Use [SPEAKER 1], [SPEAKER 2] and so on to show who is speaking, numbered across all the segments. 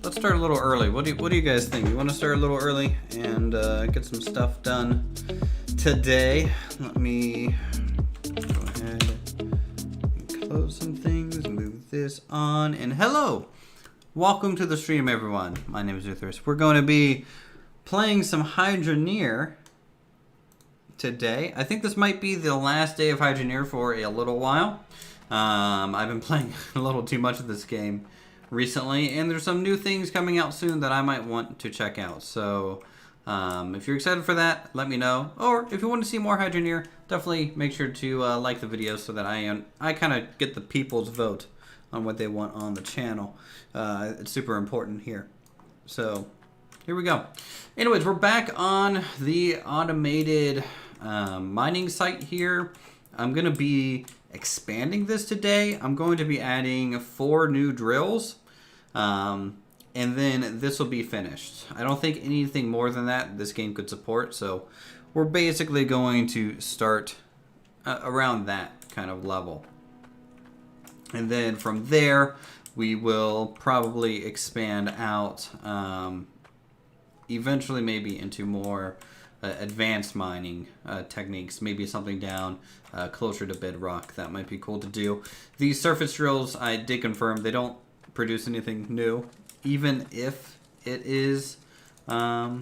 [SPEAKER 1] Let's start a little early. What do you guys think? You want to start a little early and get some stuff done today? Let me go ahead and close some things, move this on, and hello! Welcome to the stream, everyone. My name is Uthris. We're going to be playing some Hydroneer today. I think this might be the last day of Hydroneer for a little while. I've been playing a little too much of this game recently, and there's some new things coming out soon that I might want to check out. So if you're excited for that, let me know. Or if you want to see more Hydroneer, definitely make sure to like the video so that I kind of get the people's vote on what they want on the channel. It's super important here. So here we go. Anyways, we're back on the automated mining site here. I'm going to be expanding this today. I'm going to be adding 4 new drills. And then this will be finished. I don't think anything more than that this game could support, so we're basically going to start around that kind of level. And then from there, we will probably expand out eventually maybe into more advanced mining techniques, maybe something down closer to bedrock. That might be cool to do. These surface drills, I did confirm, they don't produce anything new, even if it is at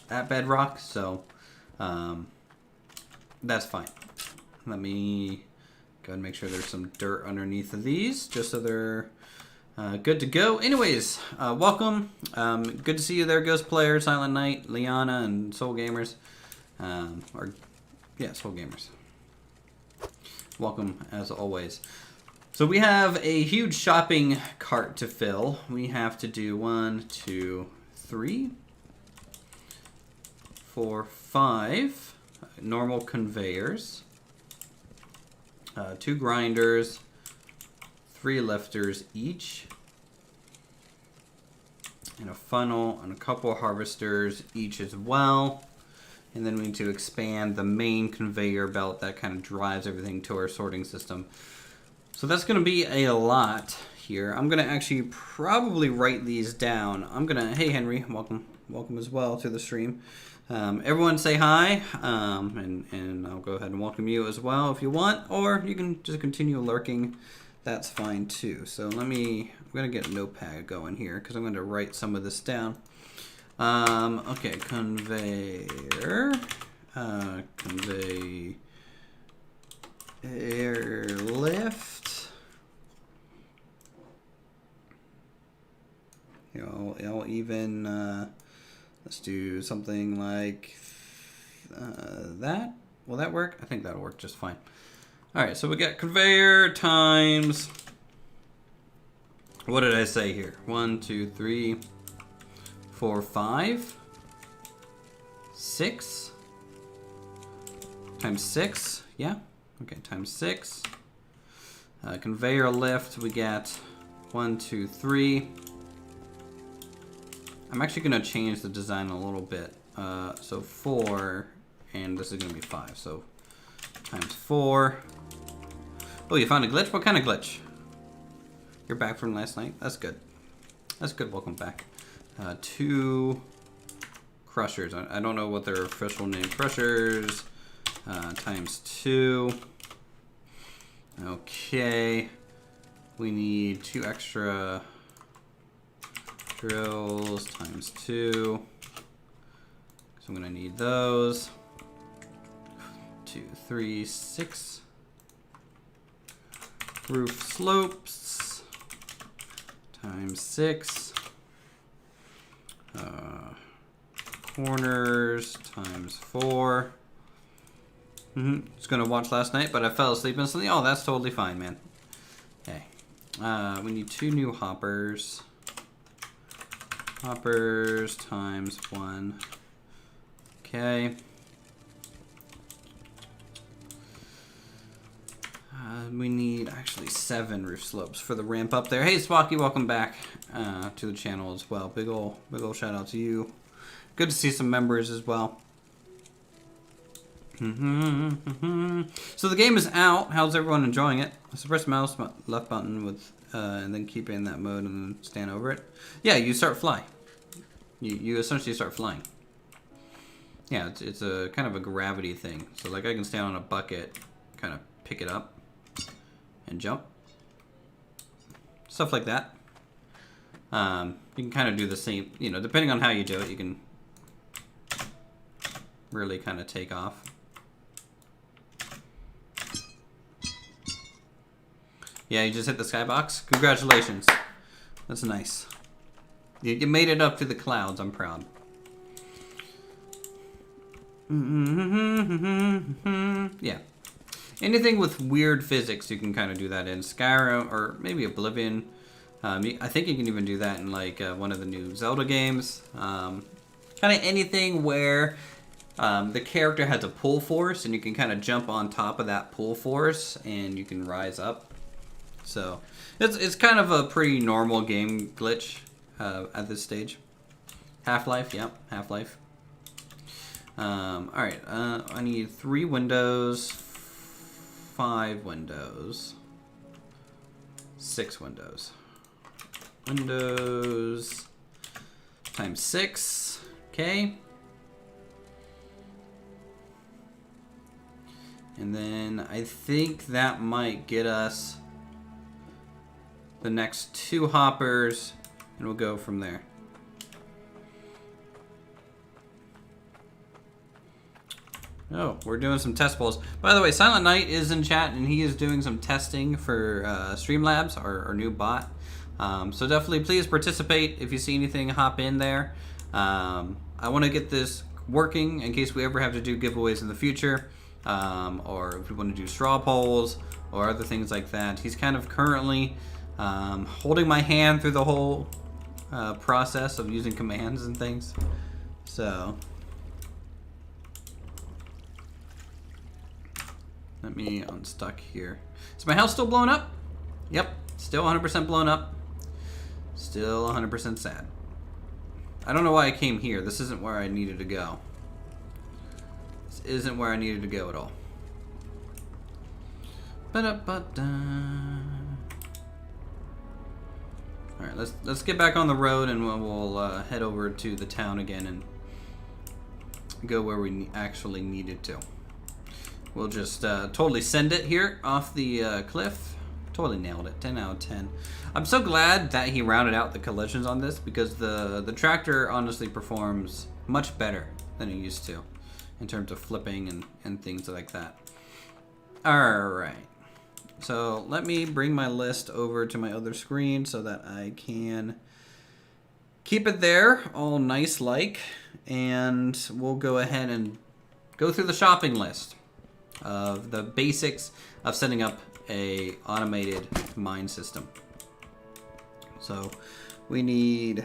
[SPEAKER 1] bedrock, so that's fine. Let me go ahead and make sure there's some dirt underneath of these, just so they're good to go. Anyways, welcome. Good to see you there, Ghost Player, Silent Knight, Liana, and Soul Gamers. Soul Gamers. Welcome, as always. So we have a huge shopping cart to fill. We have to do 1, 2, 3, 4, 5 normal conveyors, 2 grinders, 3 lifters each, and a funnel and a couple of harvesters each as well. And then we need to expand the main conveyor belt that kind of drives everything to our sorting system. So that's going to be a lot here. I'm going to actually probably write these down. Hey Henry, welcome as well to the stream. Everyone say hi, and I'll go ahead and welcome you as well if you want, or you can just continue lurking. That's fine too. So I'm going to get a notepad going here because I'm going to write some of this down. Okay, conveyor, airlift. I'll even, let's do something like that. Will that work? I think that'll work just fine. All right, so we got conveyor times, what did I say here? 1, 2, 3, 4, 5, 6, times 6, yeah. Okay, times 6. Conveyor lift, we got 1, 2, 3. I'm actually going to change the design a little bit. So 4, and this is going to be 5. So times 4. Oh, you found a glitch? What kind of glitch? You're back from last night? That's good. That's good. Welcome back. 2 crushers. I don't know what their official name. Crushers times 2. Okay. We need 2 extra drills times 2. So I'm gonna need those. 2, 3, 6. Roof slopes times 6. Corners times 4. Was gonna watch last night, but I fell asleep instantly. Oh, that's totally fine, man. Okay. We need 2 new hoppers. Hoppers times 1. Okay. We need actually 7 roof slopes for the ramp up there. Hey, Spocky, welcome back to the channel as well. Big ol' shout out to you. Good to see some members as well. So the game is out. How's everyone enjoying it? Press mouse left button with and then keep it in that mode and then stand over it. Yeah, you start fly. You essentially start flying. Yeah, it's a kind of a gravity thing. So like I can stand on a bucket, kind of pick it up and jump. Stuff like that. You can kind of do the same, you know, depending on how you do it, you can really kind of take off. Yeah, you just hit the skybox. Congratulations. That's nice. You made it up to the clouds. I'm proud. Yeah. Anything with weird physics, you can kind of do that in Skyrim or maybe Oblivion. I think you can even do that in like one of the new Zelda games. Kind of anything where the character has a pull force and you can kind of jump on top of that pull force and you can rise up. So it's kind of a pretty normal game glitch at this stage. Half-Life, yep, Half-Life. Alright, I need 3 windows, 5 windows, 6 windows. Windows times 6, okay. And then I think that might get us the next 2 hoppers, and we'll go from there. Oh, we're doing some test polls. By the way, Silent Knight is in chat, and he is doing some testing for Streamlabs, our new bot. So definitely please participate. If you see anything, hop in there. I want to get this working in case we ever have to do giveaways in the future, or if we want to do straw polls or other things like that. He's kind of currently holding my hand through the whole process of using commands and things. So let me unstuck here. Is my house still blown up? Yep, still 100% blown up. Still 100% sad. I don't know why I came here. This isn't where I needed to go. This isn't where I needed to go at all. Alright, let's get back on the road and we'll head over to the town again and go where we actually needed to. We'll just totally send it here off the cliff. Totally nailed it. 10 out of 10. I'm so glad that he rounded out the collisions on this because the tractor honestly performs much better than it used to in terms of flipping and things like that. Alright. So let me bring my list over to my other screen so that I can keep it there all nice like, and we'll go ahead and go through the shopping list of the basics of setting up a automated mine system. So we need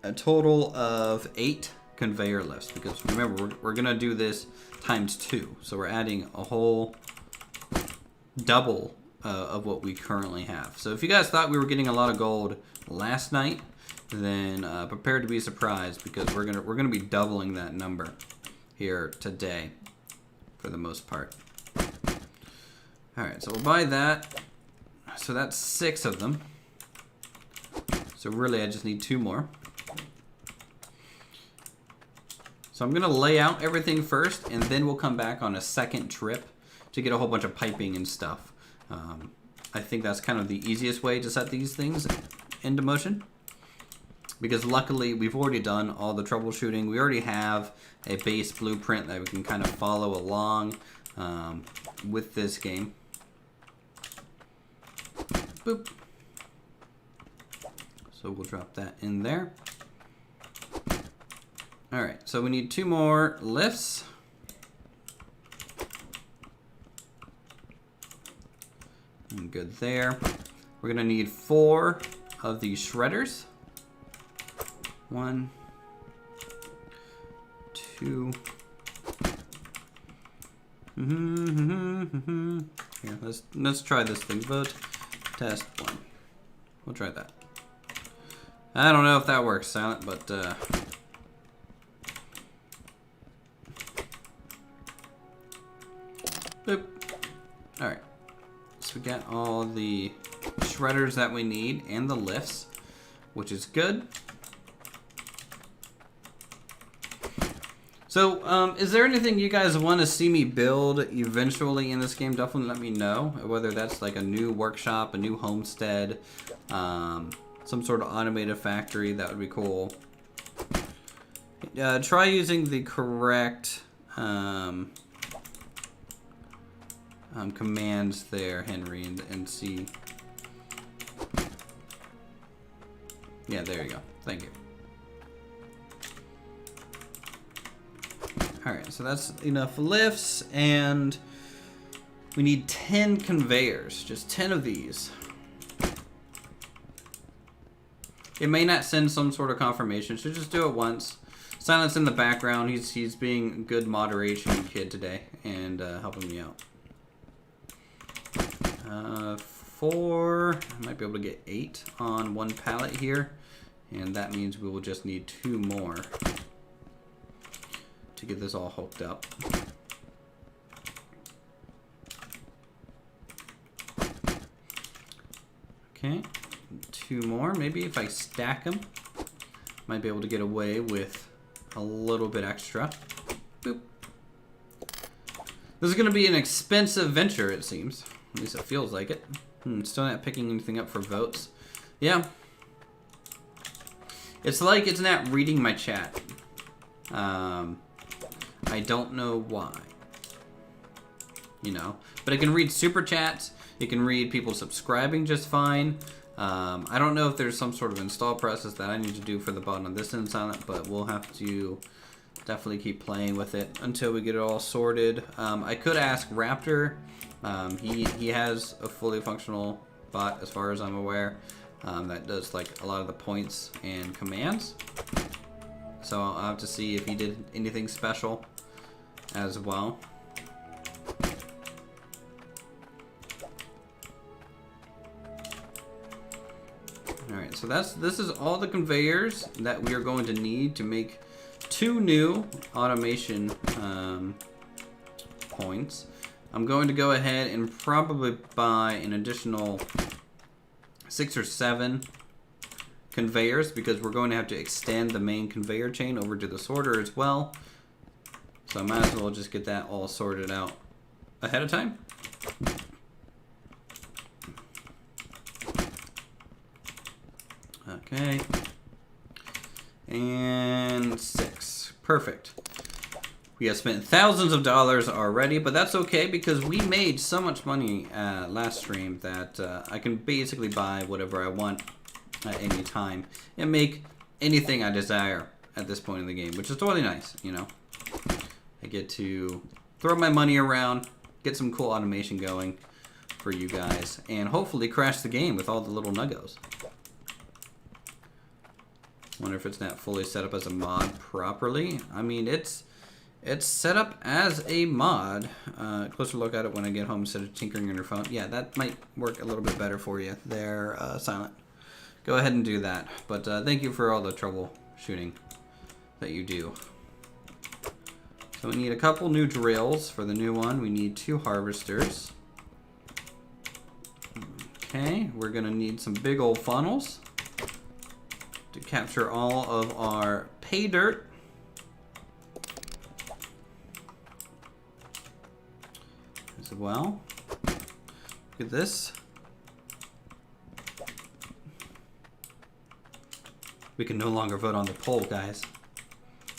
[SPEAKER 1] a total of 8 conveyor lifts because remember we're gonna do this times 2, so we're adding a whole double of what we currently have. So if you guys thought we were getting a lot of gold last night, then prepare to be surprised because we're gonna be doubling that number here today for the most part. Alright, so we'll buy that. So that's 6 of them. So really I just need 2 more. So I'm gonna lay out everything first, and then we'll come back on a second trip to get a whole bunch of piping and stuff. I think that's kind of the easiest way to set these things into motion, because luckily we've already done all the troubleshooting. We already have a base blueprint that we can kind of follow along with this game. Boop. So we'll drop that in there. All right, so we need 2 more lifts. And good there. We're gonna need 4 of these shredders. 1, 2. Here, let's try this thing. Vote test 1. We'll try that. I don't know if that works, Silent, but boop. All right. So we got all the shredders that we need and the lifts, which is good. So, is there anything you guys want to see me build eventually in this game? Definitely let me know. Whether that's like a new workshop, a new homestead, some sort of automated factory, that would be cool. Try using the correct commands there, Henry, and see. Yeah, there you go. Thank you. Alright, so that's enough lifts, and we need 10 conveyors. Just 10 of these. It may not send some sort of confirmation, so just do it once. Silence in the background. He's being a good moderation kid today and helping me out. 4. I might be able to get 8 on 1 pallet here, and that means we will just need 2 more to get this all hooked up. Okay, 2 more. Maybe if I stack them, might be able to get away with a little bit extra. Boop. This is going to be an expensive venture, it seems. At least it feels like it. Still not picking anything up for votes. Yeah. It's like it's not reading my chat. I don't know why. You know, but it can read super chats. It can read people subscribing just fine. I don't know if there's some sort of install process that I need to do for the bot on this end, Silent, but we'll have to definitely keep playing with it until we get it all sorted. I could ask Raptor. He has a fully functional bot, as far as I'm aware, that does like a lot of the points and commands. So I'll have to see if he did anything special as well. Alright, so this is all the conveyors that we are going to need to make 2 new automation points. I'm going to go ahead and probably buy an additional 6 or 7 conveyors, because we're going to have to extend the main conveyor chain over to the sorter as well. So I might as well just get that all sorted out ahead of time. Okay. And 6. Perfect. We have spent thousands of dollars already, but that's okay because we made so much money last stream that I can basically buy whatever I want at any time and make anything I desire at this point in the game, which is totally nice, you know. I get to throw my money around, get some cool automation going for you guys, and hopefully crash the game with all the little nuggos. Wonder if it's not fully set up as a mod properly. I mean, it's set up as a mod. Closer look at it when I get home instead of tinkering on your phone. Yeah, that might work a little bit better for you there, Silent. Go ahead and do that. But thank you for all the troubleshooting that you do. So we need a couple new drills for the new one. We need 2 harvesters. Okay, we're gonna need some big old funnels. to capture all of our pay dirt. As well. Look at this. We can no longer vote on the poll, guys.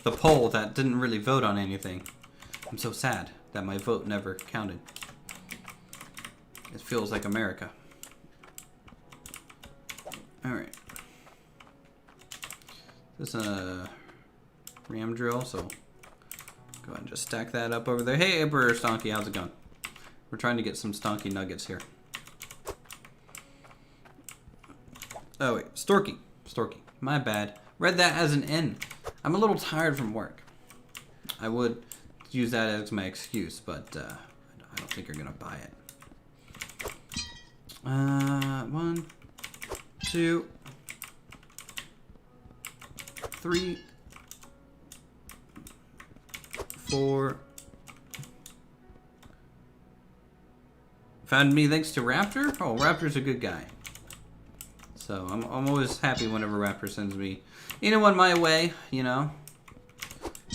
[SPEAKER 1] The poll that didn't really vote on anything. I'm so sad that my vote never counted. It feels like America. Alright. This is a ram drill, so go ahead and just stack that up over there. Hey, Emperor Stonky, how's it going? We're trying to get some Stonky nuggets here. Oh, wait. Storky. Storky. My bad. Read that as an N. I'm a little tired from work. I would use that as my excuse, but I don't think you're going to buy it. 1, 2, 3, 4. Found me thanks to Raptor? Oh, Raptor's a good guy. So I'm always happy whenever Raptor sends me anyone my way, you know.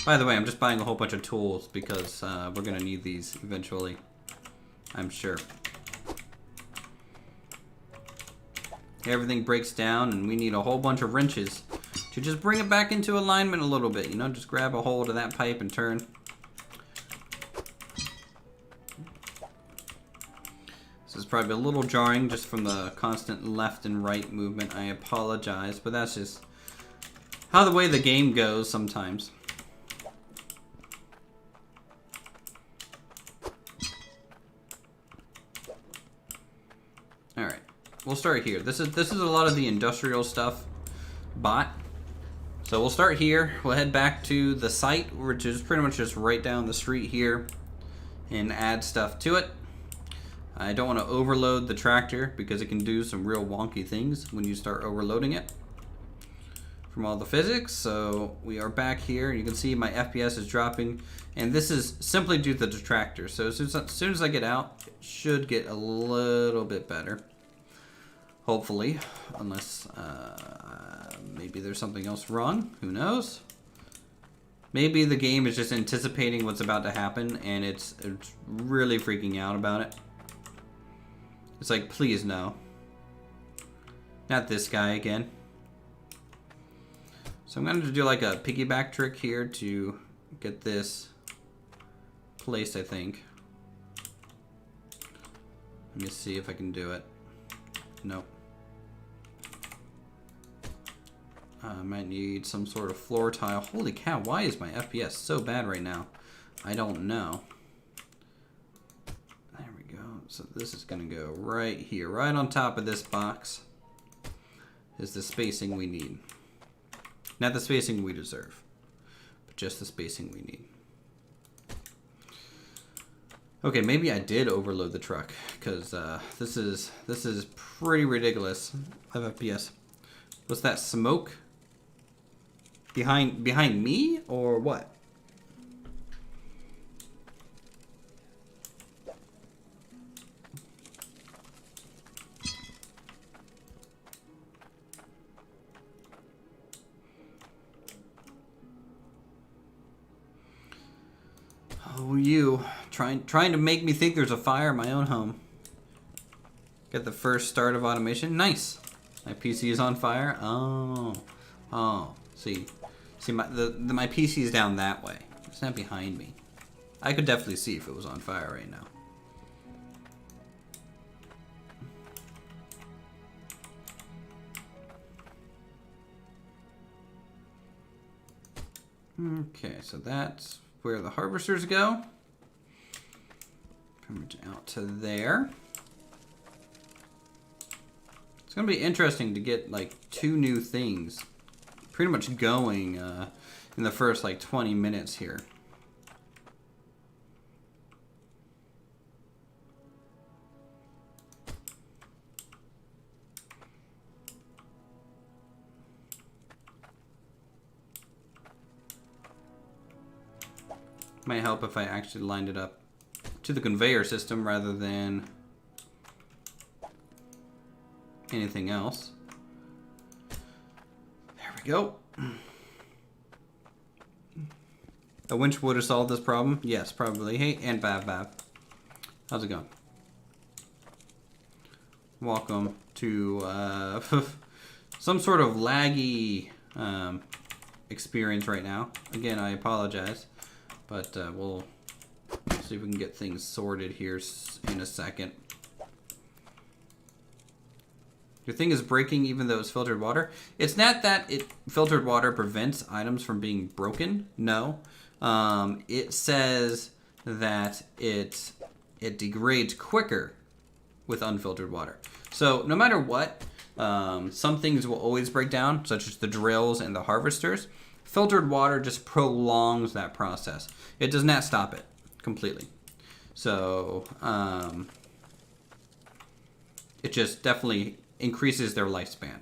[SPEAKER 1] By the way, I'm just buying a whole bunch of tools because we're going to need these eventually, I'm sure. Everything breaks down and we need a whole bunch of wrenches to just bring it back into alignment a little bit, you know. Just grab a hold of that pipe and turn. This is probably a little jarring just from the constant left and right movement. I apologize, but that's just how the way the game goes sometimes. All right, we'll start here. This is a lot of the industrial stuff bought. So we'll start here. We'll head back to the site, which is pretty much just right down the street here, and add stuff to it. I don't want to overload the tractor because it can do some real wonky things when you start overloading it from all the physics. So we are back here. You can see my FPS is dropping, and this is simply due to the tractor. So as soon as I get out, it should get a little bit better. Hopefully, unless maybe there's something else wrong. Who knows? Maybe the game is just anticipating what's about to happen, and it's really freaking out about it. It's like, please no. Not this guy again. So I'm going to do like a piggyback trick here to get this placed, I think. Let me see if I can do it. Nope. I might need some sort of floor tile. Holy cow, why is my FPS so bad right now? I don't know. There we go. So this is going to go right here. Right on top of this box is the spacing we need. Not the spacing we deserve, but just the spacing we need. Okay, maybe I did overload the truck because this is pretty ridiculous. 5 FPS. What's that, smoke? Behind me or what? Oh, you trying to make me think there's a fire in my own home. Get the first start of automation. Nice. My PC is on fire. Oh. See, my PC is down that way. It's not behind me. I could definitely see if it was on fire right now. Okay, so that's where the harvesters go. Pretty much out to there. It's gonna be interesting to get like 2 new things pretty much going in the first like 20 minutes here. Might help if I actually lined it up to the conveyor system rather than anything else. There go. A winch would have solved this problem. Yes, probably. Hey, and Bab. How's it going? Welcome to some sort of laggy experience right now. Again, I apologize, but we'll see if we can get things sorted here in a second. Your thing is breaking even though it's filtered water. It's not that filtered water prevents items from being broken. No. It says that it degrades quicker with unfiltered water. So no matter what, some things will always break down, such as the drills and the harvesters. Filtered water just prolongs that process. It does not stop it completely. So it just definitely increases their lifespan.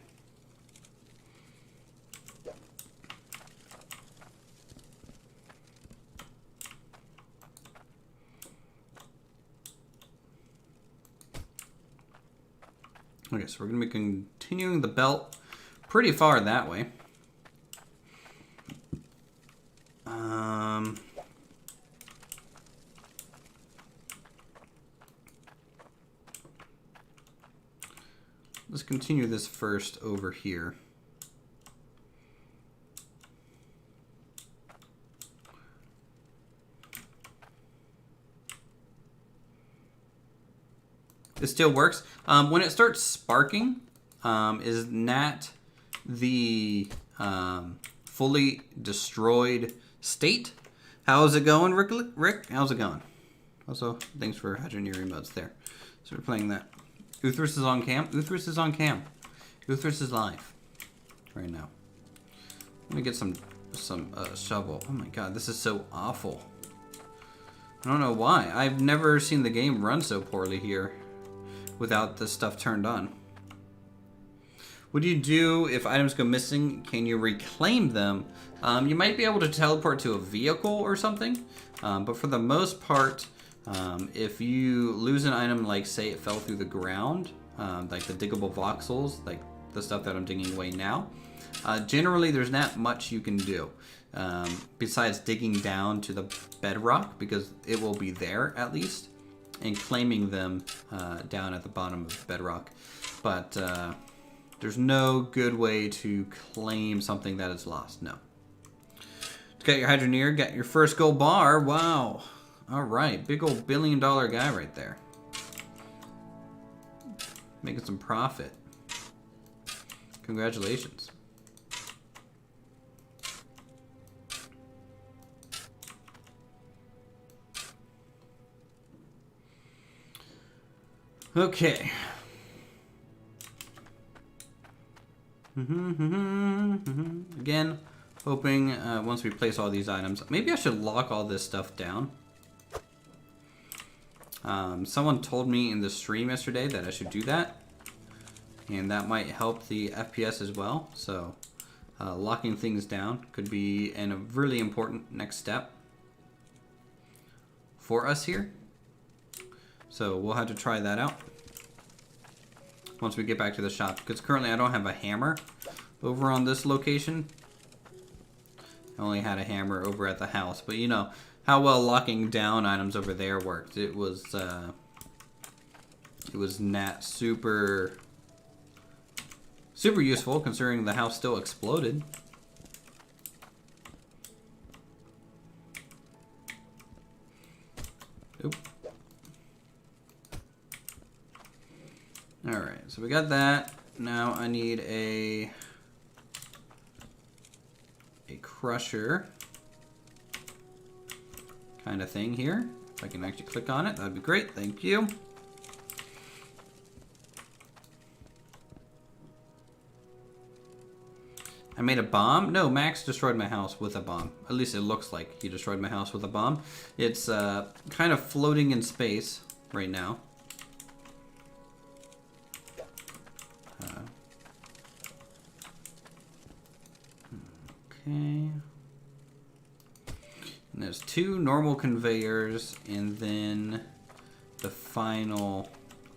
[SPEAKER 1] Okay, so we're going to be continuing the belt pretty far that way. Let's continue this first over here. It still works. When it starts sparking, is not the fully destroyed state. How's it going, Rick? How's it going? Also, thanks for Hydroneer emotes there. So we're playing that. Uthrus is on cam. Uthrus is on cam. Uthrus is live right now. Let me get some shovel. Oh my god, this is so awful. I don't know why. I've never seen the game run so poorly here without this stuff turned on. What do you do if items go missing? Can you reclaim them? You might be able to teleport to a vehicle or something, but for the most part, if you lose an item, like say it fell through the ground, like the diggable voxels, like the stuff that I'm digging away now, generally there's not much you can do besides digging down to the bedrock, because it will be there at least, and claiming them down at the bottom of bedrock. But there's no good way to claim something that is lost. No. Got your Hydroneer, got your first gold bar. Wow. All right, big old $1 billion guy right there. Making some profit. Congratulations. Okay. Again, hoping once we place all these items, maybe I should lock all this stuff down. Someone told me in the stream yesterday that I should do that, and that might help the FPS as well. So locking things down could be a really important next step for us here. So we'll have to try that out once we get back to the shop, because currently I don't have a hammer over on this location. I only had a hammer over at the house, but you know how well locking down items over there worked. It was not super useful, considering the house still exploded. Oop. Alright, so we got that. Now I need a crusher kind of thing here. If I can actually click on it, that'd be great. Thank you. I made a bomb? No, Max destroyed my house with a bomb. At least it looks like he destroyed my house with a bomb. It's kind of floating in space right now. Okay. And there's 2 normal conveyors and then the final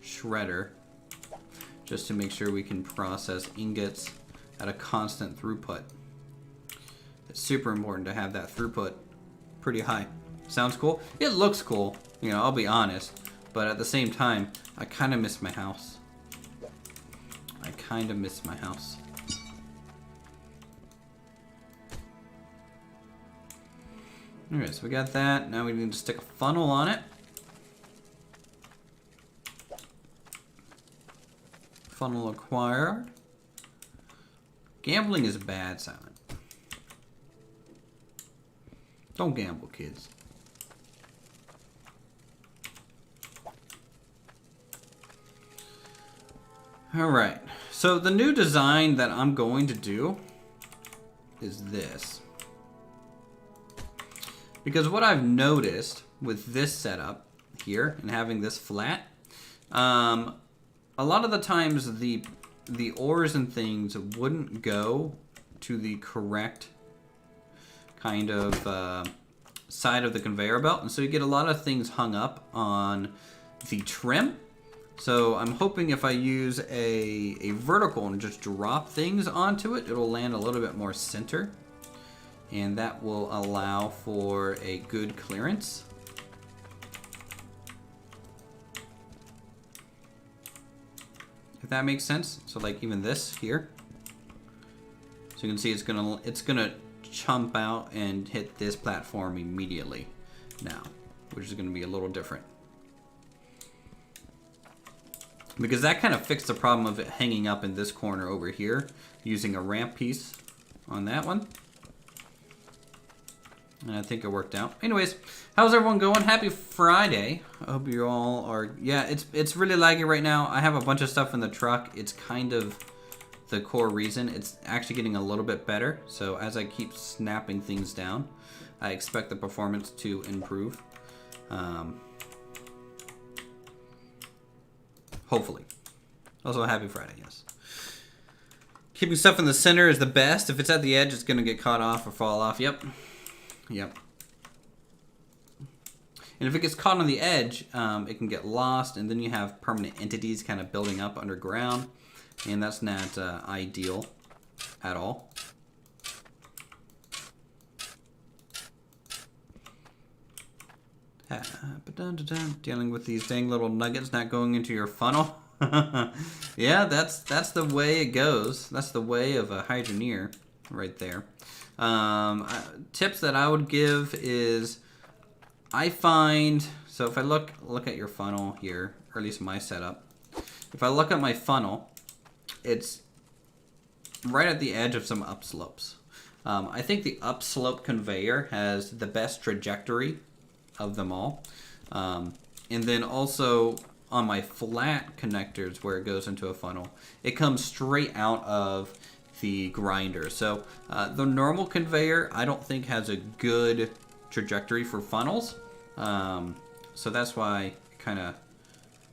[SPEAKER 1] shredder, just to make sure we can process ingots at a constant throughput. It's super important to have that throughput pretty high. Sounds cool? It looks cool, you know, I'll be honest. But at the same time, I kind of miss my house. I kind of miss my house. Alright, so we got that. Now we need to stick a funnel on it. Funnel acquired. Gambling is bad, Simon. Don't gamble, kids. Alright, so the new design that I'm going to do is this. Because what I've noticed with this setup here and having this flat, a lot of the times the ores and things wouldn't go to the correct kind of side of the conveyor belt, and so you get a lot of things hung up on the trim. So I'm hoping if I use a vertical and just drop things onto it, it'll land a little bit more center, and that will allow for a good clearance. If that makes sense. So like even this here. So you can see it's gonna chump out and hit this platform immediately now, which is gonna be a little different. Because that kind of fixed the problem of it hanging up in this corner over here, using a ramp piece on that one. And I think it worked out. Anyways, how's everyone going? Happy Friday. I hope you all are... Yeah, it's really laggy right now. I have a bunch of stuff in the truck. It's kind of the core reason. It's actually getting a little bit better. So as I keep snapping things down, I expect the performance to improve. Hopefully. Also, happy Friday, yes. Keeping stuff in the center is the best. If it's at the edge, it's going to get caught off or fall off. Yep. Yep. And if it gets caught on the edge, it can get lost, and then you have permanent entities kind of building up underground, and that's not ideal at all. Dealing with these dang little nuggets not going into your funnel. Yeah, that's the way it goes. That's the way of a Hydroneer right there. Tips that I would give is, I find, so if I look at your funnel here, or at least my setup, if I look at my funnel, it's right at the edge of some upslopes. I think the upslope conveyor has the best trajectory of them all. And then also on my flat connectors where it goes into a funnel, it comes straight out of the grinder. So the normal conveyor I don't think has a good trajectory for funnels. So that's why it kind of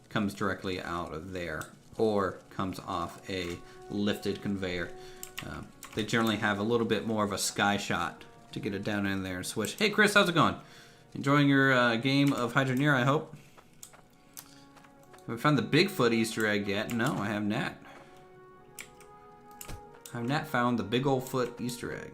[SPEAKER 1] comes directly out of there or comes off a lifted conveyor. They generally have a little bit more of a sky shot to get it down in there and switch. Hey Chris, how's it going? Enjoying your game of Hydroneer, I hope. Have I found the Bigfoot Easter egg yet? No, I have not. I have not found the big old foot Easter egg.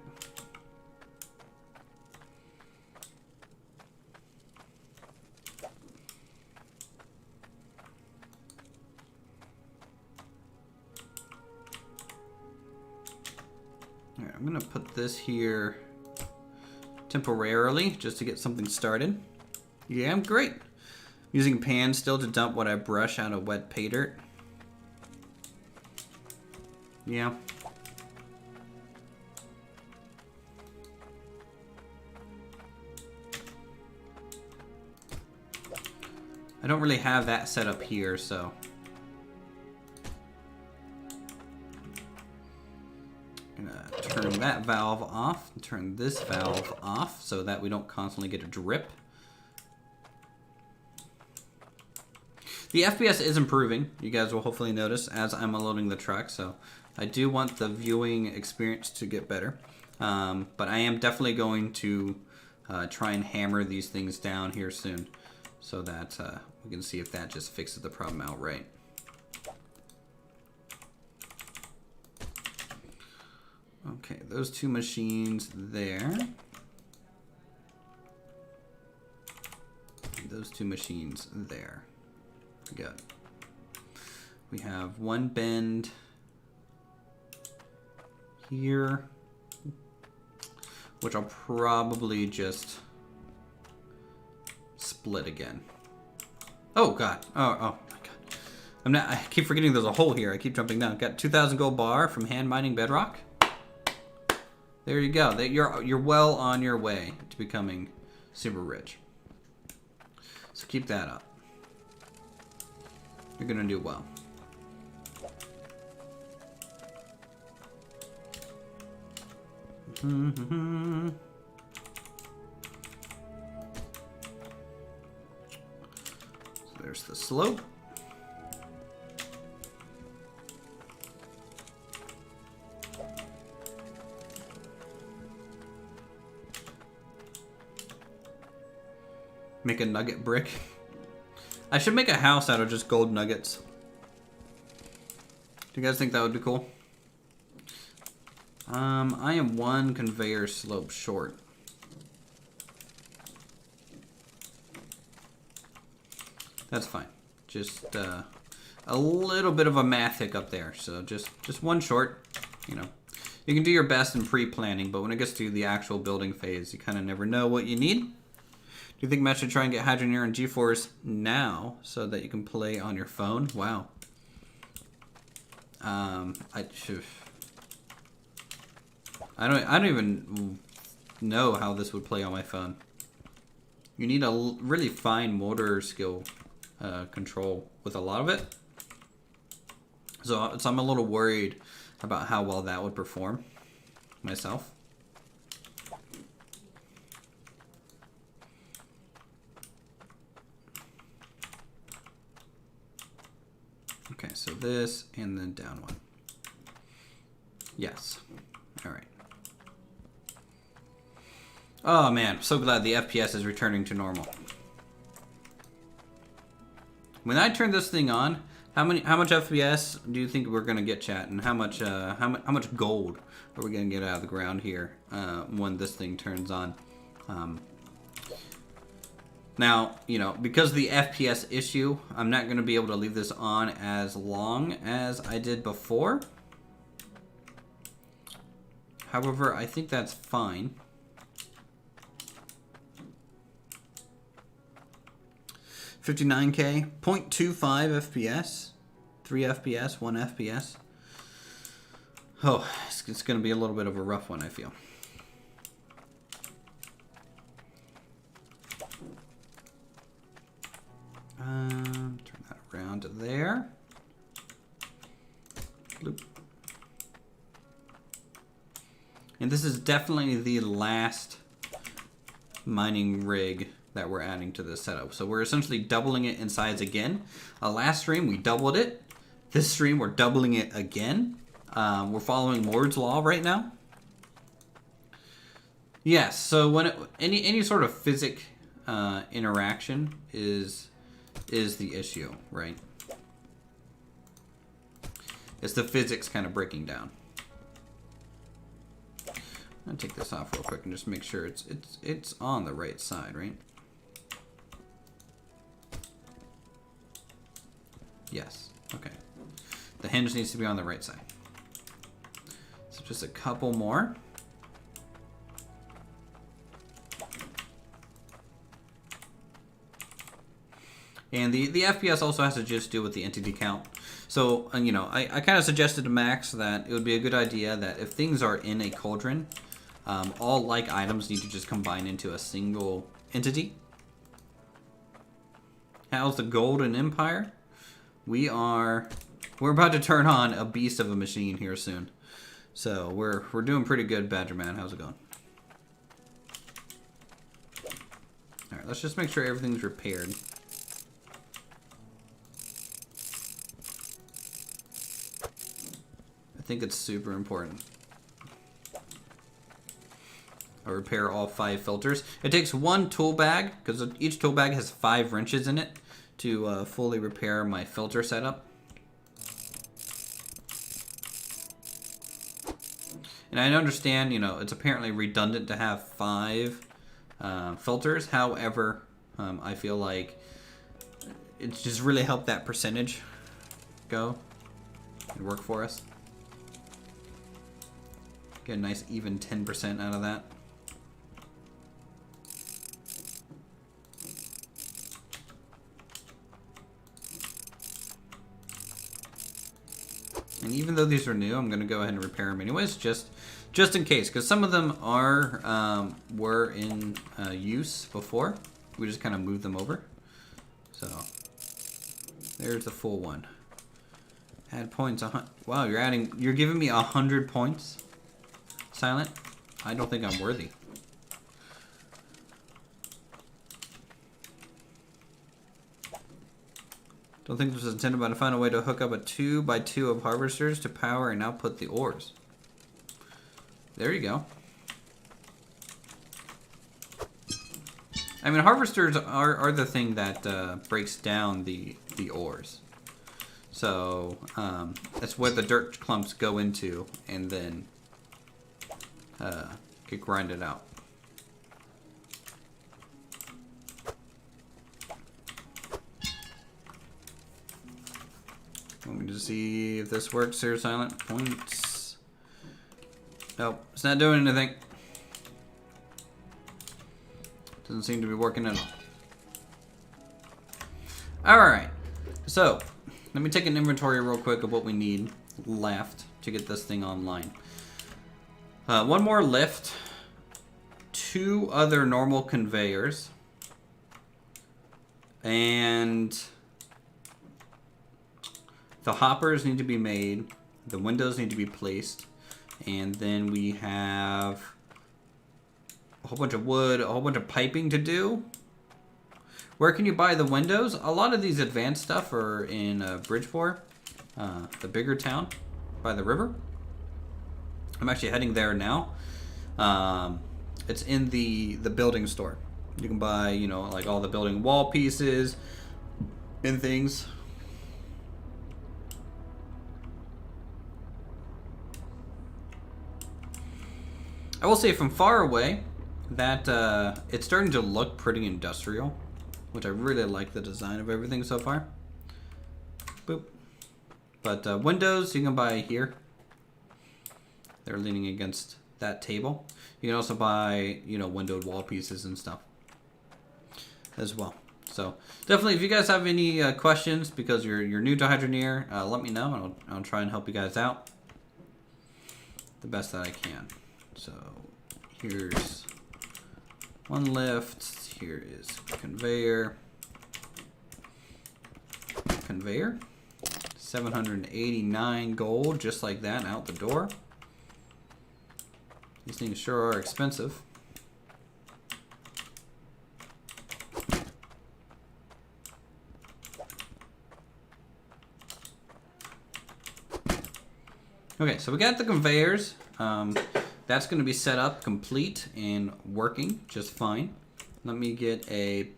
[SPEAKER 1] All right, I'm gonna put this here temporarily just to get something started. Yeah, I'm great. Using pan still to dump what I brush out of wet pay dirt. Yeah. I don't really have that set up here, so. I'm gonna turn that valve off and turn this valve off so that we don't constantly get a drip. The FPS is improving. You guys will hopefully notice as I'm unloading the truck, so I do want the viewing experience to get better. But I am definitely going to try and hammer these things down here soon so that we can see if that just fixes the problem outright. Okay, those two machines there. Those two machines there. Good. We have one bend here, which I'll probably just split again. Oh god. Oh my god. I keep forgetting there's a hole here. I keep jumping down. Got 2,000 gold bar from hand mining bedrock. There you go. You're well on your way to becoming super rich. So keep that up. You're gonna do well. So there's the slope. Make a nugget brick. I should make a house out of just gold nuggets. Do you guys think that would be cool? I am one conveyor slope short. That's fine. Just a little bit of a math hiccup there. So just one short. You know, you can do your best in pre-planning, but when it gets to the actual building phase, you kind of never know what you need. Do you think Matt should try and get Hydroneer and GeForce now so that you can play on your phone? Wow. I don't even know how this would play on my phone. You need a really fine motor skill control with a lot of it. So I'm a little worried about how well that would perform myself. Okay, so this and then down one. Yes. All right. Oh man, I'm so glad the FPS is returning to normal. When I turn this thing on, how much FPS do you think we're gonna get, chat? And how much gold are we gonna get out of the ground here when this thing turns on? Now, you know, because of the FPS issue, I'm not gonna be able to leave this on as long as I did before. However, I think that's fine. 59K, 0.25 FPS, 3 FPS, 1 FPS. Oh, it's going to be a little bit of a rough one, I feel. Turn that around to there. Bloop. And this is definitely the last mining rig that we're adding to this setup. So we're essentially doubling it in size again. Last stream, we doubled it. This stream, we're doubling it again. We're following Moore's Law right now. Yes, so when any sort of physics interaction is the issue, right? It's the physics kind of breaking down. I'm gonna take this off real quick and just make sure it's on the right side, right? Yes. Okay. The hinge needs to be on the right side. So just a couple more. And the FPS also has to just do with the entity count. So, you know, I kind of suggested to Max that it would be a good idea that if things are in a cauldron, all like items need to just combine into a single entity. How's the Golden Empire? We're about to turn on a beast of a machine here soon. So we're doing pretty good, Badger Man. How's it going? All right, let's just make sure everything's repaired. I think it's super important. I repair all 5 filters. It takes 1 tool bag, because each tool bag has 5 wrenches in it, to fully repair my filter setup. And I understand, it's apparently redundant to have 5 filters. However, I feel like it's just really helped that percentage go and work for us. Get a nice even 10% out of that. And even though these are new, I'm going to go ahead and repair them anyways, just in case, because some of them were in use before. We just kind of moved them over. So there's the full one. Add points. Wow, you're giving me 100 points. Silent. I don't think I'm worthy. Don't think this was intended, but to find a way to hook up a 2x2 of harvesters to power and output the ores. There you go. I mean, harvesters are the thing that breaks down the ores. So that's where the dirt clumps go into and then get grinded out. Let me just see if this works here. Silent points. Nope, it's not doing anything. Doesn't seem to be working at all. Alright, so let me take an inventory real quick of what we need left to get this thing online. 1 more lift, 2 other normal conveyors, and the hoppers need to be made, the windows need to be placed, and then we have a whole bunch of wood, a whole bunch of piping to do. Where can you buy the windows? A lot of these advanced stuff are in Bridgeport, the bigger town by the river. I'm actually heading there now. It's in the building store. You can buy, like all the building wall pieces and things. I will say from far away that it's starting to look pretty industrial, which I really like the design of everything so far. Boop. But windows you can buy here. They're leaning against that table. You can also buy, windowed wall pieces and stuff as well. So definitely, if you guys have any questions because you're new to Hydroneer, let me know and I'll try and help you guys out the best that I can. So here's 1 lift. Here is conveyor. 789 gold, just like that, out the door. These things sure are expensive. Okay, so we got the conveyors. That's going to be set up, complete, and working just fine. Let me get a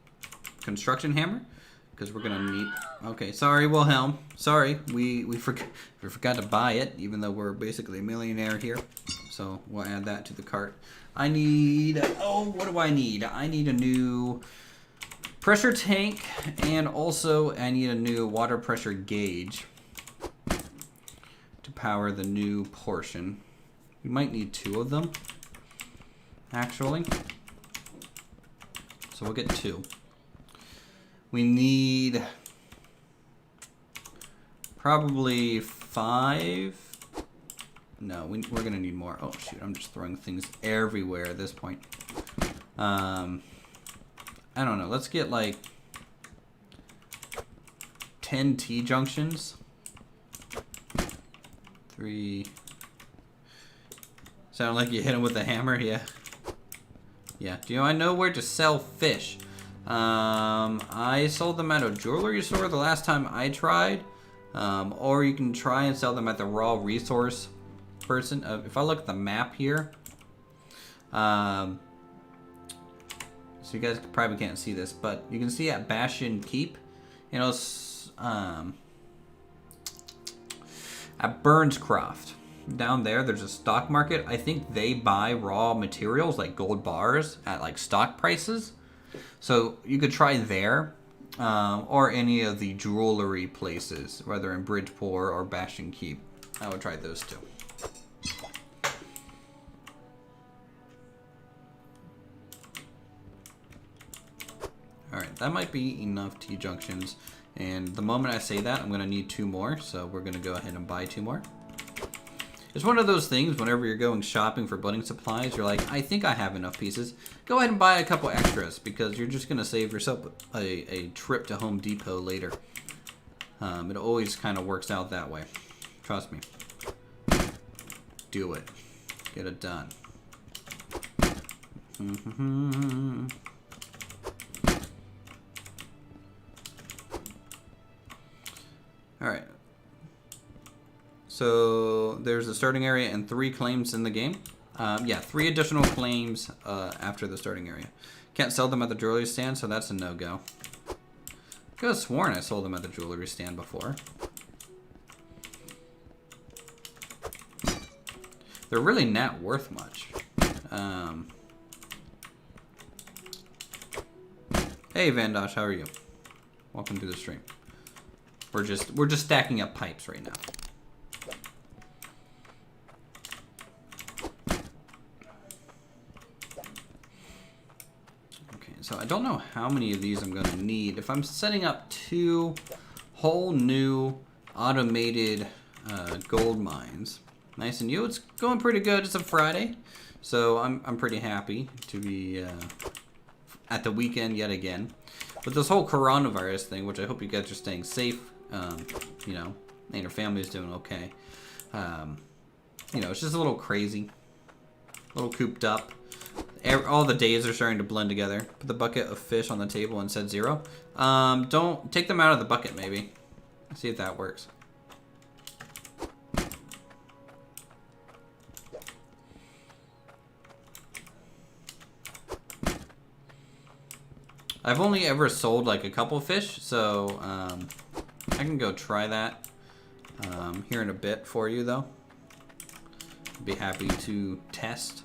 [SPEAKER 1] construction hammer, because we're going to need... Okay, sorry, Wilhelm. Sorry, we forgot to buy it, even though we're basically a millionaire here. So we'll add that to the cart. I need... Oh, what do I need? I need a new pressure tank, and also I need a new water pressure gauge to power the new portion. We might need 2 of them, actually. So we'll get 2. We need probably 5. No, we're going to need more. Oh, shoot. I'm just throwing things everywhere at this point. I don't know. Let's get like 10 T-junctions. 3... Sound like you hit him with a hammer? Yeah. Yeah. Do I know where to sell fish? I sold them at a jewelry store the last time I tried. Or you can try and sell them at the raw resource person. If I look at the map here. So you guys probably can't see this, but you can see at Bastion Keep. At Burnscroft. down there, there's a stock market. I think they buy raw materials like gold bars at like stock prices. So you could try there, or any of the jewelry places, whether in Bridgeport or Bastion Keep. I would try those two. Alright, that might be enough T-junctions. And the moment I say that, I'm going to need 2 more. So we're going to go ahead and buy 2 more. It's one of those things, whenever you're going shopping for building supplies, you're like, I think I have enough pieces. Go ahead and buy a couple extras, because you're just going to save yourself a trip to Home Depot later. It always kind of works out that way. Trust me. Do it. Get it done. Alright. So there's a starting area and 3 claims in the game. Yeah, 3 additional claims after the starting area. Can't sell them at the jewelry stand, so that's a no-go. Could have sworn I sold them at the jewelry stand before. They're really not worth much. Hey Vandosh, how are you? Welcome to the stream. We're just stacking up pipes right now. Okay, so I don't know how many of these I'm gonna need. If I'm setting up 2 whole new automated gold mines, nice and new, it's going pretty good. It's a Friday, so I'm pretty happy to be at the weekend yet again. But this whole coronavirus thing, which I hope you guys are staying safe, you know, and your family's doing okay. You know, it's just a little crazy, a little cooped up. All the days are starting to blend together. Put the bucket of fish on the table and set 0. Don't take them out of the bucket, maybe. See if that works. I've only ever sold like a couple fish, so I can go try that here in a bit for you, though. I'd be happy to test.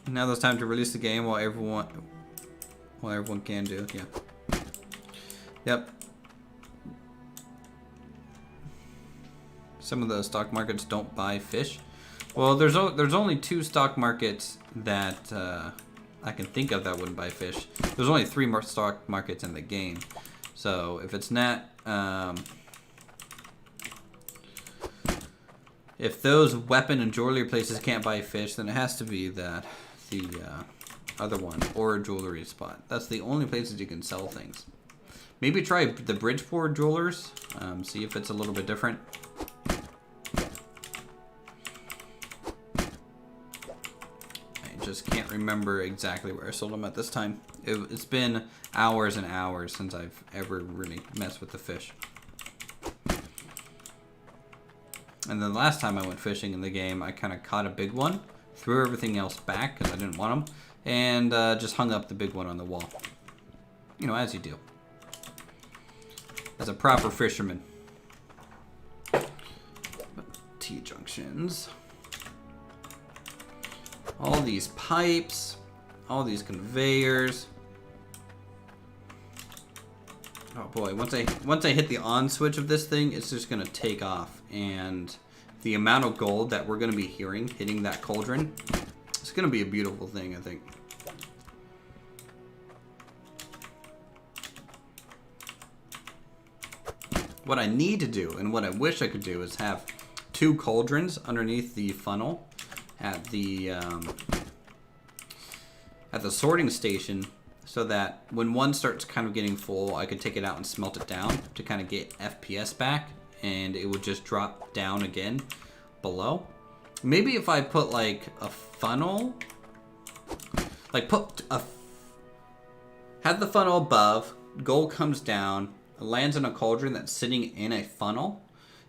[SPEAKER 1] Now it's time to release the game while everyone can do. Yeah. Yep. Some of the stock markets don't buy fish. Well, there's only 2 stock markets that I can think of that wouldn't buy fish. There's only 3 more stock markets in the game. So if it's not, if those weapon and jewelry places can't buy fish, then it has to be the other one, or a jewelry spot. That's the only places you can sell things. Maybe try the Bridgeport jewelers, see if it's a little bit different. Just can't remember exactly where I sold them at this time. It's been hours and hours since I've ever really messed with the fish. And then the last time I went fishing in the game, I kind of caught a big one, threw everything else back because I didn't want them, and just hung up the big one on the wall. You know, as you do. As a proper fisherman. T-junctions. All these pipes, all these conveyors. Oh boy, once I hit the on switch of this thing, it's just gonna take off. And the amount of gold that we're gonna be hitting that cauldron, it's gonna be a beautiful thing, I think. What I need to do, and what I wish I could do, is have 2 cauldrons underneath the funnel at the sorting station, so that when one starts kind of getting full, I could take it out and smelt it down to kind of get FPS back, and it would just drop down again below. Maybe if I put like a funnel, like have the funnel above, gold comes down, lands in a cauldron that's sitting in a funnel,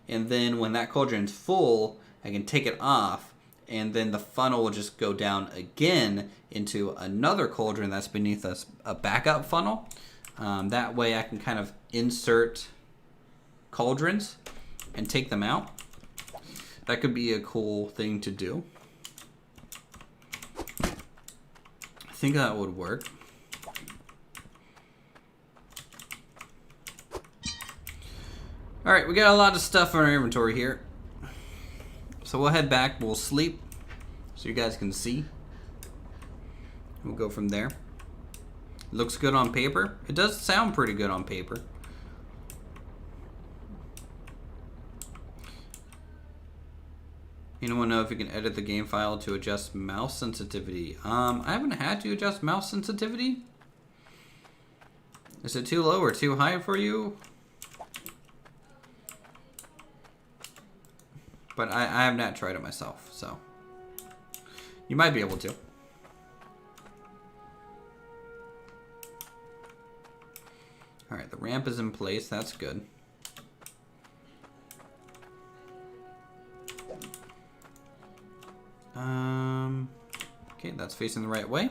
[SPEAKER 1] and then when that cauldron's full, I can take it off, and then the funnel will just go down again into another cauldron that's beneath a backup funnel. That way I can kind of insert cauldrons and take them out. That could be a cool thing to do. I think that would work. Alright, we got a lot of stuff in our inventory here. So we'll head back, we'll sleep, so you guys can see. We'll go from there. Looks good on paper. It does sound pretty good on paper. Anyone know if you can edit the game file to adjust mouse sensitivity? I haven't had to adjust mouse sensitivity. Is it too low or too high for you? But I have not tried it myself, so you might be able to. Alright, the ramp is in place, that's good. Okay, that's facing the right way.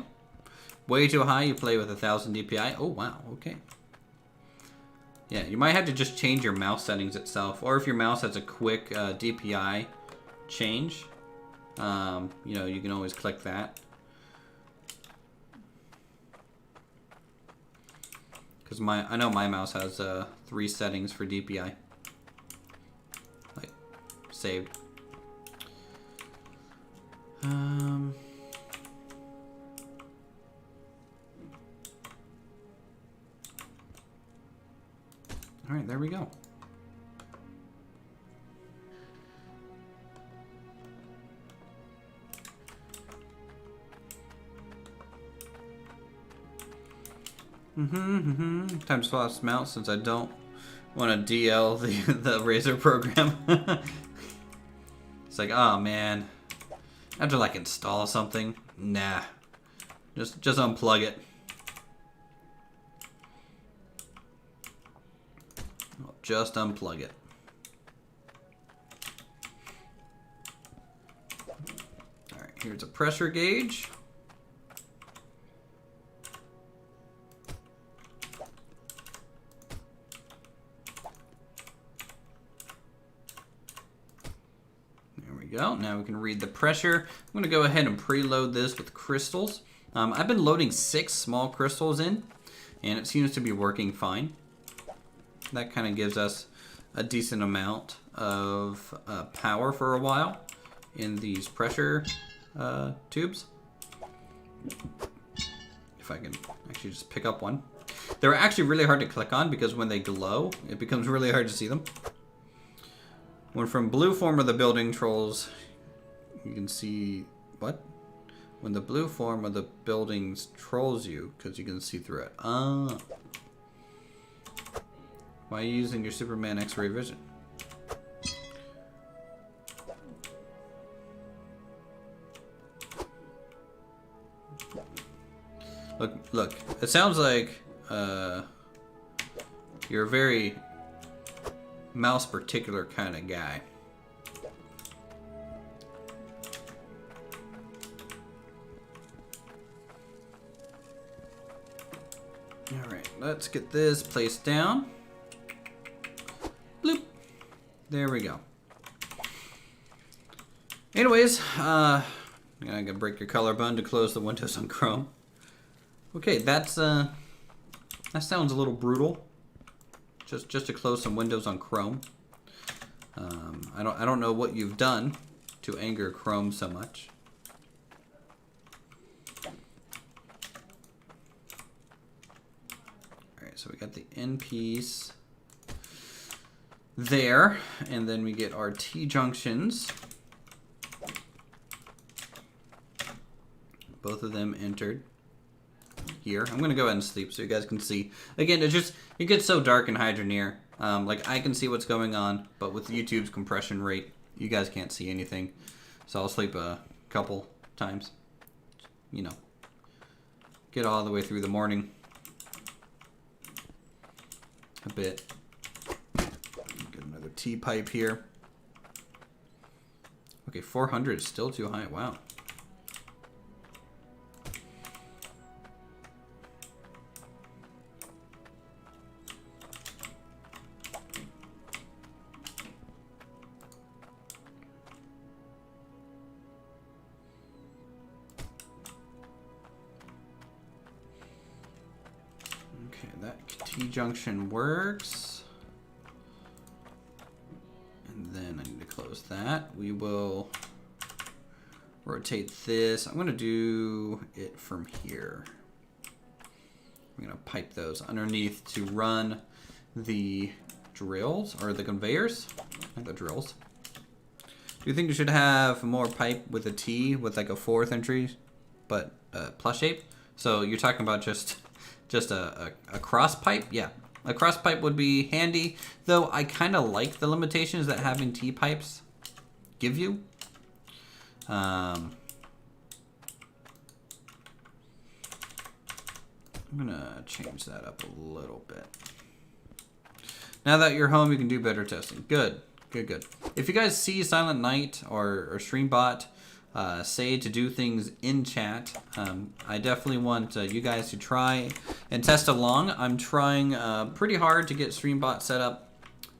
[SPEAKER 1] Way too high, you play with 1000 DPI. Oh wow, okay. Yeah, you might have to just change your mouse settings itself, or if your mouse has a quick DPI change, you know, you can always click that. Because I know my mouse has 3 settings for DPI, like saved. All right, there we go. Time to swap some out since I don't want to DL the Razer program. It's like, oh man, I have to like install something. Nah, just unplug it. Just unplug it. All right, here's a pressure gauge. There we go. Now we can read the pressure. I'm going to go ahead and preload this with crystals. I've been loading 6 small crystals in, and it seems to be working fine. That kind of gives us a decent amount of power for a while in these pressure tubes. If I can actually just pick up one. They're actually really hard to click on because when they glow, it becomes really hard to see them. When from blue form of the building trolls, you can see, what? When the blue form of the buildings trolls you, because you can see through it. Ah. Why are you using your Superman X-ray vision? Look. It sounds like you're a very mouse particular kind of guy. All right, let's get this placed down. Bloop. There we go. Anyways, I'm gonna break your collarbone to close the windows on Chrome. Okay, that sounds a little brutal. Just to close some windows on Chrome. I don't know what you've done to anger Chrome so much. All right, so we got the end piece there, and then we get our T-junctions. Both of them entered here. I'm gonna go ahead and sleep so you guys can see. Again, it gets so dark in Hydroneer. Like I can see what's going on, but with YouTube's compression rate, you guys can't see anything. So I'll sleep a couple times. You know, get all the way through the morning. A bit. Get another T-pipe here. Okay, 400 is still too high. Wow. T-junction works. And then I need to close that. We will rotate this. I'm going to do it from here. I'm going to pipe those underneath to run the drills, or the conveyors, not the drills. Do you think you should have more pipe with a T with like a 4th entry, but plus shape? So you're talking about just a cross pipe? Yeah, a cross pipe would be handy, though I kind of like the limitations that having T pipes give you. I'm gonna change that up a little bit. Now that you're home, you can do better testing. Good, good, good. If you guys see Silent Night or StreamBot say to do things in chat, I definitely want you guys to try and test along. I'm trying pretty hard to get StreamBot set up.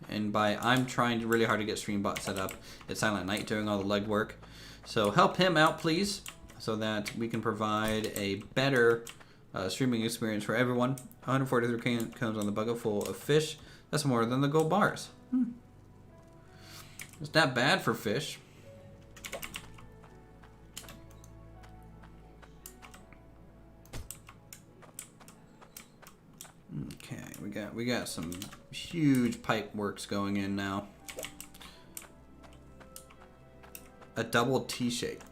[SPEAKER 1] And by I'm trying really hard to get StreamBot set up, it's Silent Night doing all the legwork. So help him out, please, so that we can provide a better streaming experience for everyone. 143 cones on the bucket full of fish. That's more than the gold bars. It's not bad for fish. Okay, we got some huge pipe works going in now. A double T shape.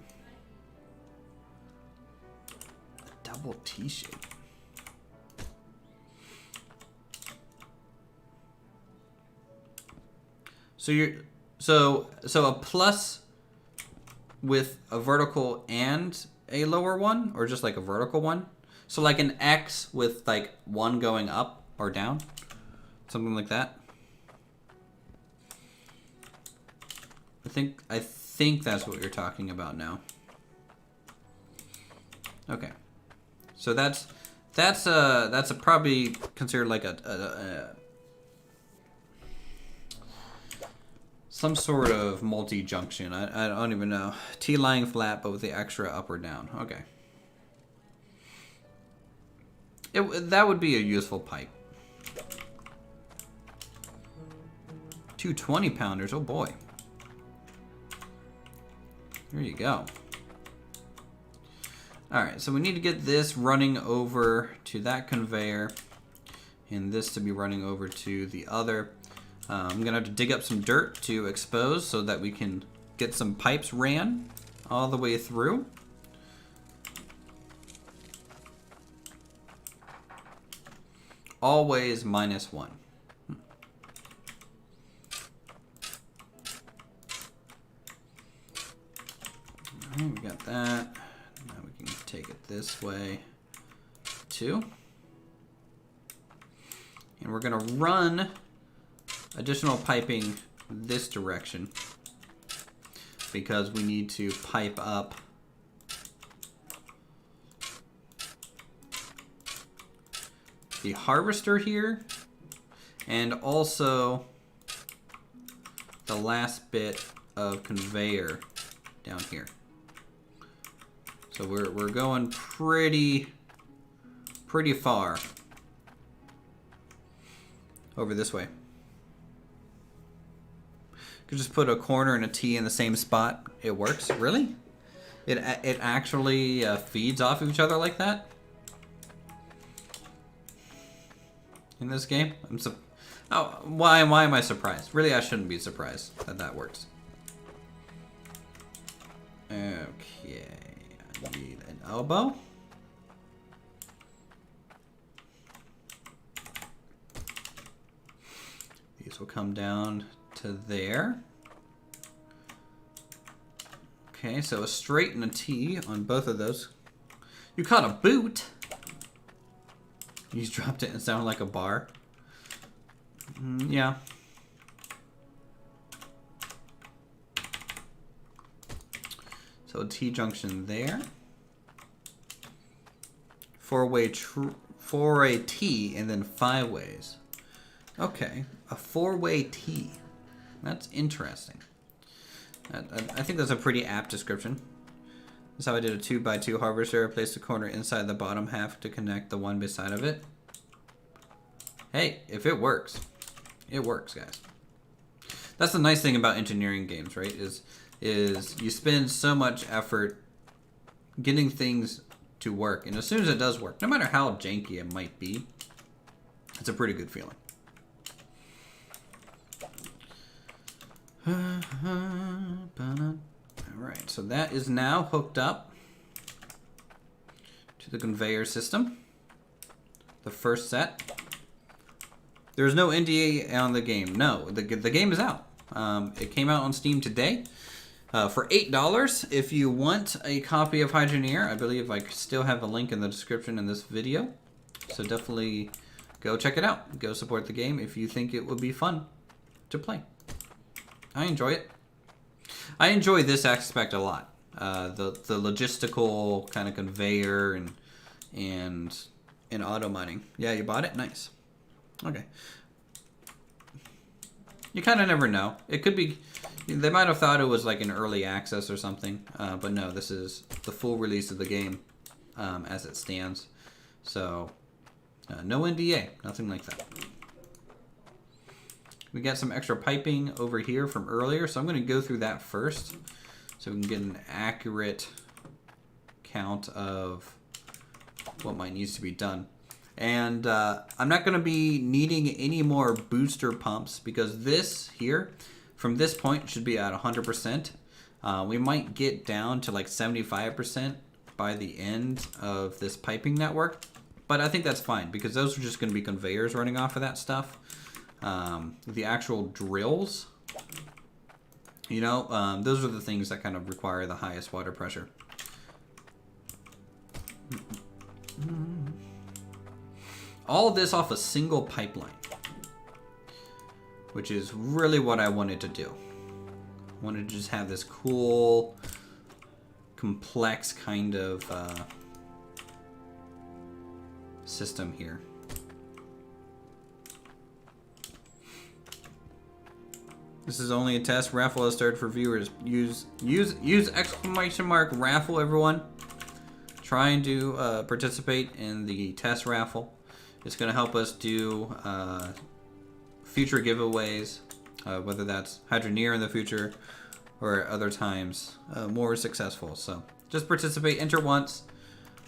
[SPEAKER 1] A double T shape. So you're so a plus with a vertical and a lower one, or just like a vertical one? So like an X with like one going up or down, something like that. I think that's what you're talking about now. Okay, so that's a probably considered like a some sort of multi-junction. I don't even know. T lying flat, but with the extra up or down. Okay. That would be a useful pipe. 2 20-pounders. Oh boy. There you go. Alright, so we need to get this running over to that conveyor, and this to be running over to the other. I'm going to have to dig up some dirt to expose so that we can get some pipes ran all the way through. Always -1. Alright, we got that. Now we can take it this way too. And we're going to run additional piping this direction because we need to pipe up the harvester here and also the last bit of conveyor down here. So we're going pretty far over this way. Could just put a corner and a T in the same spot. It works. Really? It actually feeds off of each other like that in this game. Why am I surprised? Really, I shouldn't be surprised that that works. Okay, I need an elbow. These will come down to there. Okay, so a straight and a T on both of those. You caught a boot. You just dropped it and it sounded like a bar. Yeah. So a T junction there. Four-way T and then 5 ways. Okay, a 4-way T. That's interesting. I think that's a pretty apt description. That's how I did a 2x2 harvester. I placed a corner inside the bottom half to connect the one beside of it. Hey, if it works, guys. That's the nice thing about engineering games, right? Is you spend so much effort getting things to work, and as soon as it does work, no matter how janky it might be, it's a pretty good feeling. Alright, so that is now hooked up to the conveyor system. The first set. There's no NDA on the game. No, the game is out. It came out on Steam today for $8. If you want a copy of Hydroneer, I believe I still have a link in the description in this video. So definitely go check it out. Go support the game if you think it would be fun to play. I enjoy it. I enjoy this aspect a lot. The logistical kind of conveyor and auto mining. Yeah, you bought it? Nice. Okay. You kind of never know. It could be... They might have thought it was like an early access or something. But no, this is the full release of the game as it stands. So, no NDA. Nothing like that. We got some extra piping over here from earlier, so I'm going to go through that first so we can get an accurate count of what might needs to be done. And I'm not going to be needing any more booster pumps because this here, from this point, should be at 100%. We might get down to like 75% by the end of this piping network, but I think that's fine because those are just going to be conveyors running off of that stuff. The actual drills, you know, those are the things that kind of require the highest water pressure. All of this off a single pipeline, which is really what I wanted to do. I wanted to just have this cool, complex kind of system here. This is only a test. Raffle has started for viewers. Use exclamation mark raffle, everyone. Trying to participate in the test raffle. It's going to help us do future giveaways, whether that's Hydroneer in the future or other times more successful. So just participate, enter once.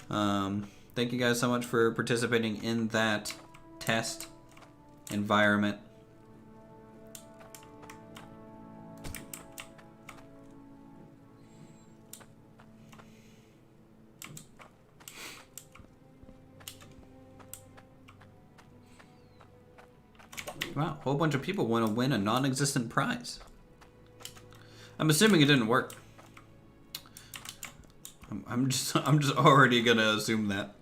[SPEAKER 1] Thank you guys so much for participating in that test environment. Wow, a whole bunch of people want to win a non-existent prize. I'm assuming it didn't work. I'm just already gonna assume that.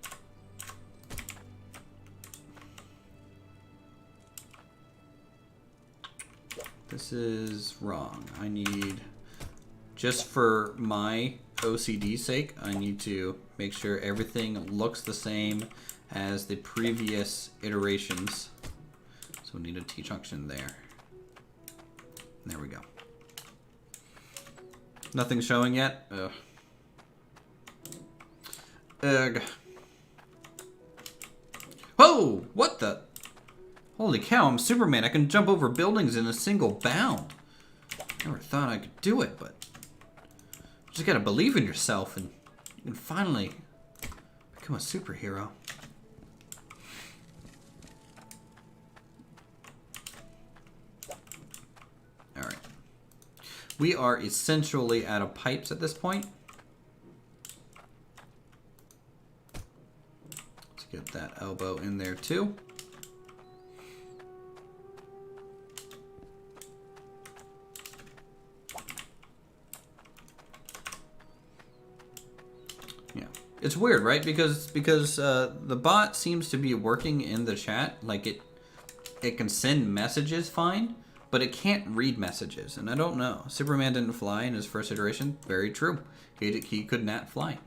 [SPEAKER 1] This is wrong. I need, just for my OCD's sake, I need to make sure everything looks the same as the previous iterations. So we need a T-junction there. There we go. Nothing showing yet? Ugh. Ugh. Oh! What the? Holy cow, I'm Superman. I can jump over buildings in a single bound. Never thought I could do it, but you just gotta believe in yourself and you can finally become a superhero. Alright. We are essentially out of pipes at this point. Let's get that elbow in there too. Yeah. It's weird, right? Because the bot seems to be working in the chat. Like it can send messages fine, but it can't read messages, and I don't know. Superman didn't fly in his first iteration. Very true. He could not fly.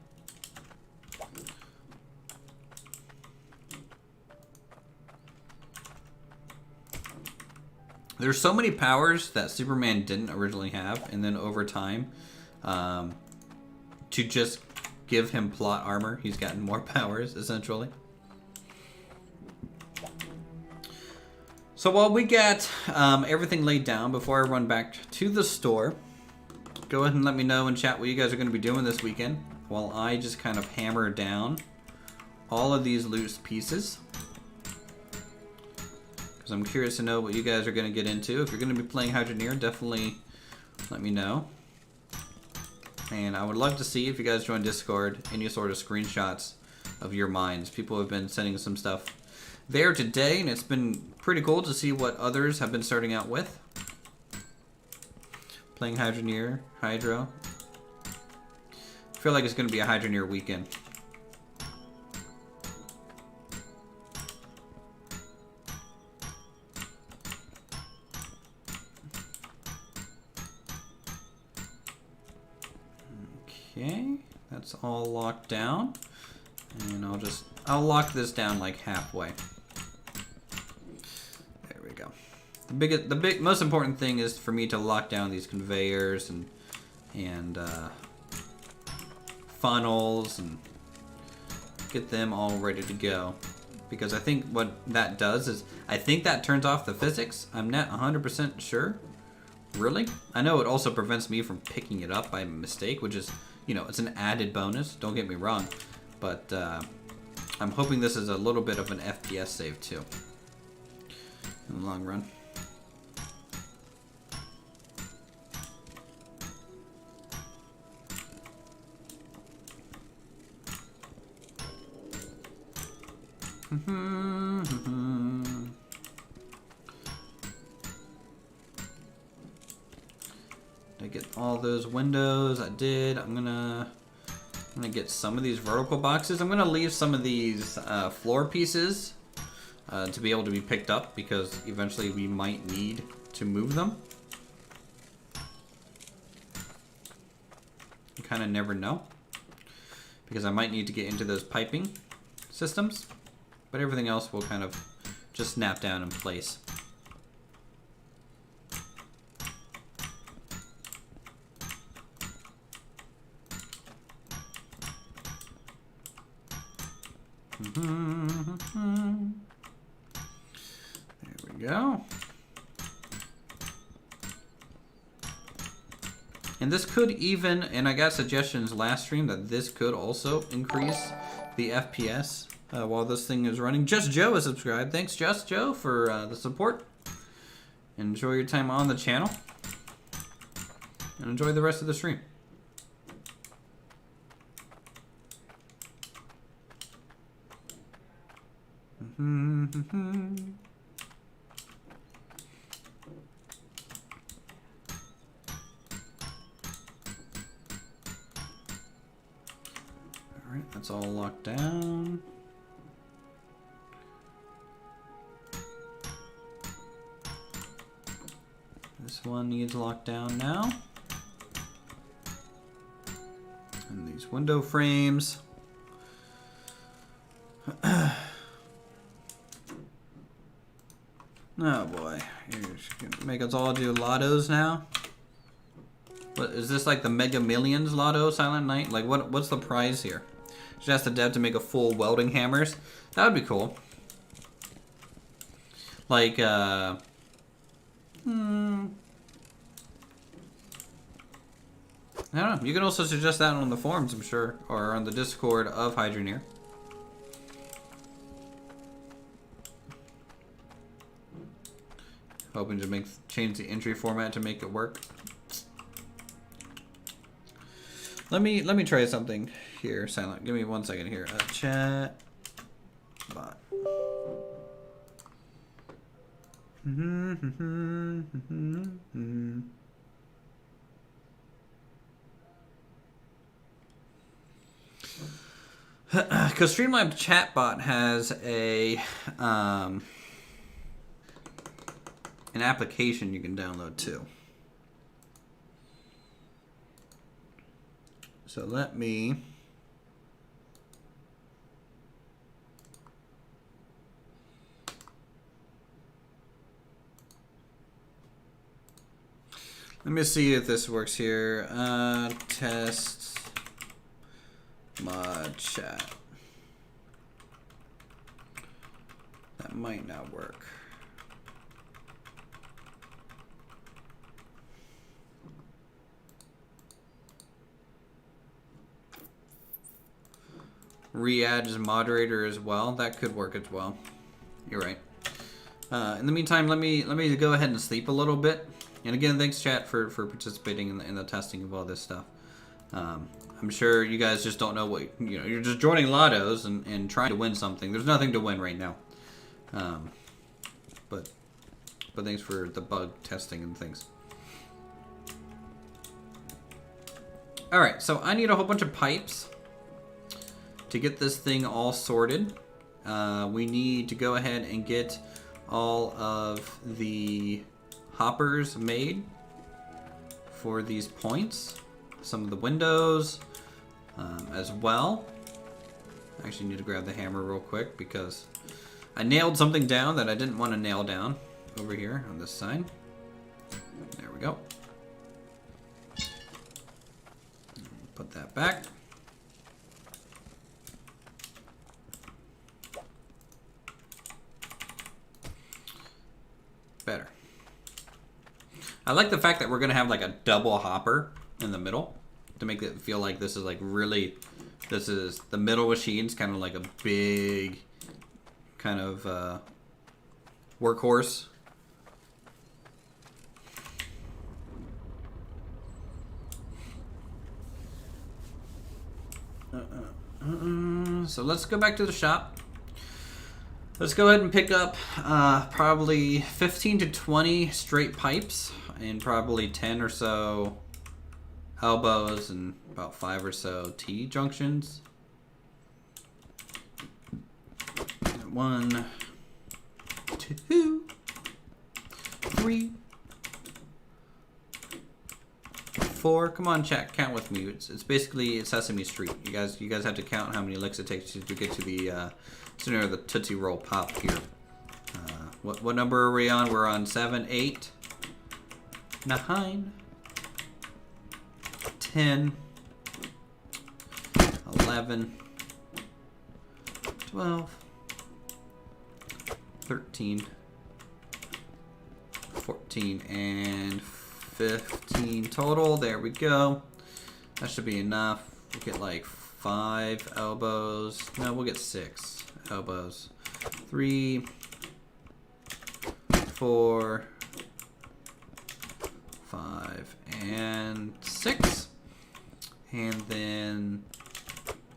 [SPEAKER 1] There's so many powers that Superman didn't originally have, and then over time, to just give him plot armor, he's gotten more powers, essentially. So while we get everything laid down, before I run back to the store, go ahead and let me know in chat what you guys are going to be doing this weekend while I just kind of hammer down all of these loose pieces. Because I'm curious to know what you guys are going to get into. If you're going to be playing Hydroneer, definitely let me know. And I would love to see, if you guys join Discord, any sort of screenshots of your minds. People have been sending some stuff there today, and it's been pretty cool to see what others have been starting out with. Playing Hydroneer, Hydro. I feel like it's going to be a Hydroneer weekend. Okay, that's all locked down, and I'll lock this down like halfway. There we go. The most important thing is for me to lock down these conveyors and funnels and get them all ready to go. Because I think what that does is, I think that turns off the physics. I'm not 100% sure. Really? I know it also prevents me from picking it up by mistake, which is, you know, it's an added bonus. Don't get me wrong. But I'm hoping this is a little bit of an FPS save too, in the long run. Did I get all those windows? I did. I'm gonna get some of these vertical boxes. I'm gonna leave some of these floor pieces to be able to be picked up, because eventually we might need to move them. You kind of never know, because I might need to get into those piping systems, but everything else will kind of just snap down in place. There we go. And this could even, and I got suggestions last stream that this could also increase the FPS while this thing is running. Just Joe is subscribed. Thanks, Just Joe, for the support. Enjoy your time on the channel, and enjoy the rest of the stream. Alright, that's all locked down. This one needs locked down now. And these window frames. Oh boy, you're just gonna make us all do lottos now? What is this, like the Mega Millions lotto, Silent Night? Like what's the prize here? Just ask the dev to make a full welding hammers. That would be cool. Like I don't know. You can also suggest that on the forums, I'm sure, or on the Discord of Hydroneer. Hoping to change the entry format to make it work. Let me try something here, Silent. Give me 1 second here. Chat bot. Because Streamlabs chatbot has an application you can download too. So let me see if this works here. Test mod chat. That might not work. re-add as moderator as well. That could work as well. You're right. In the meantime, let me go ahead and sleep a little bit. And again, thanks chat for participating in the testing of all this stuff. I'm sure you guys just don't know what, you know, you're just joining lottos and trying to win something. There's nothing to win right now. But thanks for the bug testing and things. All right, so I need a whole bunch of pipes to get this thing all sorted. We need to go ahead and get all of the hoppers made for these points. Some of the windows as well. I actually need to grab the hammer real quick because I nailed something down that I didn't want to nail down over here on this side. There we go. Put that back. Better. I like the fact that we're gonna have like a double hopper in the middle to make it feel like this is like really, this is the middle machine's kind of like a big kind of workhorse. So let's go back to the shop. Let's go ahead and pick up probably 15 to 20 straight pipes and probably 10 or so elbows and about 5 or so T-junctions. 1, 2, 3, 4. Come on, chat, count with me. It's basically Sesame Street. You guys have to count how many licks it takes to get to the center of the Tootsie Roll pop here. What number are we on? We're on 7, 8, 9, 10, 11, 12, 13, 14, and 15 total. There we go. That should be enough. We'll get like 5 elbows. No, we'll get 6 elbows. 3, 4, 5, and 6. And then,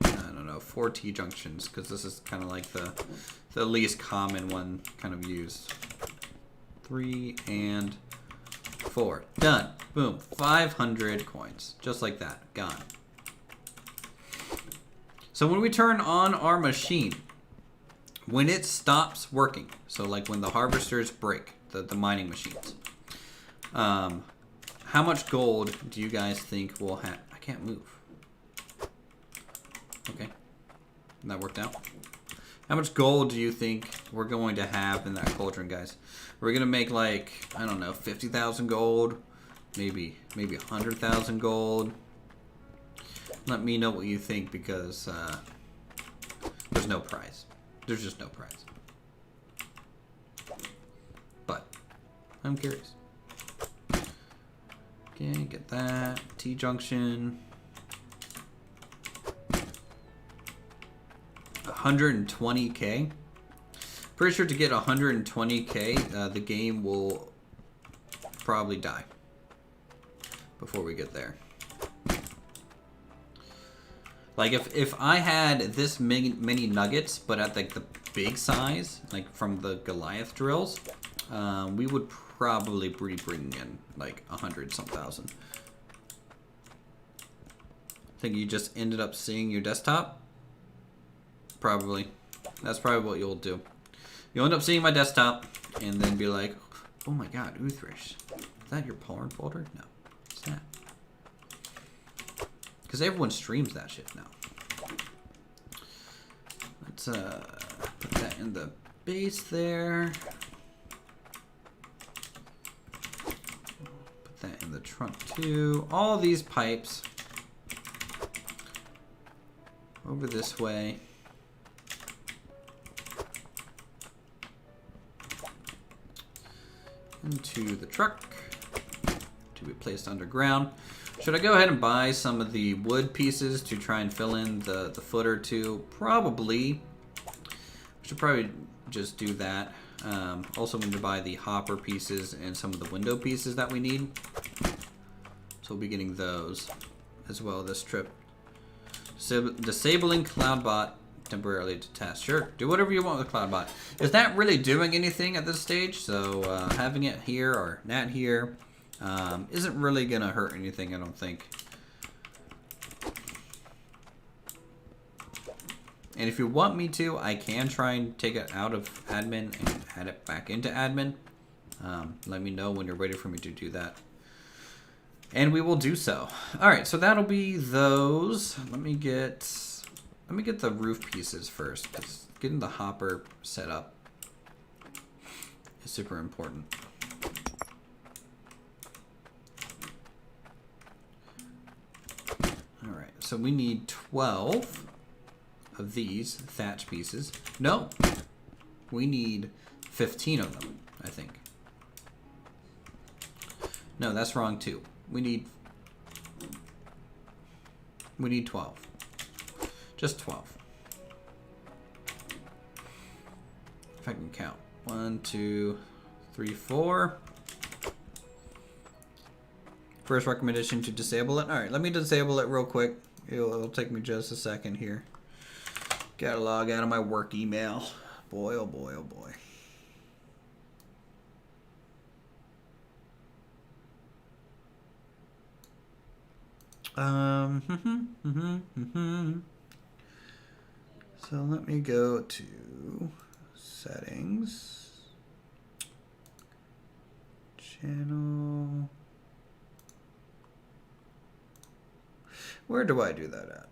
[SPEAKER 1] I don't know, 4 T-junctions, because this is kind of like the least common one kind of used. 3 and 4. Done. Boom. 500 coins. Just like that. Gone. So when we turn on our machine, when it stops working, so like when the harvesters break, the mining machines, how much gold do you guys think we'll have? I can't move. Okay. That worked out. How much gold do you think we're going to have in that cauldron, guys? We're going to make like, I don't know, 50,000 gold, maybe 100,000 gold. Let me know what you think, because there's no prize. There's just no prize. But I'm curious. Okay, get that. T-junction. 120k. Pretty sure to get 120k, the game will probably die before we get there. Like if I had this many nuggets, but at like the big size, like from the Goliath drills, we would probably be bringing in like 100-some thousand. Think you just ended up seeing your desktop? Probably. That's probably what you'll do. You'll end up seeing my desktop and then be like, oh my god, Uthrish. Is that your porn folder? No. What's that? Because everyone streams that shit now. Let's put that in the base there. Put that in the trunk too. All these pipes over this way. Into the truck to be placed underground. Should I go ahead and buy some of the wood pieces to try and fill in the footer too? Probably. Should probably just do that. Also need to buy the hopper pieces and some of the window pieces that we need. So we'll be getting those as well this trip. Disabling CloudBot temporarily to test. Sure, do whatever you want with CloudBot. It's not really doing anything at this stage, so having it here or not here isn't really gonna hurt anything, I don't think. And if you want me to, I can try and take it out of admin and add it back into admin. Let me know when you're ready for me to do that. And we will do so. All right, so that'll be those. Let me get the roof pieces first, because getting the hopper set up is super important. All right, so we need 12 of these thatch pieces. No, we need 15 of them, I think. No, that's wrong too. We need 12. Just 12. If I can count. 1, 2, 3, 4. First recommendation to disable it. All right, let me disable it real quick. It'll take me just a second here. Gotta log out of my work email. Boy, oh boy, oh boy. So let me go to settings, channel. Where do I do that at?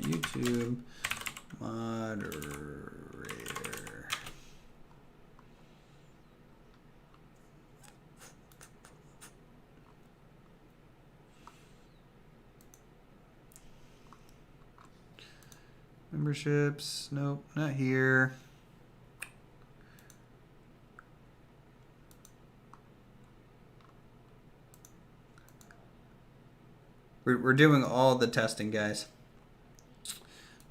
[SPEAKER 1] YouTube moderator. Memberships, nope, not here. We're doing all the testing, guys.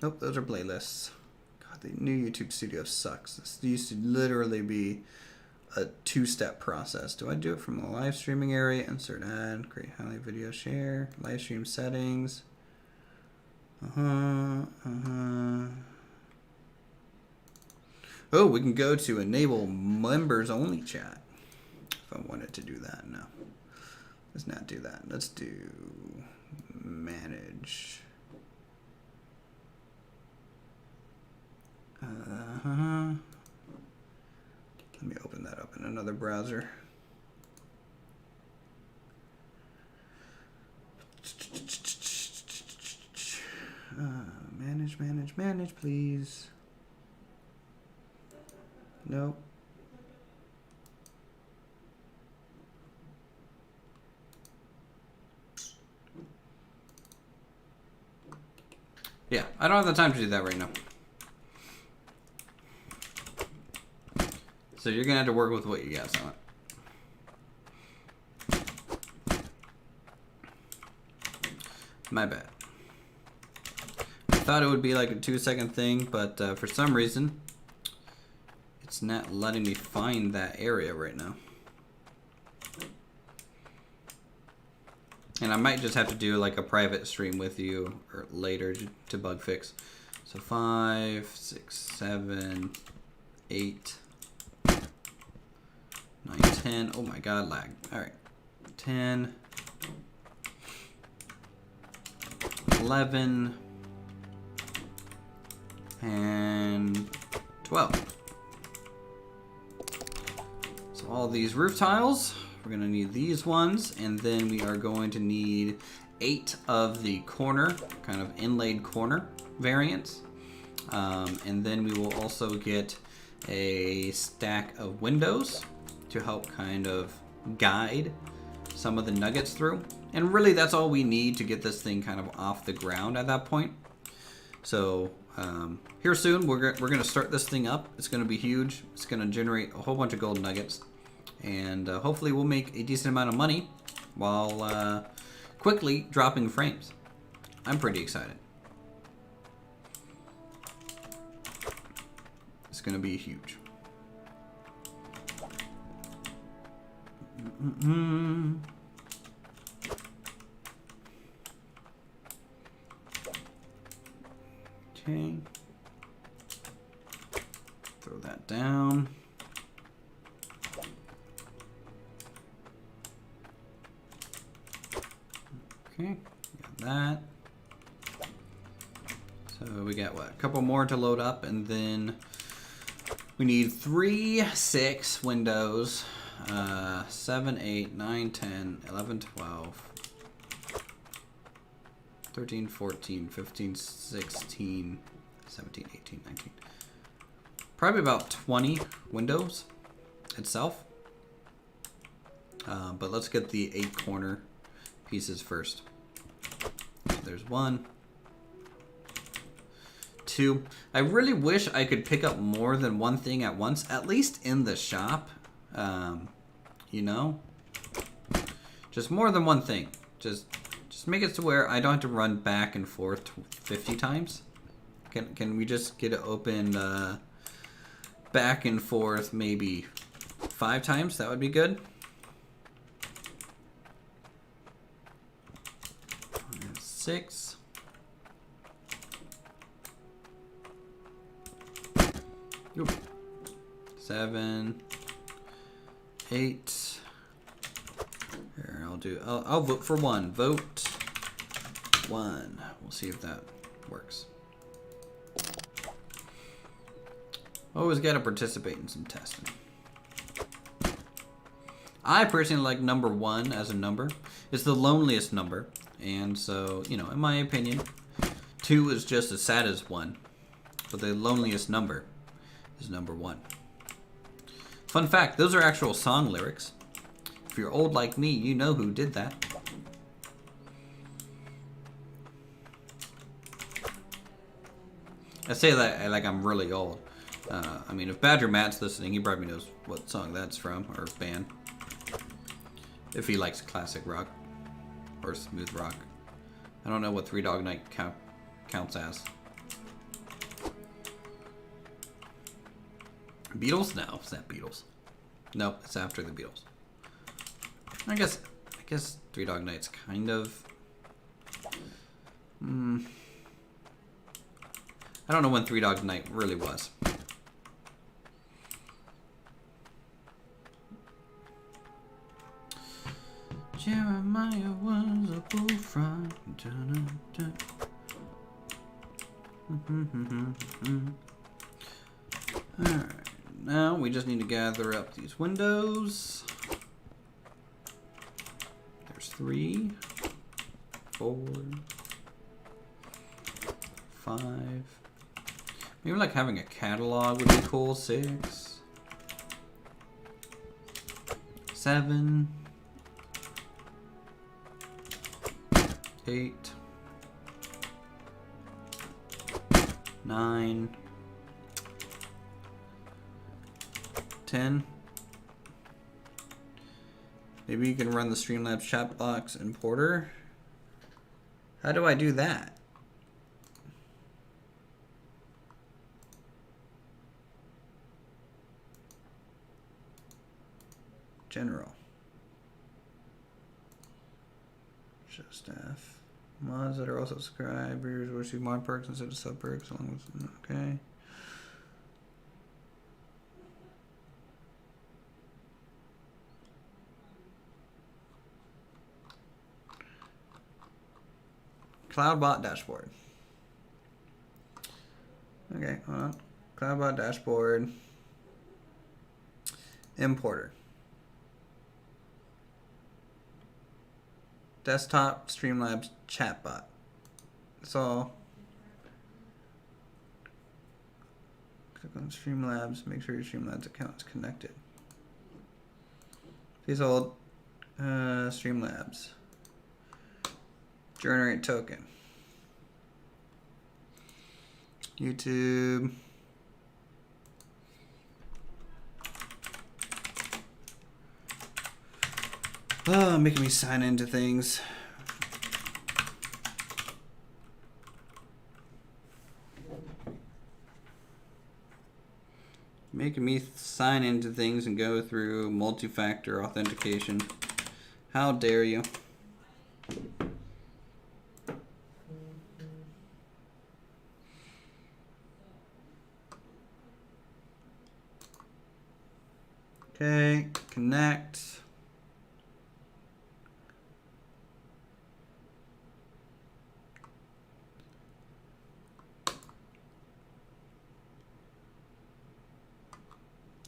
[SPEAKER 1] Nope, those are playlists. God, the new YouTube Studio sucks. This used to literally be a two-step process. Do I do it from the live streaming area? Insert ad, create highlight video, share, live stream settings. Oh, we can go to enable members only chat. If I wanted to do that, no. Let's not do that. Let's do manage. Let me open that up in another browser. Manage, please. Nope. Yeah, I don't have the time to do that right now. So you're gonna have to work with what you got, son. My bad. I thought it would be like a 2-second thing, but for some reason, it's not letting me find that area right now. And I might just have to do like a private stream with you or later to bug fix. So 5, 6, 7, 8, 9, 10. Oh my god, lag. All right. 10, 11, and 12. So all these roof tiles, we're gonna need these ones, and then we are going to need 8 of the corner, kind of inlaid corner variants. And then we will also get a stack of windows to help kind of guide some of the nuggets through. And really that's all we need to get this thing kind of off the ground at that point. So Here soon, we're going to start this thing up. It's going to be huge. It's going to generate a whole bunch of gold nuggets. And hopefully we'll make a decent amount of money while quickly dropping frames. I'm pretty excited. It's going to be huge. Okay. Throw that down. Okay, got that. So we got what? A couple more to load up, and then we need 3, 6 windows. 7, 8, 9, 10, 11, 12, 13, 14, 15, 16, 17, 18, 19. Probably about 20 windows itself. But let's get the 8 corner pieces first. So there's 1, 2. I really wish I could pick up more than one thing at once, at least in the shop. You know, just more than one thing. Just make it to where I don't have to run back and forth 50 times. Can we just get it opened back and forth maybe 5 times? That would be good. 6. Oop. 7. 8. Here, I'll vote for 1. Vote 1. We'll see if that works. Always got to participate in some testing. I personally like number 1 as a number. It's the loneliest number. And so, you know, in my opinion, 2 is just as sad as 1. But the loneliest number is number 1. Fun fact, those are actual song lyrics. If you're old like me, you know who did that. I say that like I'm really old. I mean, if Badger Matt's listening, he probably knows what song that's from, or band. If he likes classic rock, or smooth rock. I don't know what Three Dog Night counts as. Beatles? No, it's not Beatles. Nope, it's after the Beatles. I guess Three Dog Night's kind of. I don't know when Three Dog Night really was. Jeremiah was a bullfrog. Alright. Now we just need to gather up these windows. There's 3, 4, 5. Maybe like having a catalog would be cool. 6, 7, 8, 9, 10. Maybe you can run the Streamlabs chat box importer. How do I do that? General. Show staff. Mods that are also subscribers will receive mod perks instead of sub perks along with, okay. CloudBot dashboard. Okay, hold on. CloudBot dashboard. Importer. Desktop Streamlabs chatbot. So click on Streamlabs. Make sure your Streamlabs account is connected. Please hold Streamlabs. Generate token. YouTube. Oh, making me sign into things. Making me sign into things and go through multi-factor authentication. How dare you? Okay, connect.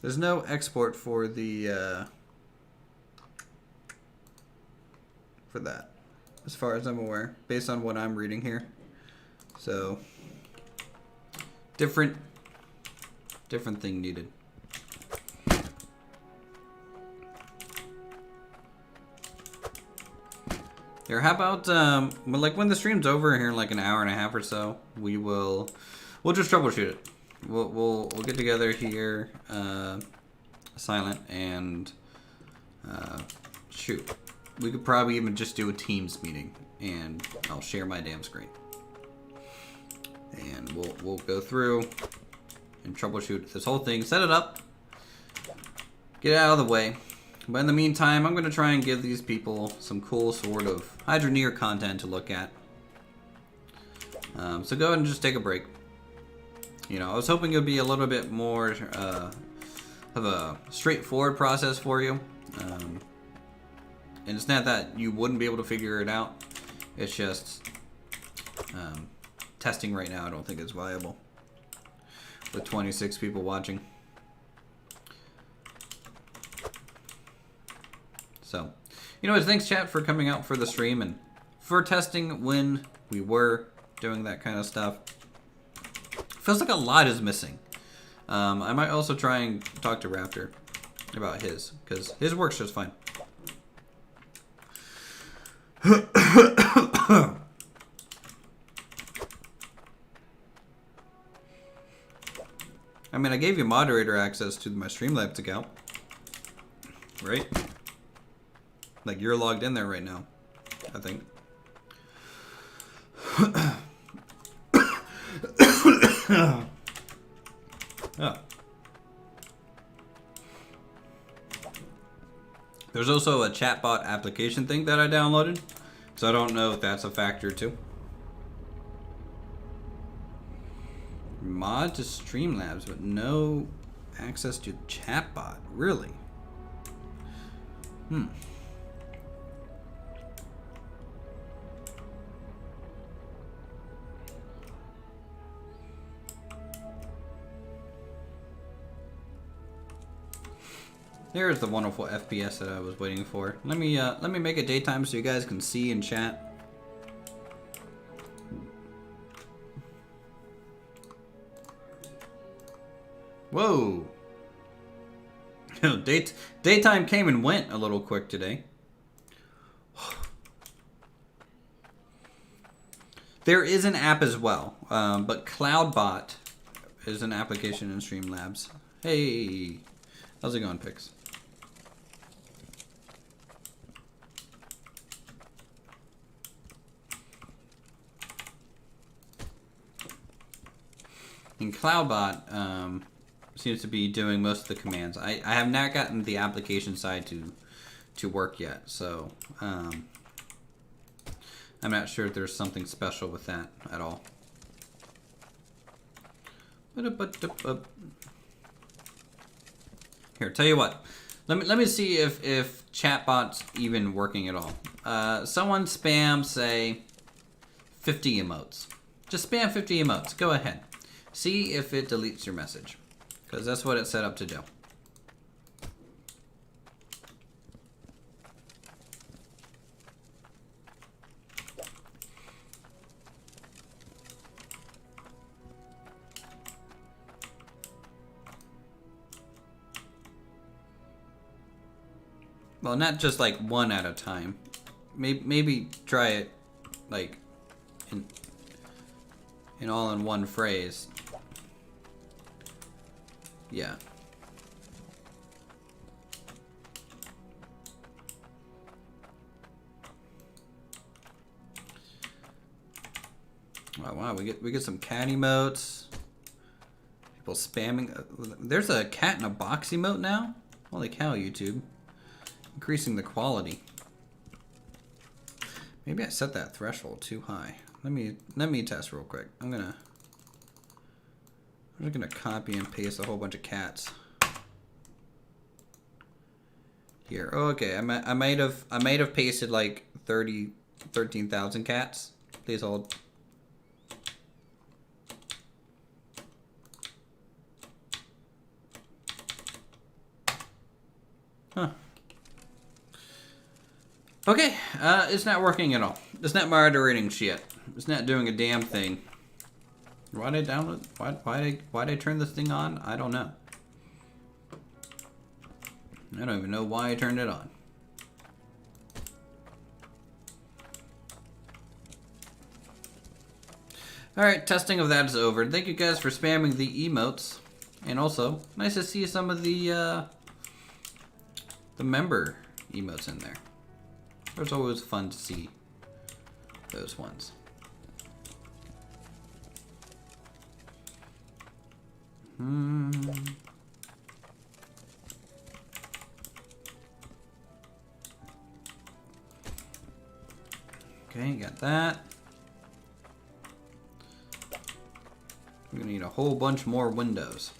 [SPEAKER 1] There's no export for the for that, as far as I'm aware, based on what I'm reading here. So different thing needed. Here, how about like when the stream's over here in like an hour and a half or so, we'll just troubleshoot it. We'll get together here, silent, and shoot. We could probably even just do a Teams meeting, and I'll share my damn screen, and we'll go through and troubleshoot this whole thing, set it up, get it out of the way. But in the meantime, I'm gonna try and give these people some cool sort of Hydroneer content to look at. So go ahead and just take a break. You know, I was hoping it would be a little bit more of a straightforward process for you. And it's not that you wouldn't be able to figure it out. It's just testing right now I don't think is viable with 26 people watching. So, you know what, thanks chat for coming out for the stream and for testing when we were doing that kind of stuff. Feels like a lot is missing. I might also try and talk to Raptor about his, because his works just fine. I mean, I gave you moderator access to my Streamlabs account, right? Like, you're logged in there right now, I think. Oh. There's also a chatbot application thing that I downloaded, so I don't know if that's a factor too. Mod to Streamlabs, but no access to chatbot. Really? There's the wonderful FPS that I was waiting for. Let me make it daytime so you guys can see and chat. Whoa! Daytime came and went a little quick today. There is an app as well, but CloudBot is an application in Streamlabs. Hey, how's it going, Pix? And CloudBot seems to be doing most of the commands. I have not gotten the application side to work yet, so I'm not sure if there's something special with that at all. Here, tell you what. Let me see if chatbot's even working at all. Someone spam, say, 50 emotes. Just spam 50 emotes. Go ahead. See if it deletes your message, because that's what it's set up to do. Well, not just like one at a time. Maybe try it like in all in one phrase. Yeah. Oh, wow, we get some cat emotes. People spamming. There's a cat in a box emote now? Holy cow, YouTube. Increasing the quality. Maybe I set that threshold too high. Let me test real quick. I'm just gonna copy and paste a whole bunch of cats. Here. Oh, okay. I might have pasted like 13,000 cats. Please hold. Huh. Okay, it's not working at all. It's not moderating shit. It's not doing a damn thing. Why did I download? Why did I turn this thing on? I don't know. I don't even know why I turned it on. Alright, testing of that is over. Thank you guys for spamming the emotes. And also, nice to see some of the member emotes in there. It's always fun to see those ones. Okay, got that. We're gonna need a whole bunch more windows.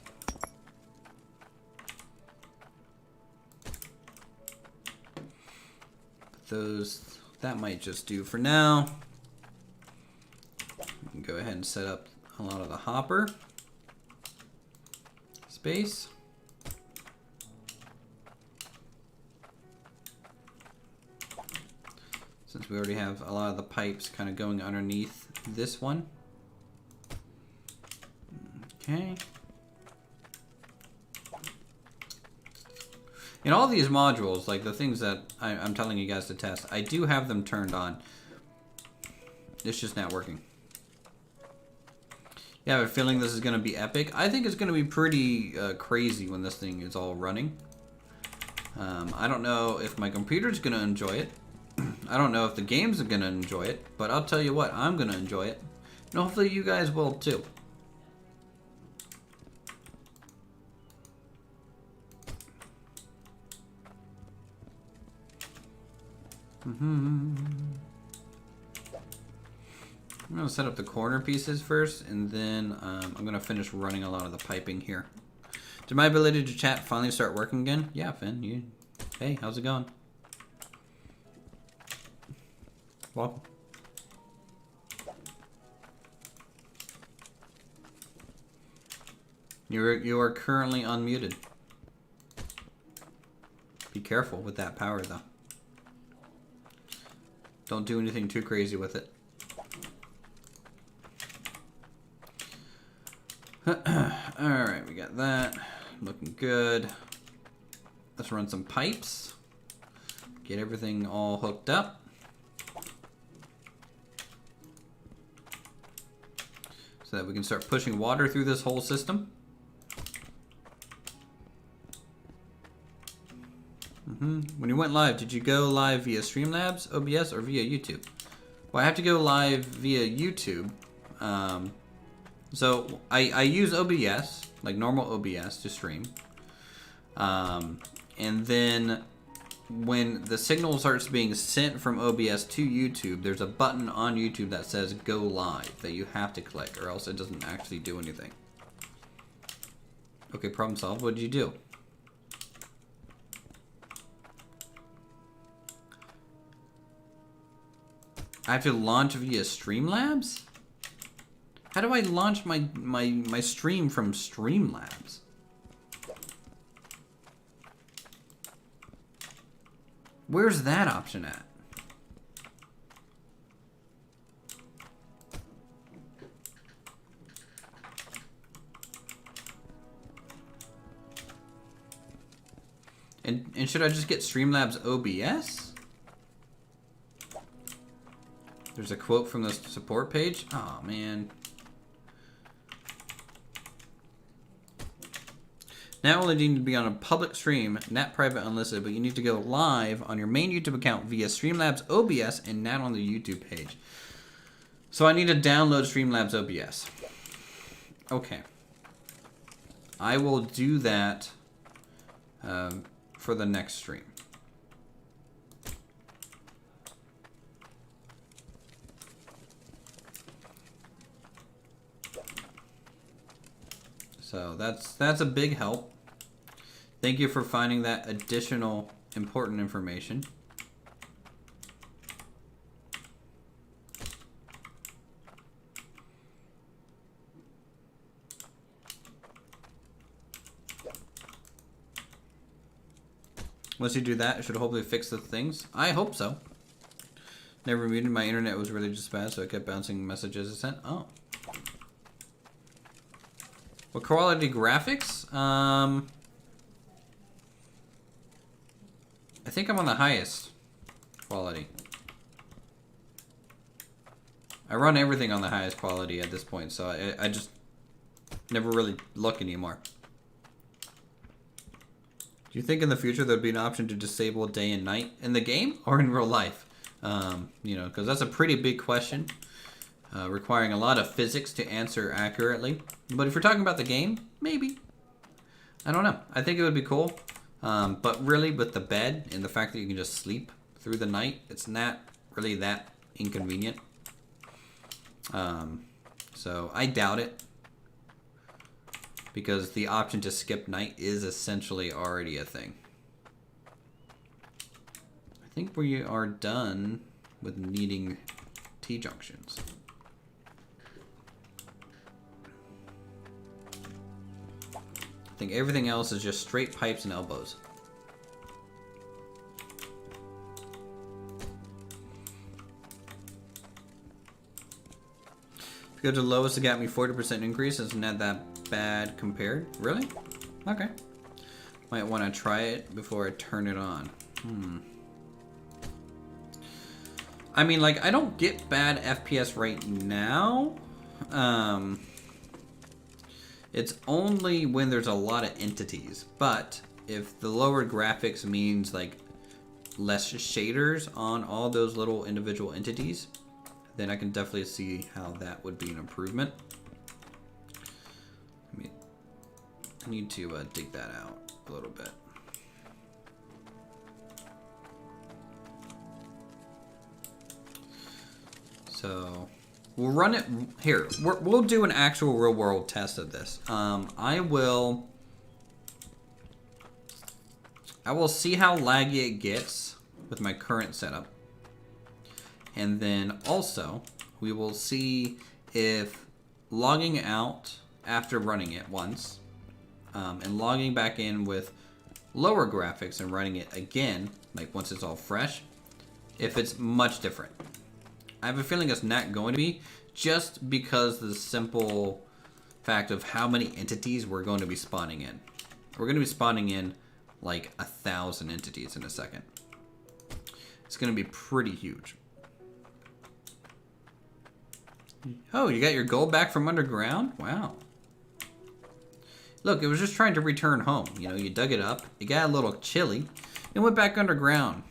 [SPEAKER 1] That might just do for now. We can go ahead and set up a lot of the hopper space. Since we already have a lot of the pipes kind of going underneath this one. Okay. In all these modules, like the things that I'm telling you guys to test, I do have them turned on. It's just not working. You have a feeling this is going to be epic? I think it's going to be pretty crazy when this thing is all running. I don't know if my computer's going to enjoy it. I don't know if the games are going to enjoy it. But I'll tell you what, I'm going to enjoy it. And hopefully you guys will too. I'm going to set up the corner pieces first, and then I'm going to finish running a lot of the piping here. Did my ability to chat finally start working again? Yeah, Finn. Hey, how's it going? Welcome. You are currently unmuted. Be careful with that power, though. Don't do anything too crazy with it. Alright, we got that. Looking good. Let's run some pipes. Get everything all hooked up. So that we can start pushing water through this whole system. When you went live, did you go live via Streamlabs, OBS, or via YouTube? Well, I have to go live via YouTube. So I use OBS, like normal OBS, to stream. And then when the signal starts being sent from OBS to YouTube, there's a button on YouTube that says go live that you have to click, or else it doesn't actually do anything. Okay, problem solved. What did you do? I have to launch via Streamlabs? How do I launch my stream from Streamlabs? Where's that option at? And should I just get Streamlabs OBS? There's a quote from the support page. Oh man. Not only do you need to be on a public stream, not private unlisted, but you need to go live on your main YouTube account via Streamlabs OBS and not on the YouTube page. So I need to download Streamlabs OBS. Okay. I will do that for the next stream. So that's a big help. Thank you for finding that additional important information. Once you do that, it should hopefully fix the things. I hope so. Never muted. My internet was really just bad, so I kept bouncing messages I sent. Oh. What quality graphics? I think I'm on the highest quality. I run everything on the highest quality at this point, so I just never really look anymore. Do you think in the future there'd be an option to disable day and night in the game or in real life? You know, because that's a pretty big question, requiring a lot of physics to answer accurately. But if you're talking about the game, maybe. I don't know. I think it would be cool. But really, with the bed and the fact that you can just sleep through the night, it's not really that inconvenient. So I doubt it. Because the option to skip night is essentially already a thing. I think we are done with needing T-junctions. I think everything else is just straight pipes and elbows. If you go to the lowest, it got me 40% increase. It's not that bad compared. Really? Okay. Might want to try it before I turn it on. I mean, like, I don't get bad FPS right now. It's only when there's a lot of entities. But if the lower graphics means, like, less shaders on all those little individual entities, then I can definitely see how that would be an improvement. I need to dig that out a little bit. So we'll run it here. We'll do an actual real world test of this. I will see how laggy it gets with my current setup. And then also we will see if logging out after running it once and logging back in with lower graphics and running it again, like once it's all fresh, if it's much different. I have a feeling it's not going to be, just because the simple fact of how many entities we're going to be spawning in. We're going to be spawning in like 1,000 entities in a second. It's going to be pretty huge. Oh, you got your gold back from underground? Wow. Look, it was just trying to return home. You know, you dug it up, it got a little chilly, and went back underground,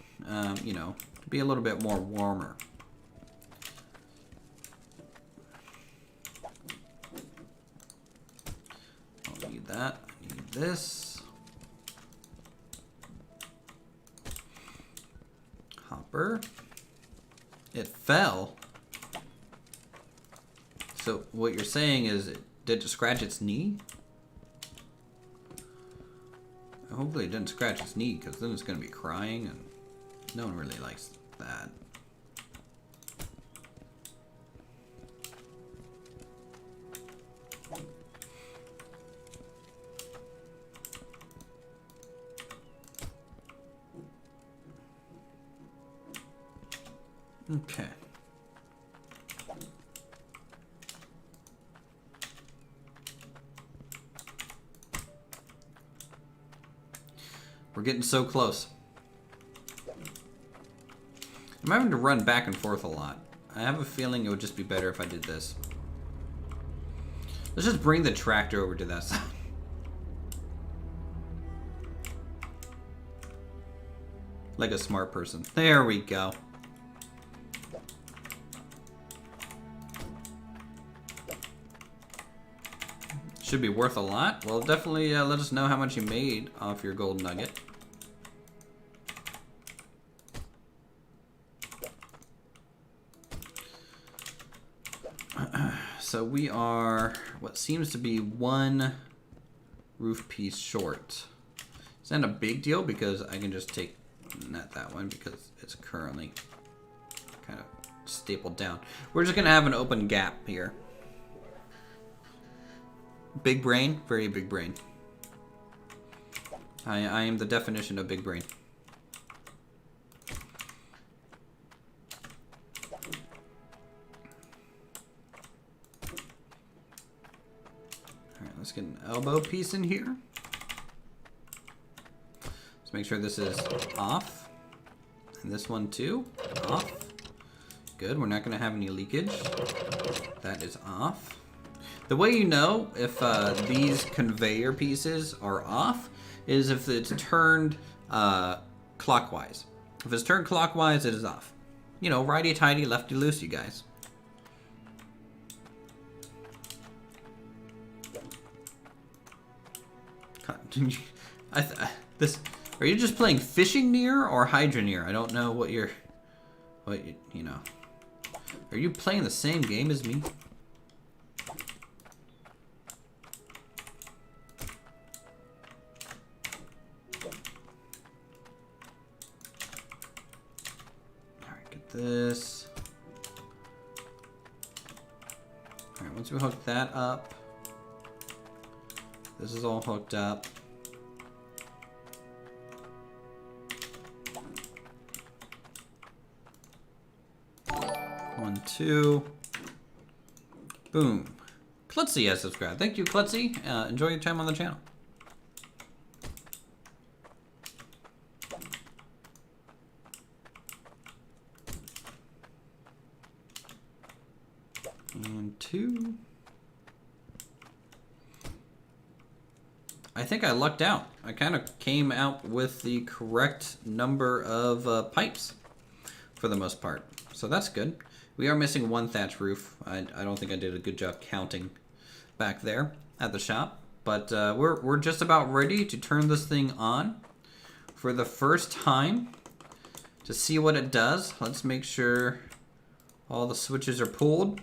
[SPEAKER 1] you know, to be a little bit more warmer. I'll need that, I need this. Hopper. It fell. So what you're saying is, did it scratch its knee? Hopefully it didn't scratch its knee, because then it's going to be crying, and no one really likes that. Okay. We're getting so close. I'm having to run back and forth a lot. I have a feeling it would just be better if I did this. Let's just bring the tractor over to that side. Like a smart person. There we go. Should be worth a lot. Well, definitely let us know how much you made off your gold nugget. So we are what seems to be one roof piece short. It's not a big deal because I can just take not that one because it's currently kind of stapled down. We're just gonna have an open gap here. Big brain, very big brain. I am the definition of big brain. Alright, let's get an elbow piece in here. Let's make sure this is off. And this one too, off. Good, we're not gonna have any leakage. That is off. The way you know if these conveyor pieces are off is if it's turned clockwise. If it's turned clockwise, it is off. You know, righty-tighty, lefty-loose, you guys. Are you just playing Fishing-neer or Hydroneer? I don't know what you're... you know. Are you playing the same game as me? This. Alright, once we hook that up, this is all hooked up. One, two. Boom. Klutzy has subscribed. Thank you, Klutzy. Enjoy your time on the channel. And two. I think I lucked out. I kind of came out with the correct number of pipes for the most part. So that's good. We are missing one thatch roof. I don't think I did a good job counting back there at the shop. But we're just about ready to turn this thing on for the first time to see what it does. Let's make sure all the switches are pulled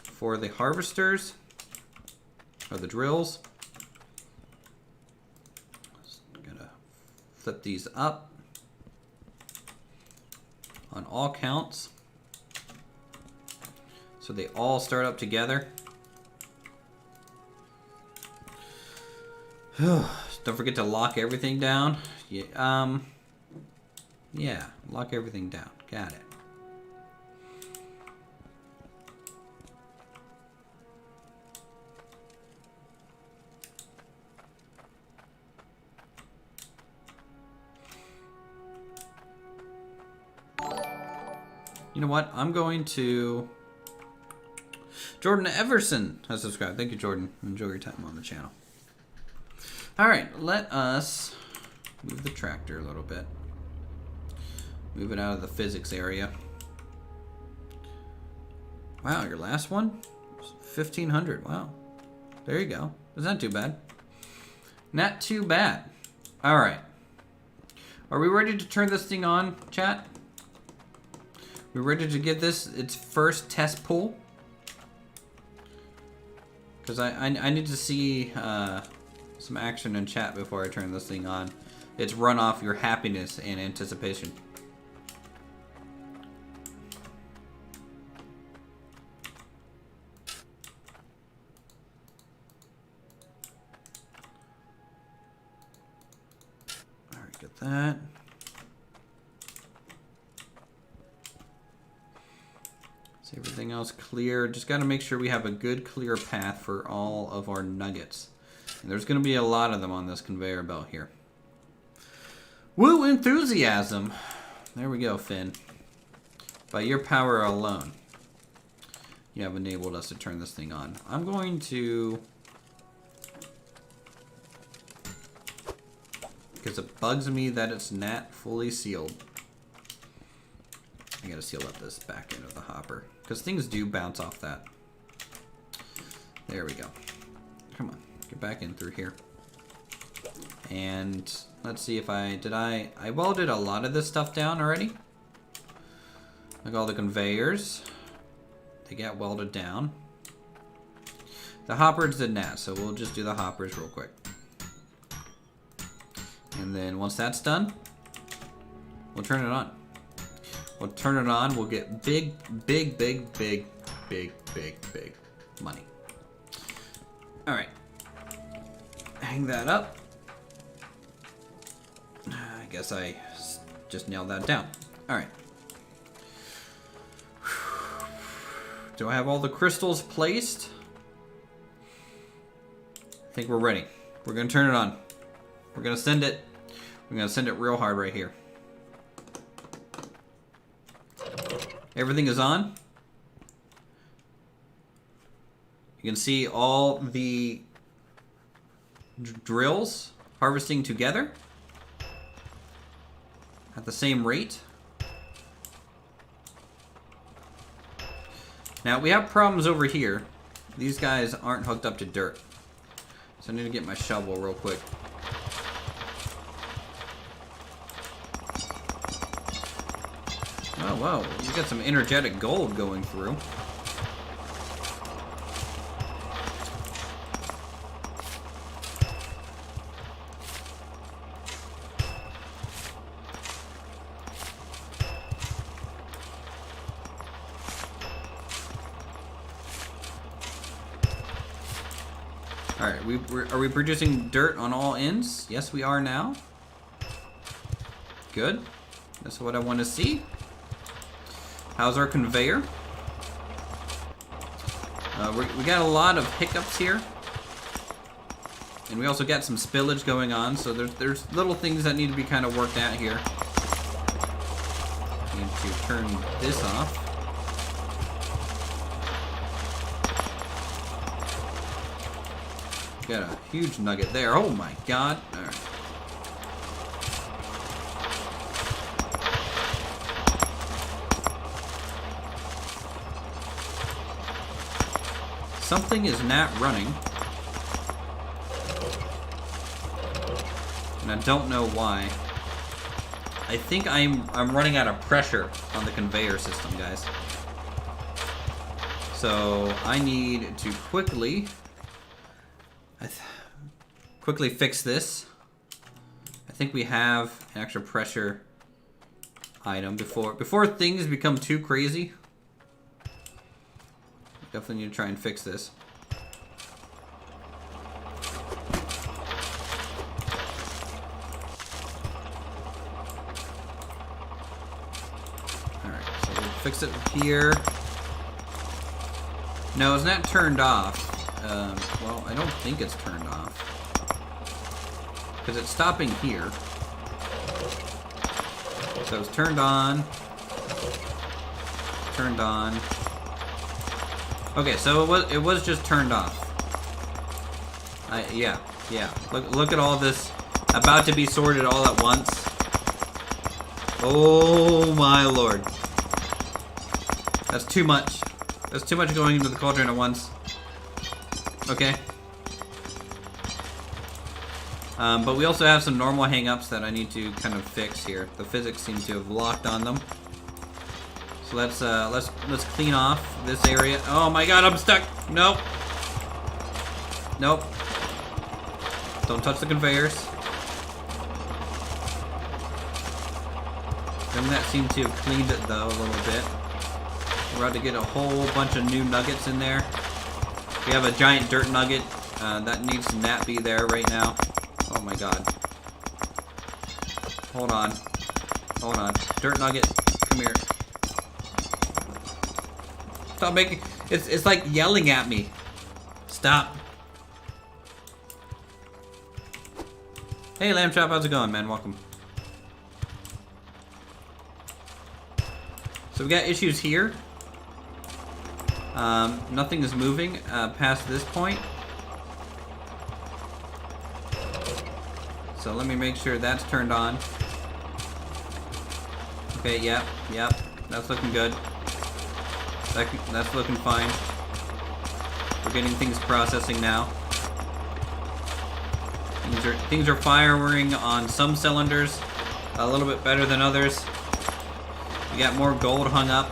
[SPEAKER 1] for the harvesters, or the drills. Just gonna flip these up on all counts so they all start up together. Don't forget to lock everything down. Yeah, lock everything down. Got it. You know what? I'm going to... Jordan Everson has subscribed. Thank you, Jordan. Enjoy your time on the channel. Alright, let us move the tractor a little bit. Move it out of the physics area. Wow, your last one? 1,500. Wow. There you go. It's not too bad. Not too bad. Alright. Are we ready to turn this thing on, chat? We're ready to get this its first test pull? Because I need to see some action in chat before I turn this thing on. It's run off your happiness and anticipation. Alright, get that. Everything else clear. Just got to make sure we have a good clear path for all of our nuggets. And there's going to be a lot of them on this conveyor belt here. Woo enthusiasm! There we go, Finn. By your power alone, you have enabled us to turn this thing on. I'm going to because it bugs me that it's not fully sealed. I gotta seal up this back end of the hopper because things do bounce off that. There we go. Come on, get back in through here. And let's see if I welded a lot of this stuff down already. Like all the conveyors, they get welded down. The hoppers did not, so we'll just do the hoppers real quick. And then once that's done, we'll turn it on. We'll turn it on, we'll get big money. Alright. Hang that up. I guess I just nailed that down. Alright. Do I have all the crystals placed? I think we're ready. We're gonna turn it on. We're gonna send it. We're gonna send it real hard right here. Everything is on. You can see all the drills harvesting together at the same rate. Now we have problems over here. These guys aren't hooked up to dirt. So I need to get my shovel real quick. Oh, wow. You got some energetic gold going through. Alright, are we producing dirt on all ends? Yes, we are now. Good. That's what I want to see. How's our conveyor? We got a lot of hiccups here. And we also got some spillage going on, so there's little things that need to be kind of worked out here. Need to turn this off. Got a huge nugget there. Oh my god. Alright. Something is not running. And I don't know why. I think I'm running out of pressure on the conveyor system, guys. So I need to quickly fix this. I think we have an extra pressure item before things become too crazy. Definitely need to try and fix this. Alright, so we'll fix it here. No, it's not turned off. Well, I don't think it's turned off. Because it's stopping here. So it's turned on. Turned on. Okay, so it was just turned off. Yeah. Look at all this about to be sorted all at once. Oh my lord. That's too much. That's too much going into the cauldron at once. Okay. But we also have some normal hang-ups that I need to kind of fix here. The physics seem to have locked on them. So let's clean off this area. Oh my god, I'm stuck. Nope. Nope. Don't touch the conveyors. That seemed to have cleaned it though a little bit. We're about to get a whole bunch of new nuggets in there. We have a giant dirt nugget that needs to not be there right now. Oh my god. Hold on. Hold on. Dirt nugget, come here. Stop making... It's like yelling at me. Stop. Hey Lamb Chop, how's it going, man? Welcome. So we got issues here. Nothing is moving past this point. So let me make sure that's turned on. Okay, yep. That's looking good. That's looking fine. We're getting things processing now. Things are firing on some cylinders a little bit better than others. We got more gold hung up.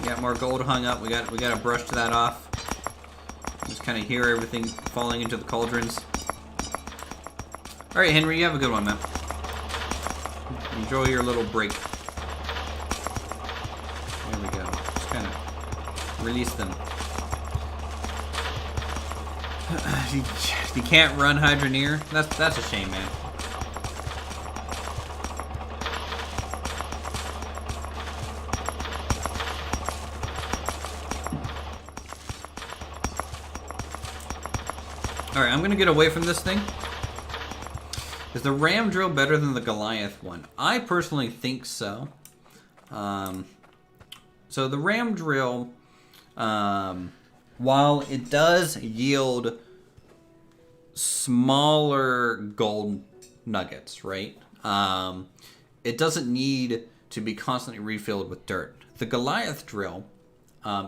[SPEAKER 1] We gotta brush that off. Just kind of hear everything falling into the cauldrons. All right, Henry, you have a good one, man. Enjoy your little break. There we go. Just kind of release them. You can't run Hydroneer? That's a shame, man. Alright, I'm gonna get away from this thing. Is the ram drill better than the Goliath one? I personally think so. So the ram drill, while it does yield smaller gold nuggets, right? It doesn't need to be constantly refilled with dirt. The Goliath drill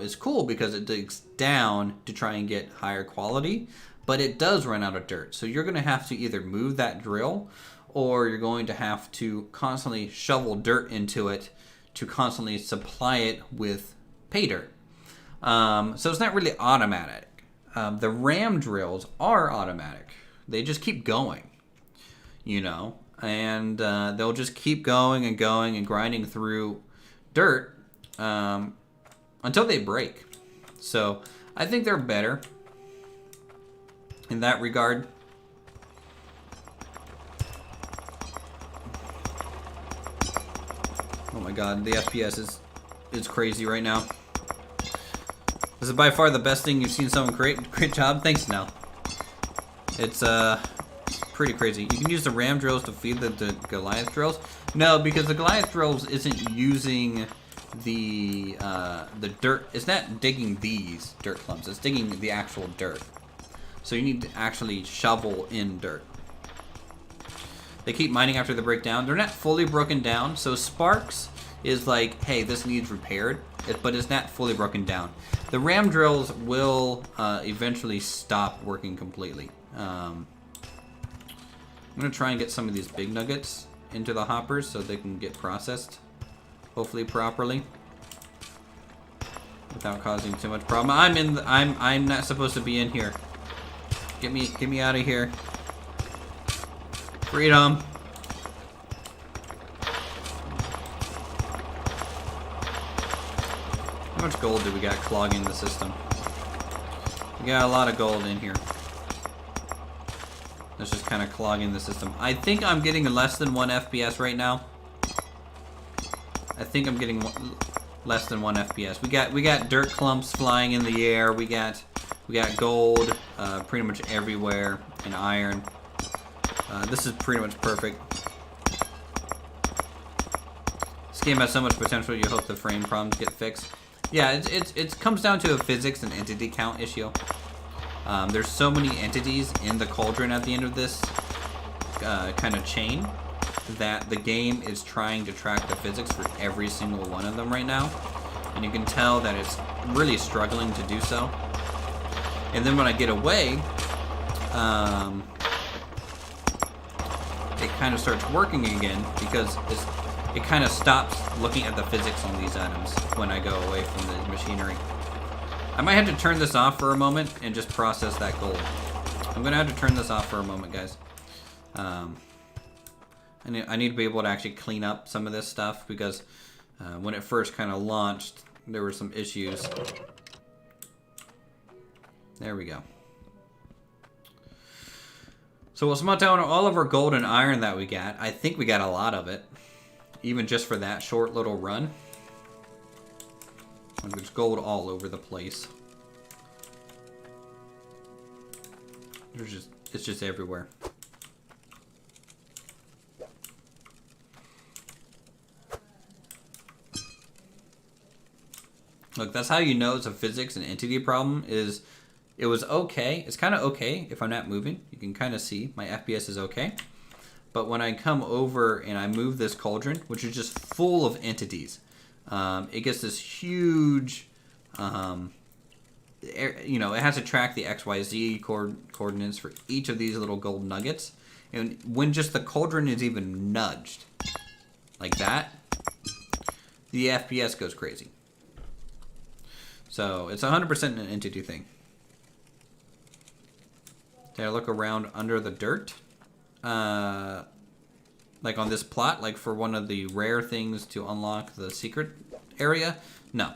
[SPEAKER 1] is cool because it digs down to try and get higher quality, but it does run out of dirt. So you're going to have to either move that drill, or you're going to have to constantly shovel dirt into it to constantly supply it with pay dirt. So it's not really automatic. The ram drills are automatic. They just keep going, you know, and they'll just keep going and going and grinding through dirt until they break. So I think they're better in that regard. Oh my god, the FPS is crazy right now. This is by far the best thing you've seen someone create. Great job. Thanks, Nell. It's pretty crazy. You can use the ram drills to feed the Goliath drills. No, because the Goliath drills isn't using the dirt. It's not digging these dirt clumps. It's digging the actual dirt. So you need to actually shovel in dirt. They keep mining after the breakdown. They're not fully broken down. So Sparks is like, hey, this needs repaired, but it's not fully broken down. The ram drills will eventually stop working completely. I'm going to try and get some of these big nuggets into the hoppers so they can get processed, hopefully properly, without causing too much problem. I'm not supposed to be in here. Get me out of here. Freedom. How much gold do we got clogging the system? We got a lot of gold in here. That's just kind of clogging the system. I think I'm getting less than 1 FPS right now. I think I'm getting less than 1 FPS. We got dirt clumps flying in the air. We got gold pretty much everywhere, and iron. This is pretty much perfect. This game has so much potential. You hope the frame problems get fixed. Yeah, it comes down to a physics and entity count issue. There's so many entities in the cauldron at the end of this kind of chain that the game is trying to track the physics for every single one of them right now, and you can tell that it's really struggling to do so. And then when I get away, it kind of starts working again because it kind of stops looking at the physics on these items when I go away from the machinery. I might have to turn this off for a moment and just process that gold. I'm gonna have to turn this off for a moment, guys. I need to be able to actually clean up some of this stuff because when it first kind of launched, there were some issues. There we go. So we'll smelt down all of our gold and iron that we got. I think we got a lot of it, even just for that short little run. And there's gold all over the place. It's just everywhere. Look, that's how you know it's a physics and entity problem, is It was okay. It's kind of okay if I'm not moving. You can kind of see my FPS is okay. But when I come over and I move this cauldron, which is just full of entities, it gets this huge, you know, it has to track the XYZ coordinates for each of these little gold nuggets. And when just the cauldron is even nudged, like that, the FPS goes crazy. So it's 100% an entity thing. Did I look around under the dirt? Like on this plot, like for one of the rare things to unlock the secret area? No.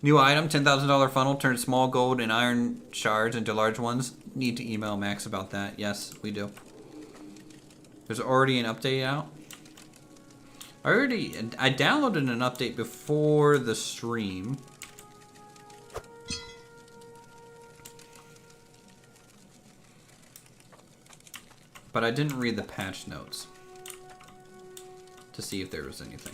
[SPEAKER 1] New item, $10,000 funnel, turns small gold and iron shards into large ones. Need to email Max about that. Yes, we do. There's already an update out. I downloaded an update before the stream. But I didn't read the patch notes to see if there was anything.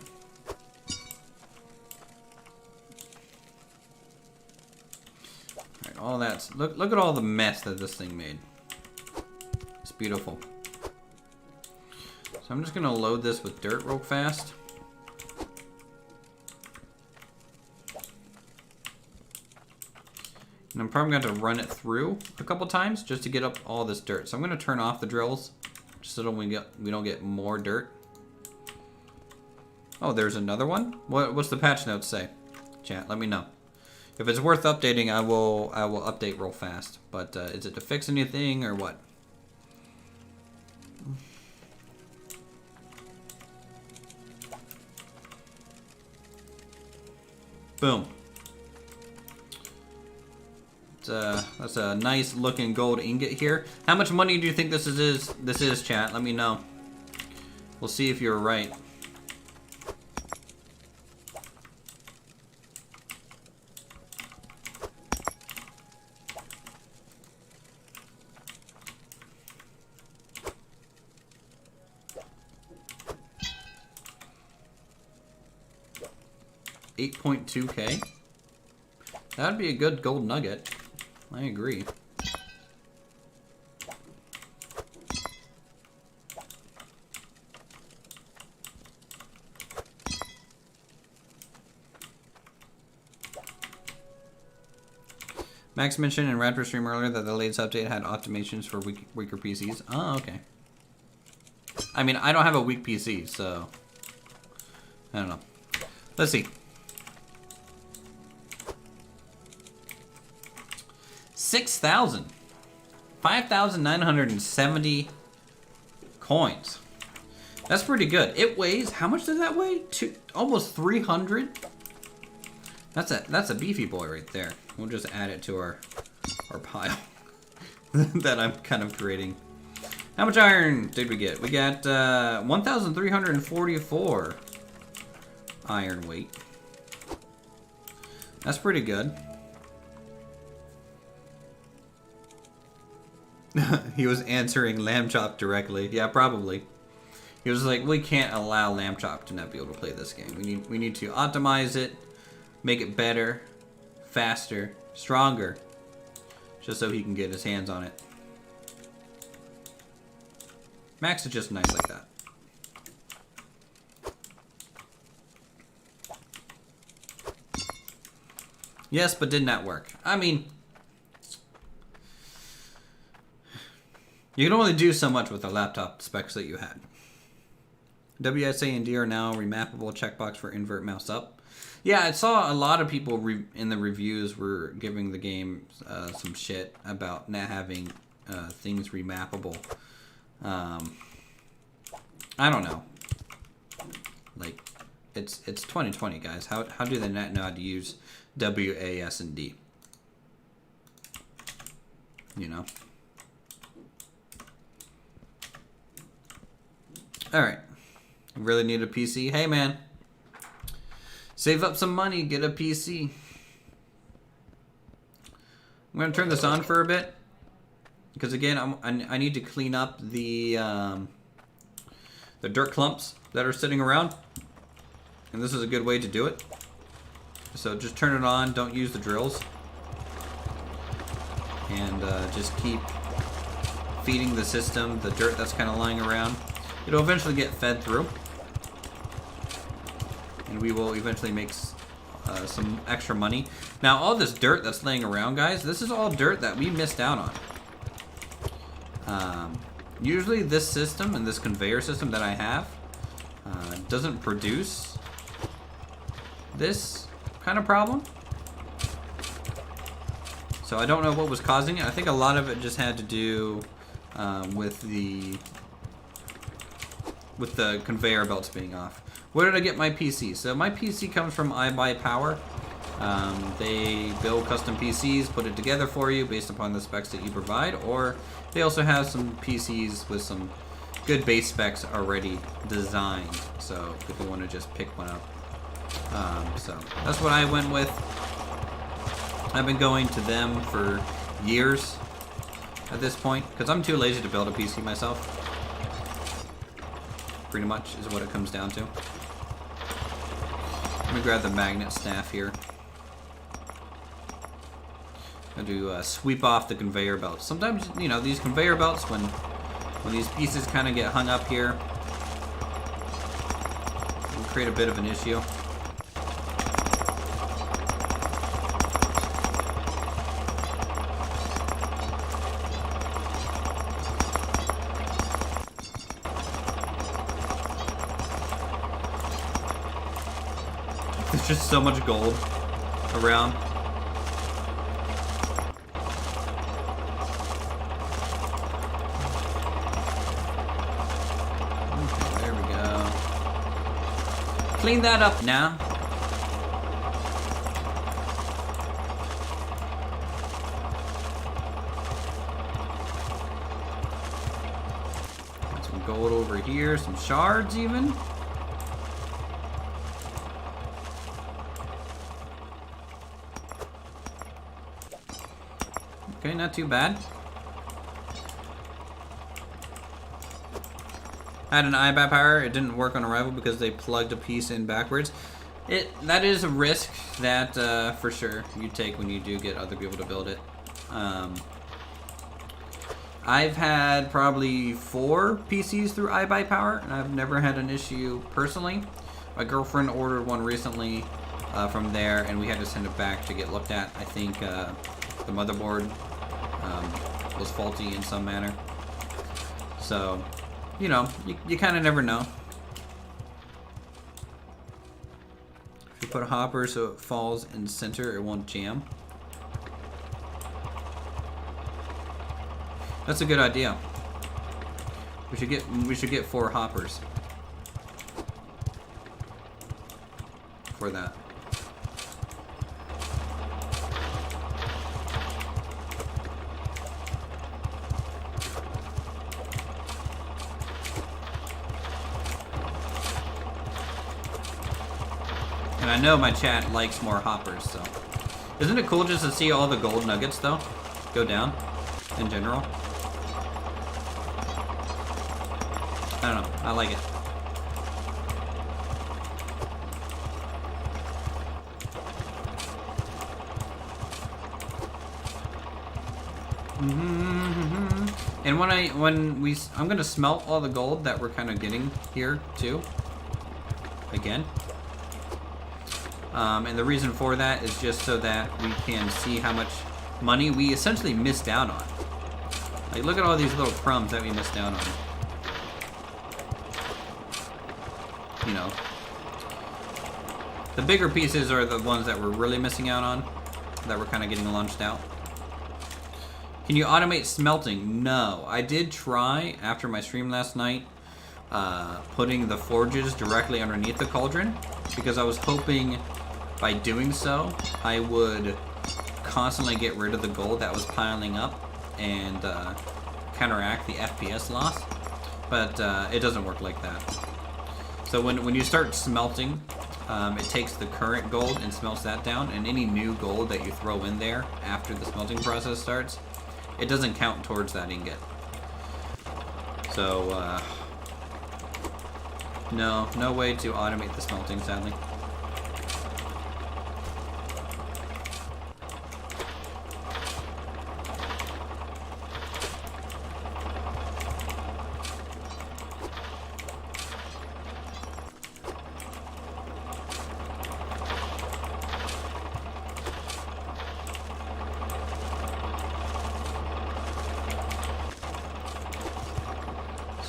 [SPEAKER 1] Alright, all that's look at all the mess that this thing made. It's beautiful. So I'm just gonna load this with dirt real fast. And I'm probably going to have to run it through a couple times just to get up all this dirt. So I'm going to turn off the drills just so we don't get more dirt. Oh, there's another one? What's the patch notes say? Chat, let me know. If it's worth updating, I will update real fast. But is it to fix anything or what? Boom. That's a nice looking gold ingot here. How much money do you think this is, chat? Let me know. We'll see if you're right. $8.2K. That'd be a good gold nugget. I agree. Max mentioned in Raptor stream earlier that the latest update had optimizations for weaker PCs. Oh, okay. I mean, I don't have a weak PC, so I don't know. Let's see. 6,000. 5,970 coins. That's pretty good. It weighs, how much does that weigh? Almost 300. That's a beefy boy right there. We'll just add it to our pile that I'm kind of creating. How much iron did we get? We got 1,344 iron weight. That's pretty good. He was answering Lamb Chop directly. Yeah, probably. He was like, we can't allow Lamb Chop to not be able to play this game. We need to optimize it, make it better, faster, stronger, just so he can get his hands on it. Max is just nice like that. Yes, but did not work. I mean, you can only do so much with the laptop specs that you had. WSA and D are now remappable. Checkbox for invert mouse up. Yeah, I saw a lot of people in the reviews were giving the game some shit about not having things remappable. I don't know. Like, it's 2020, guys. How do they not know how to use WAS and D? You know. Alright. Really need a PC? Hey, man. Save up some money, get a PC. I'm going to turn this on for a bit. Because, again, I need to clean up the dirt clumps that are sitting around. And this is a good way to do it. So just turn it on. Don't use the drills. and just keep feeding the system the dirt that's kind of lying around. It'll eventually get fed through, and we will eventually make some extra money. Now, all this dirt that's laying around, guys, this is all dirt that we missed out on. Usually this system and this conveyor system that I have doesn't produce this kind of problem. So I don't know what was causing it. I think a lot of it just had to do with the conveyor belts being off. Where did I get my PC? So my PC comes from iBuyPower. They build custom PCs, put it together for you based upon the specs that you provide, or they also have some PCs with some good base specs already designed. So if you want to just pick one up. So that's what I went with. I've been going to them for years at this point, because I'm too lazy to build a PC myself. Pretty much is what it comes down to. Let me grab the magnet staff here. I'm going to sweep off the conveyor belts. Sometimes, you know, these conveyor belts, when these pieces kind of get hung up here, will create a bit of an issue. There's just so much gold around. Okay, there we go. Clean that up now. Got some gold over here, some shards even. Okay, not too bad. I had an iBuyPower. It didn't work on arrival because they plugged a piece in backwards. That is a risk that for sure you take when you do get other people to build it. I've had probably 4 PCs through iBuyPower, and I've never had an issue personally. My girlfriend ordered one recently from there, and we had to send it back to get looked at. I think the motherboard was faulty in some manner. So, you know, you kind of never know. If you put a hopper so it falls in the center, it won't jam. That's a good idea. We should get 4 hoppers for that. And I know my chat likes more hoppers, so. Isn't it cool just to see all the gold nuggets, though, go down in general? I don't know. I like it. And I'm gonna smelt all the gold that we're kind of getting here too. Again. And the reason for that is just so that we can see how much money we essentially missed out on. Like, look at all these little crumbs that we missed out on. You know, the bigger pieces are the ones that we're really missing out on, that we're kind of getting launched out. Can you automate smelting? No. I did try after my stream last night, putting the forges directly underneath the cauldron, because I was hoping by doing so I would constantly get rid of the gold that was piling up and counteract the FPS loss, but it doesn't work like that. So when you start smelting, it takes the current gold and smelts that down, and any new gold that you throw in there after the smelting process starts, it doesn't count towards that ingot. So no way to automate the smelting, sadly.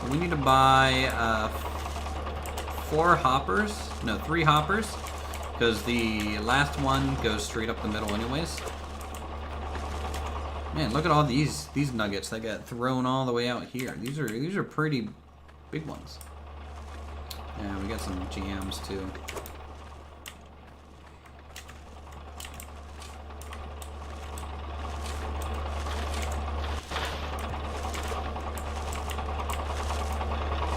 [SPEAKER 1] So we need to buy 4 hoppers. No, 3 hoppers. Because the last one goes straight up the middle anyways. Man, look at all these nuggets that got thrown all the way out here. These are pretty big ones. Yeah, we got some jams too.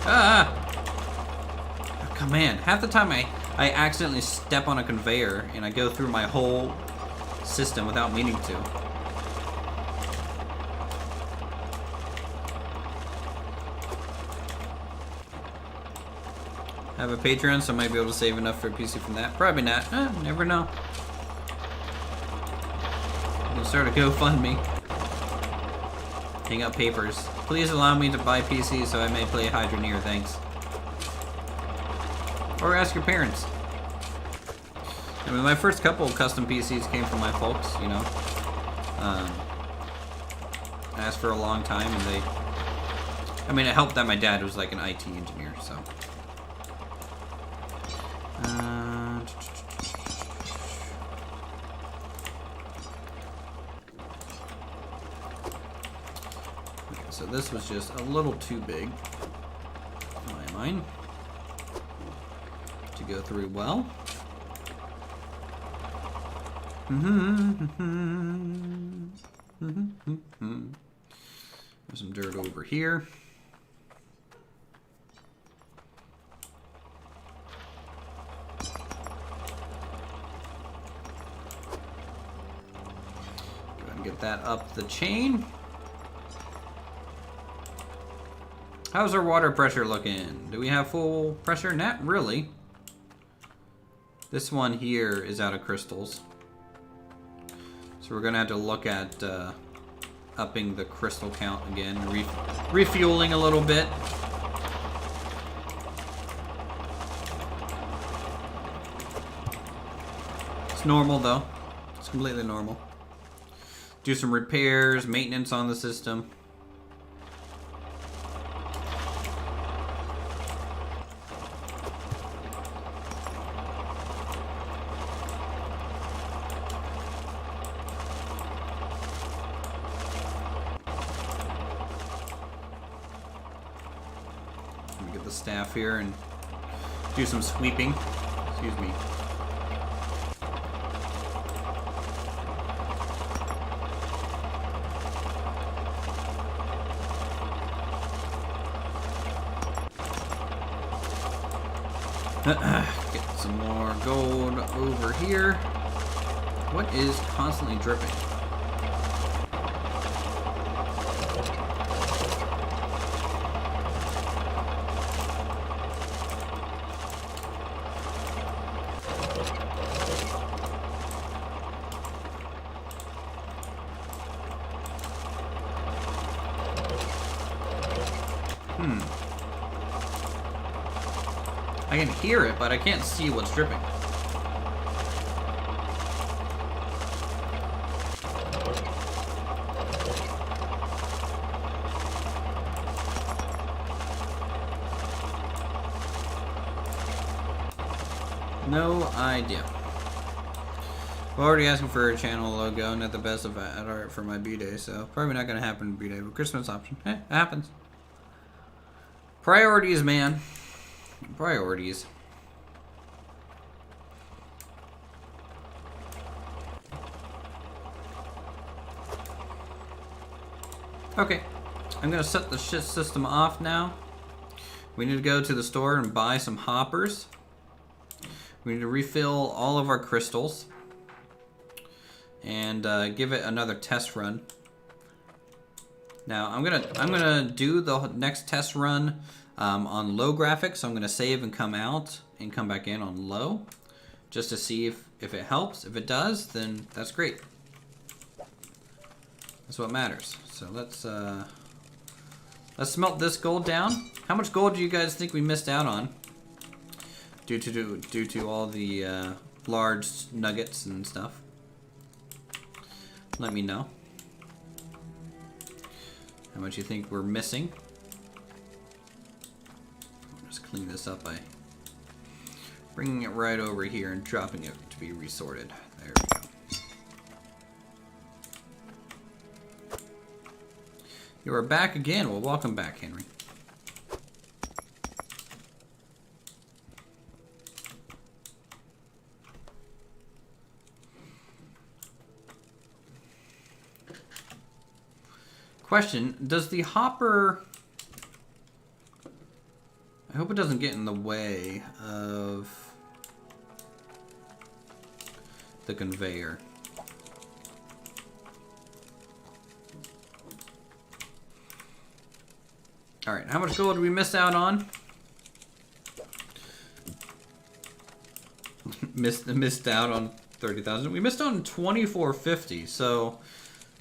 [SPEAKER 1] Ah! Oh, come on, half the time I accidentally step on a conveyor and I go through my whole system without meaning to. Have a Patreon, so I might be able to save enough for a PC from that. Probably not. Never know. We'll start a GoFundMe. Hang up papers. Please allow me to buy PC so I may play Hydroneer, thanks. Or ask your parents. I mean, my first couple of custom PCs came from my folks, you know. Asked for a long time, and they... I mean, it helped that my dad was like an IT engineer, so... Okay, so this was just a little too big, in my mind, to go through well. There's some dirt over here. Get that up the chain. How's our water pressure looking? Do we have full pressure? Not really. This one here is out of crystals. So we're gonna have to look at upping the crystal count again, refueling a little bit. It's normal though. It's completely normal. Do some repairs, maintenance on the system. Let me get the staff here and do some sweeping. Excuse me. Get some more gold over here. What is constantly dripping? I can hear it, but I can't see what's dripping. No idea. We're already asking for a channel logo, not the best of ad art for my B-Day, so probably not going to happen B-Day, but Christmas option. It happens. Priorities, man. Priorities. Okay, I'm gonna set the shit system off now. We need to go to the store and buy some hoppers. We need to refill all of our crystals and give it another test run. Now I'm gonna do the next test run on low graphics. So I'm gonna save and come out and come back in on low, just to see if it helps. If it does, then that's great. That's what matters. So let's smelt this gold down. How much gold do you guys think we missed out on due to all the large nuggets and stuff? Let me know how much you think we're missing. clean this up by bringing it right over here and dropping it to be resorted. There we go. You are back again. Well, welcome back, Henry. Question, does the hopper... I hope it doesn't get in the way of the conveyor. Alright, how much gold did we miss out on? missed out on 30,000. We missed out on 2450, so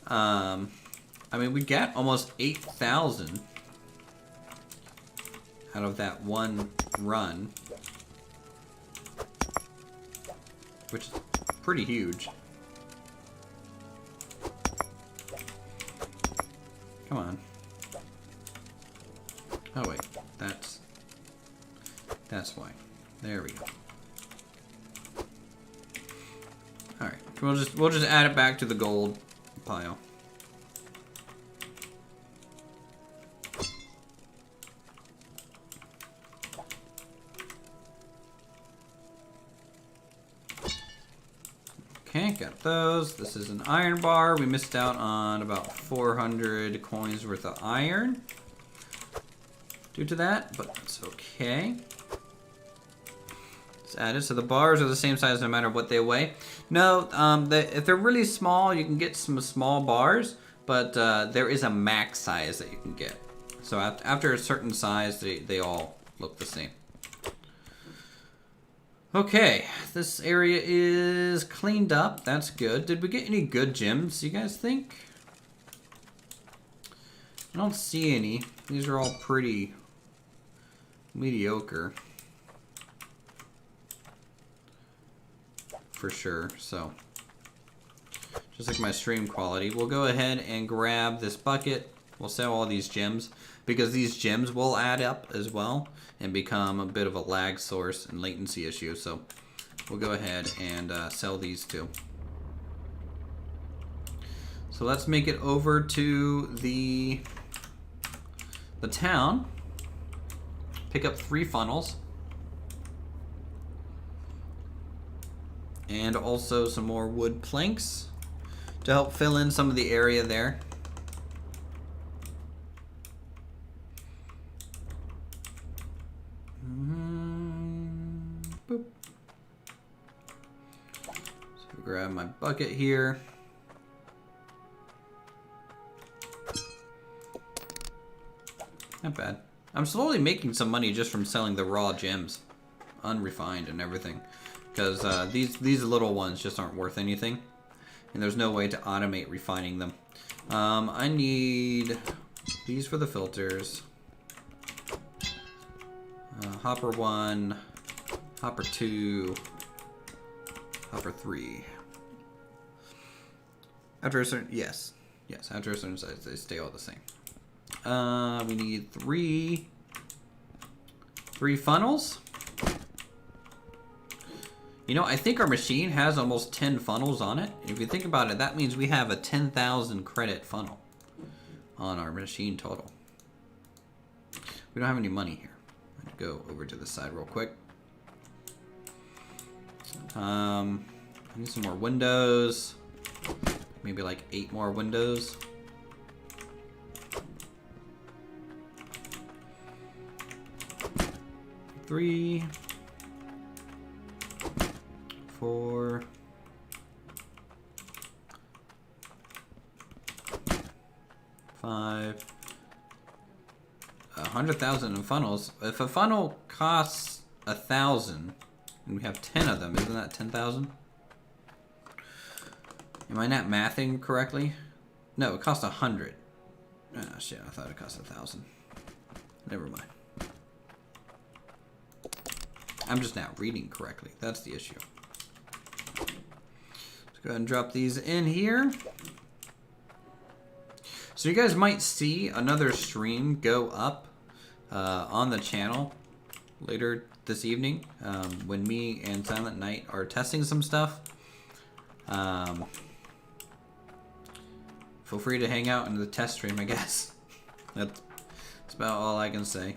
[SPEAKER 1] I mean, we got almost 8,000 out of that one run, which is pretty huge. Come on. Oh wait, that's why. There we go. All right, we'll just add it back to the gold pile. Okay, got those. This is an iron bar. We missed out on about 400 coins worth of iron due to that, but it's okay. It's added, so the bars are the same size no matter what they weigh. No, if they're really small, you can get some small bars, but there is a max size that you can get. So after a certain size, they all look the same. Okay, this area is cleaned up. That's good. Did we get any good gems, you guys think? I don't see any. These are all pretty mediocre. For sure, so. Just like my stream quality. We'll go ahead and grab this bucket. We'll sell all these gems, because these gems will add up as well and become a bit of a lag source and latency issue. So we'll go ahead and sell these too. So let's make it over to the town. Pick up 3 funnels. And also some more wood planks to help fill in some of the area there. Boop. So grab my bucket here. Not bad. I'm slowly making some money just from selling the raw gems, unrefined and everything, because these little ones just aren't worth anything, and there's no way to automate refining them. I need these for the filters. Hopper 1, Hopper 2, Hopper 3. After a certain, yes, after a certain size, they stay all the same. We need three funnels. You know, I think our machine has almost 10 funnels on it. If you think about it, that means we have a 10,000 credit funnel on our machine total. We don't have any money here. I'm gonna go over to the side real quick. I need some more windows. Maybe like 8 more windows. 3, 4, 5, 100,000 in funnels. If a funnel costs 1,000 and we have 10 of them, isn't that 10,000? Am I not mathing correctly? No, it costs 100. Oh shit, I thought it cost 1,000. Never mind. I'm just not reading correctly. That's the issue. Let's go ahead and drop these in here. So you guys might see another stream go up on the channel later this evening when me and Silent Night are testing some stuff. Feel free to hang out in the test stream, I guess. That's about all I can say.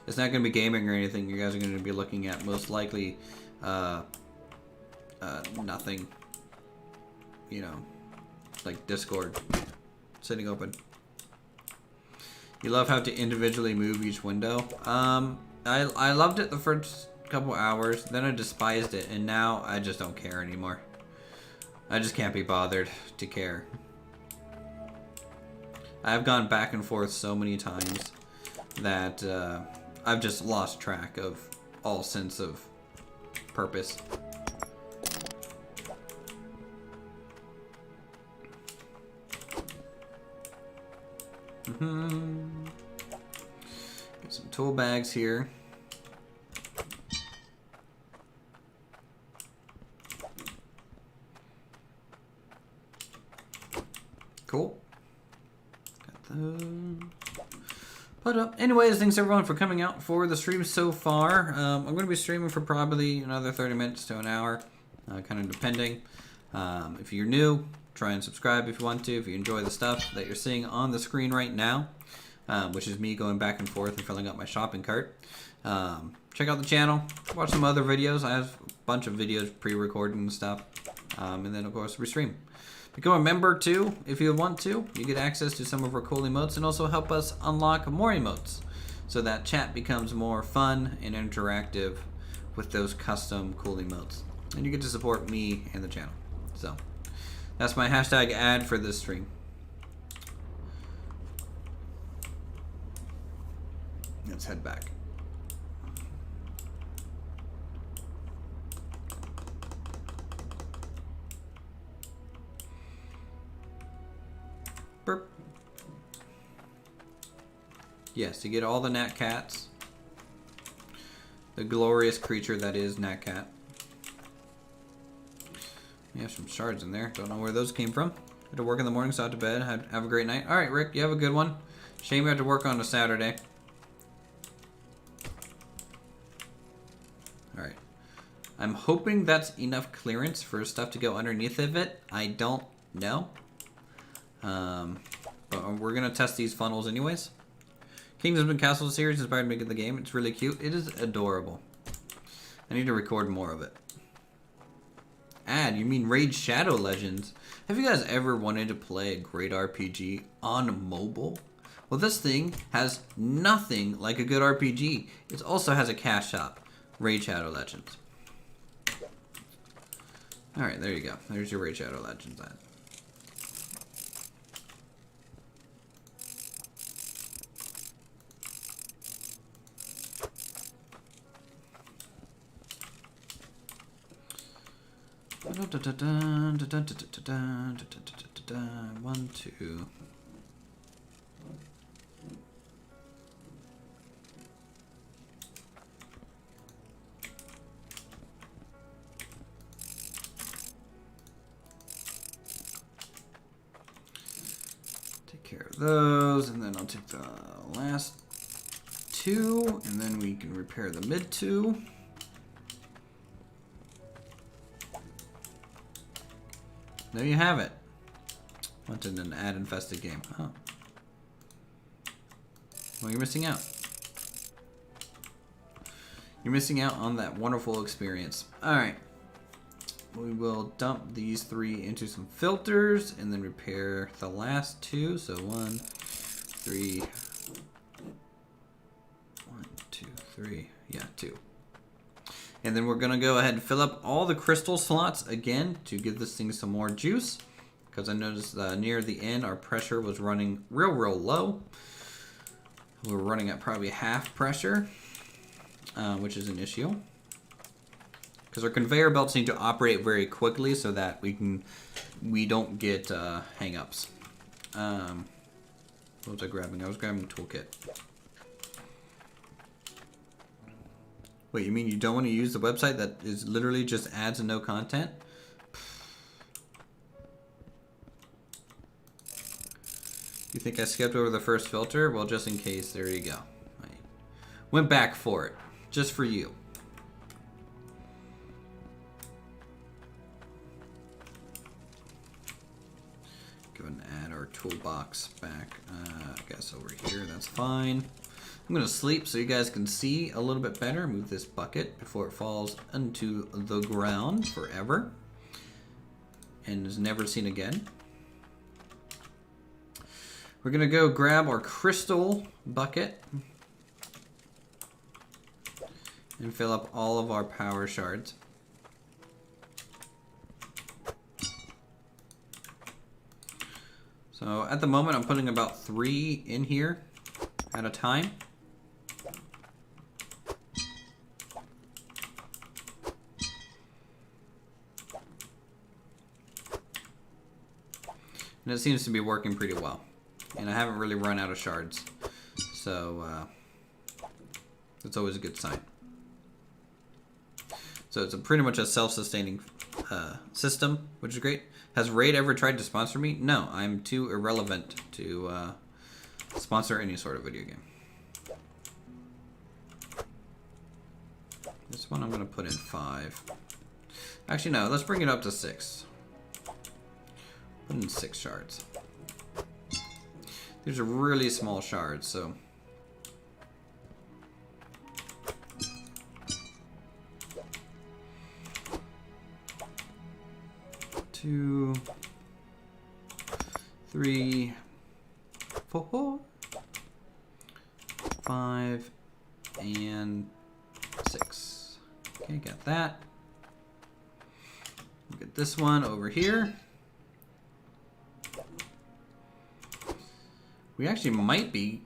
[SPEAKER 1] It's not going to be gaming or anything. You guys are going to be looking at most likely nothing. You know, like Discord sitting open. You love how to individually move each window. I loved it the first couple hours, then I despised it, and now I just don't care anymore. I just can't be bothered to care. I've gone back and forth so many times that I've just lost track of all sense of purpose. Get some tool bags here. Cool. Got those. But anyways, thanks everyone for coming out for the stream so far. I'm going to be streaming for probably another 30 minutes to an hour, kind of depending. If you're new, try and subscribe if you want to, if you enjoy the stuff that you're seeing on the screen right now, which is me going back and forth and filling up my shopping cart. Check out the channel, watch some other videos. I have a bunch of videos pre-recorded and stuff, and then of course we stream. Become a member too if you want to. You get access to some of our cool emotes and also help us unlock more emotes so that chat becomes more fun and interactive with those custom cool emotes. And you get to support me and the channel. So that's my hashtag ad for this stream. Let's head back. Burp. Yes, you get all the Nat Cats. The glorious creature that is Nat Cat. We have some shards in there. Don't know where those came from. Had to work in the morning, so out to bed. Have a great night. All right, Rick, you have a good one. Shame you have to work on a Saturday. All right. I'm hoping that's enough clearance for stuff to go underneath of it. I don't know. But we're going to test these funnels anyways. Kingdoms and Castles series inspired me to make the game. It's really cute. It is adorable. I need to record more of it. You mean Raid Shadow Legends? Have you guys ever wanted to play a great RPG on mobile? Well, this thing has nothing like a good RPG. It also has a cash shop. Raid Shadow Legends. Alright, there you go. There's your Raid Shadow Legends ad. One, two. Take care of those, and then I'll take the last two, and then we can repair the mid two. There you have it. Went in an ad-infested game. Oh. Well, you're missing out. You're missing out on that wonderful experience. Alright. We will dump these three into some filters and then repair the last two. So 1, 3. 1, 2, 3. Yeah, 2. And then we're going to go ahead and fill up all the crystal slots again to give this thing some more juice. Because I noticed near the end our pressure was running real low. We were running at probably half pressure, which is an issue. Because our conveyor belts need to operate very quickly so that we don't get hang-ups. What was I grabbing? I was grabbing the toolkit. Wait, you mean you don't want to use the website that is literally just ads and no content? You think I skipped over the first filter? Well, just in case, there you go. Went back for it, just for you. Go ahead and add our toolbox back, I guess over here, that's fine. I'm gonna sleep so you guys can see a little bit better. Move this bucket before it falls into the ground forever and is never seen again. We're gonna go grab our crystal bucket and fill up all of our power shards. So at the moment I'm putting about 3 in here at a time. And it seems to be working pretty well. And I haven't really run out of shards. So that's always a good sign. So it's pretty much a self-sustaining system, which is great. Has Raid ever tried to sponsor me? No, I'm too irrelevant to sponsor any sort of video game. This one I'm going to put in 5. Actually, no, let's bring it up to 6. Put in 6 shards. These are really small shards, so... Two, 3, 4, 5, and 6. Okay, got that. We'll get this one over here. We actually might be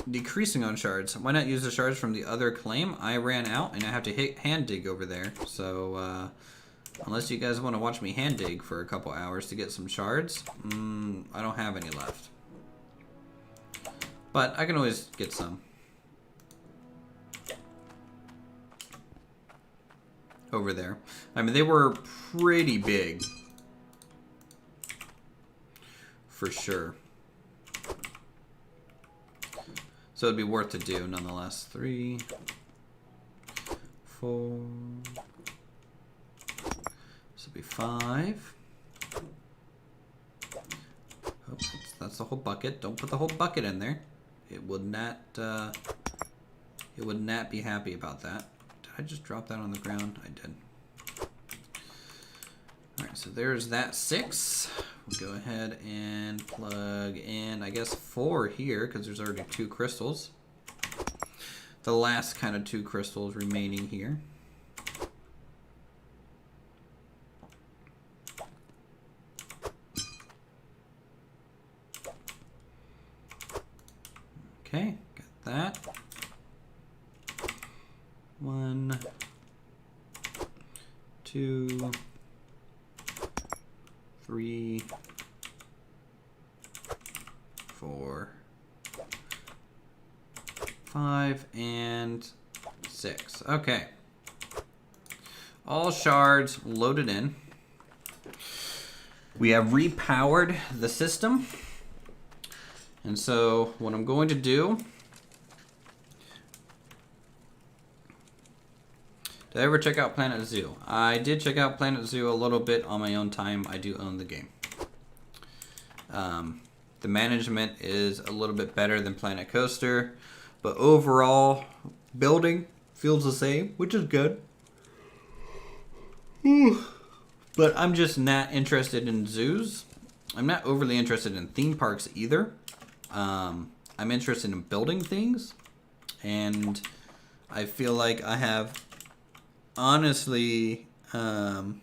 [SPEAKER 1] decreasing on shards. Why not use the shards from the other claim? I ran out and I have to hand dig over there. So, unless you guys want to watch me hand dig for a couple hours to get some shards, I don't have any left. But I can always get some. Over there. I mean, they were pretty big. For sure. So it'd be worth to do nonetheless. 3, 4. This will be 5. Oh, that's the whole bucket. Don't put the whole bucket in there. It would not be happy about that. Did I just drop that on the ground? I did. Alright, so there's that 6. We'll go ahead and plug in, I guess, 4 here, because there's already 2 crystals. The last kind of 2 crystals remaining here. Okay, got that. 1, 2, 3, 4, 5, and 6. Okay. All shards loaded in. We have repowered the system. And so what I'm going to do... Did I ever check out Planet Zoo? I did check out Planet Zoo a little bit on my own time. I do own the game. The management is a little bit better than Planet Coaster, but overall, building feels the same, which is good. But I'm just not interested in zoos. I'm not overly interested in theme parks either. I'm interested in building things, and I feel like I have... Honestly, I've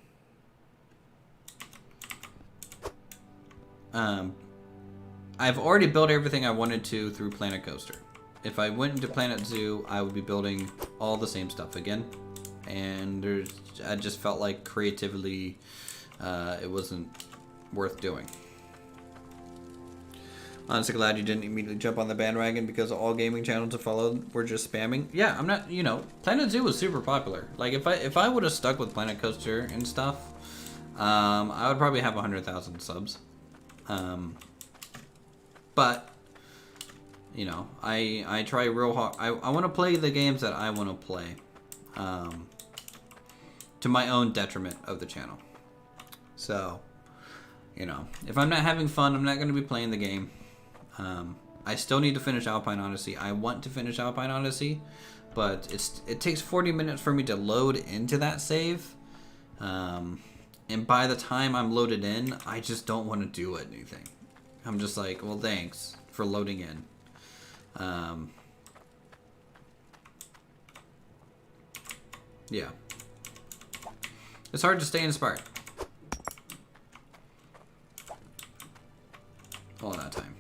[SPEAKER 1] already built everything I wanted to through Planet Coaster. If I went into Planet Zoo, I would be building all the same stuff again. And I just felt like creatively, it wasn't worth doing. Honestly glad you didn't immediately jump on the bandwagon because all gaming channels to follow were just spamming. Yeah, I'm not, you know, Planet Zoo was super popular. Like, if I would have stuck with Planet Coaster and stuff, I would probably have 100,000 subs. But You know, I try real hard. I want to play the games that I want to play, to my own detriment of the channel. So, you know, if I'm not having fun, I'm not going to be playing the game. I still need to finish Alpine Odyssey. I want to finish Alpine Odyssey, but it takes 40 minutes for me to load into that save. And by the time I'm loaded in, I just don't want to do anything. I'm just like, well, thanks for loading in. Yeah. It's hard to stay inspired all that time.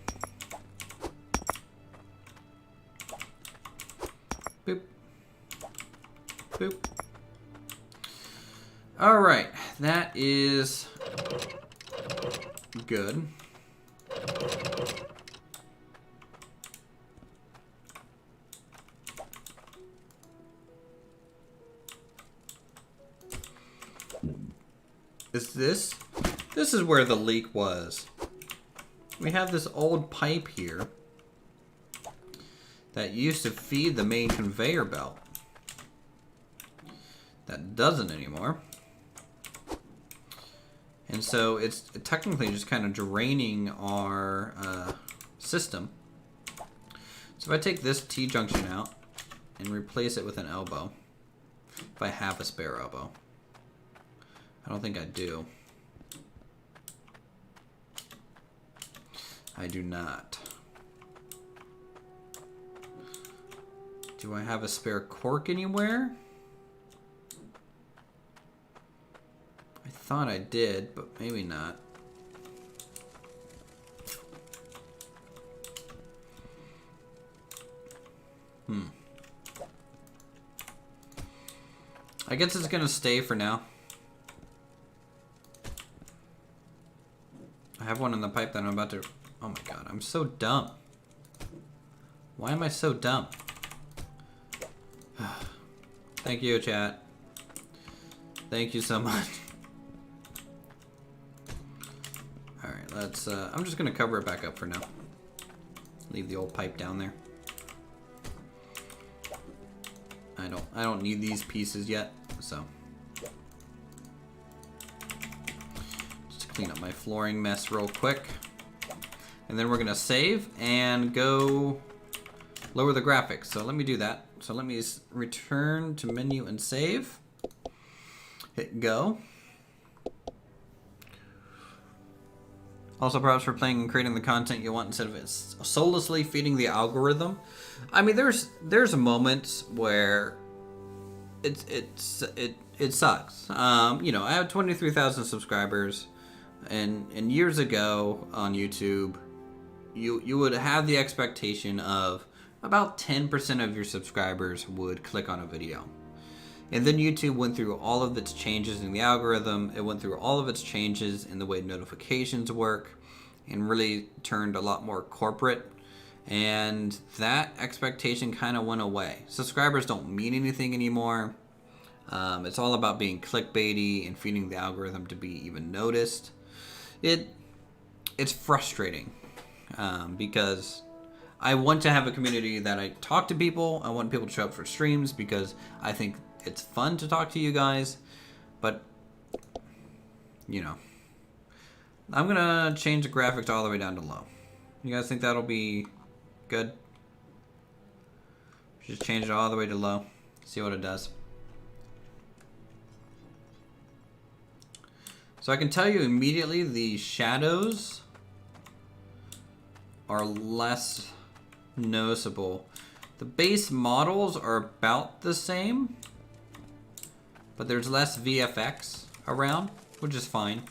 [SPEAKER 1] Boop. Boop. All right, that is good. This is where the leak was. We have this old pipe here that used to feed the main conveyor belt. That doesn't anymore. And so it's technically just kind of draining our system. So if I take this T-junction out and replace it with an elbow, if I have a spare elbow. I don't think I do. I do not. Do I have a spare cork anywhere? I thought I did, but maybe not. I guess it's gonna stay for now. I have one in the pipe that I'm about to... Oh my god, I'm so dumb. Why am I so dumb? Thank you, chat. Thank you so much. Alright, let's... I'm just gonna cover it back up for now. Leave the old pipe down there. I don't need these pieces yet, so... Clean up my flooring mess real quick. And then we're going to save and go lower the graphics. So let me do that. So let me return to menu and save. Hit go. Also, props for playing and creating the content you want instead of it soullessly feeding the algorithm. I mean, there's moments where it sucks. You know, I have 23,000 subscribers. And years ago on YouTube, you would have the expectation of about 10% of your subscribers would click on a video. And then YouTube went through all of its changes in the algorithm. It went through all of its changes in the way notifications work and really turned a lot more corporate. And that expectation kind of went away. Subscribers don't mean anything anymore. It's all about being clickbaity and feeding the algorithm to be even noticed. It's frustrating because I want to have a community that I talk to people. I want people to show up for streams because I think it's fun to talk to you guys. But, you know, I'm going to change the graphics all the way down to low. You guys think that'll be good? Just change it all the way to low. See what it does. So I can tell you immediately the shadows are less noticeable. The base models are about the same, but there's less VFX around, which is fine.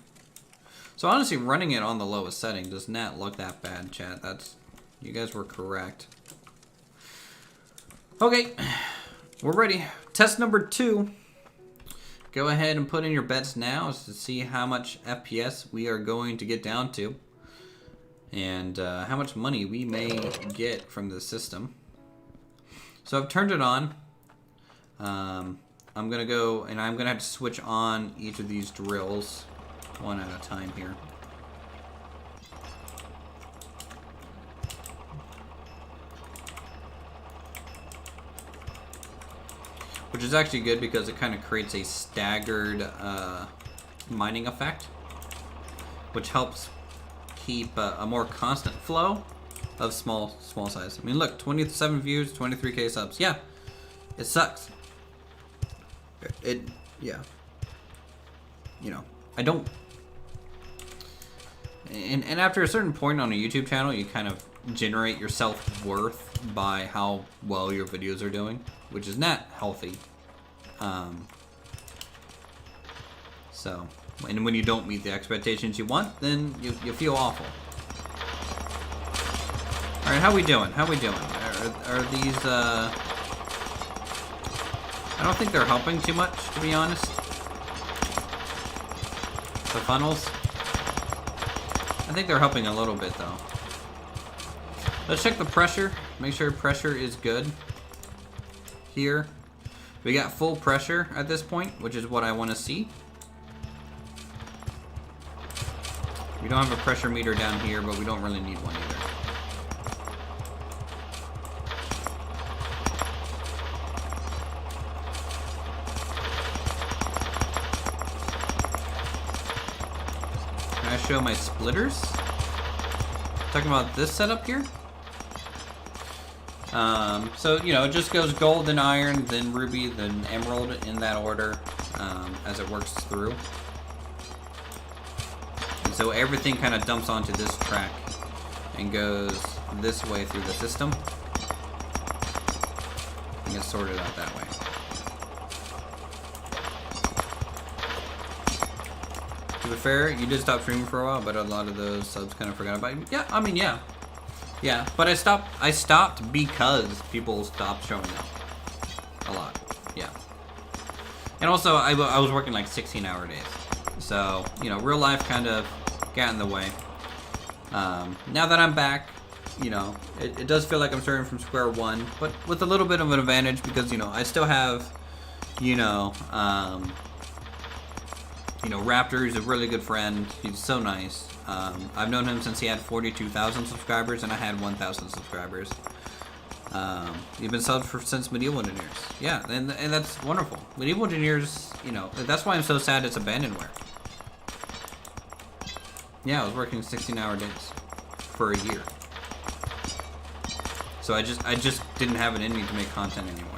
[SPEAKER 1] So honestly, running it on the lowest setting does not look that bad, chat. You guys were correct. Okay, we're ready. Test number 2. Go ahead and put in your bets now to see how much FPS we are going to get down to. And how much money we may get from the system. So I've turned it on. I'm going to go and I'm going to have to switch on each of these drills one at a time here. which is actually good because it kind of creates a staggered mining effect, which helps keep a more constant flow of small size. I mean, look, 27 views, 23k subs. Yeah, it sucks. Yeah. You know, I don't. And after a certain point on a YouTube channel, you kind of generate your self-worth by how well your videos are doing, which is not healthy. So, and when you don't meet the expectations you want, then you feel awful. All right, how we doing? How we doing? Are these? I don't think they're helping too much, to be honest. The funnels. I think they're helping a little bit though. Let's check the pressure. Make sure pressure is good. Here, we got full pressure at this point, which is what I want to see. We don't have a pressure meter down here, but we don't really need one either. Can I show my splitters? Talking about this setup here. So, you know, it just goes gold, then iron, then ruby, then emerald in that order as it works through. And so everything kind of dumps onto this track and goes this way through the system and gets sorted out that way. To be fair, you did stop streaming for a while, but a lot of those subs kind of forgot about you. Yeah, I mean, yeah. Yeah, but I stopped because people stopped showing up. A lot, yeah. And also, I was working like 16-hour days. So, you know, real life kind of got in the way. Now that I'm back, you know, it does feel like I'm starting from square one, but with a little bit of an advantage because, you know, I still have, you know, Raptor is a really good friend. He's so nice. I've known him since he had 42,000 subscribers, and I had 1,000 subscribers. He's been subbed since Medieval Engineers. Yeah, and that's wonderful. Medieval Engineers, you know, that's why I'm so sad it's abandonware. Yeah, I was working 16-hour days for a year. So I just didn't have it in me to make content anymore.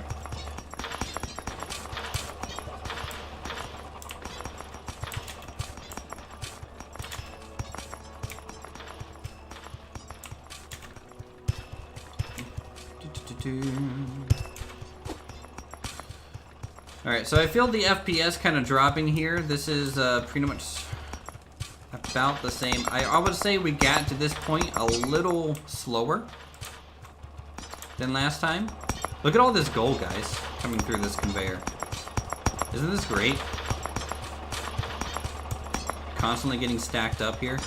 [SPEAKER 1] Alright, so I feel the FPS kind of dropping here. This is pretty much about the same. I would say we got to this point a little slower than last time. Look at all this gold, guys, coming through this conveyor. Isn't this great? Constantly getting stacked up here.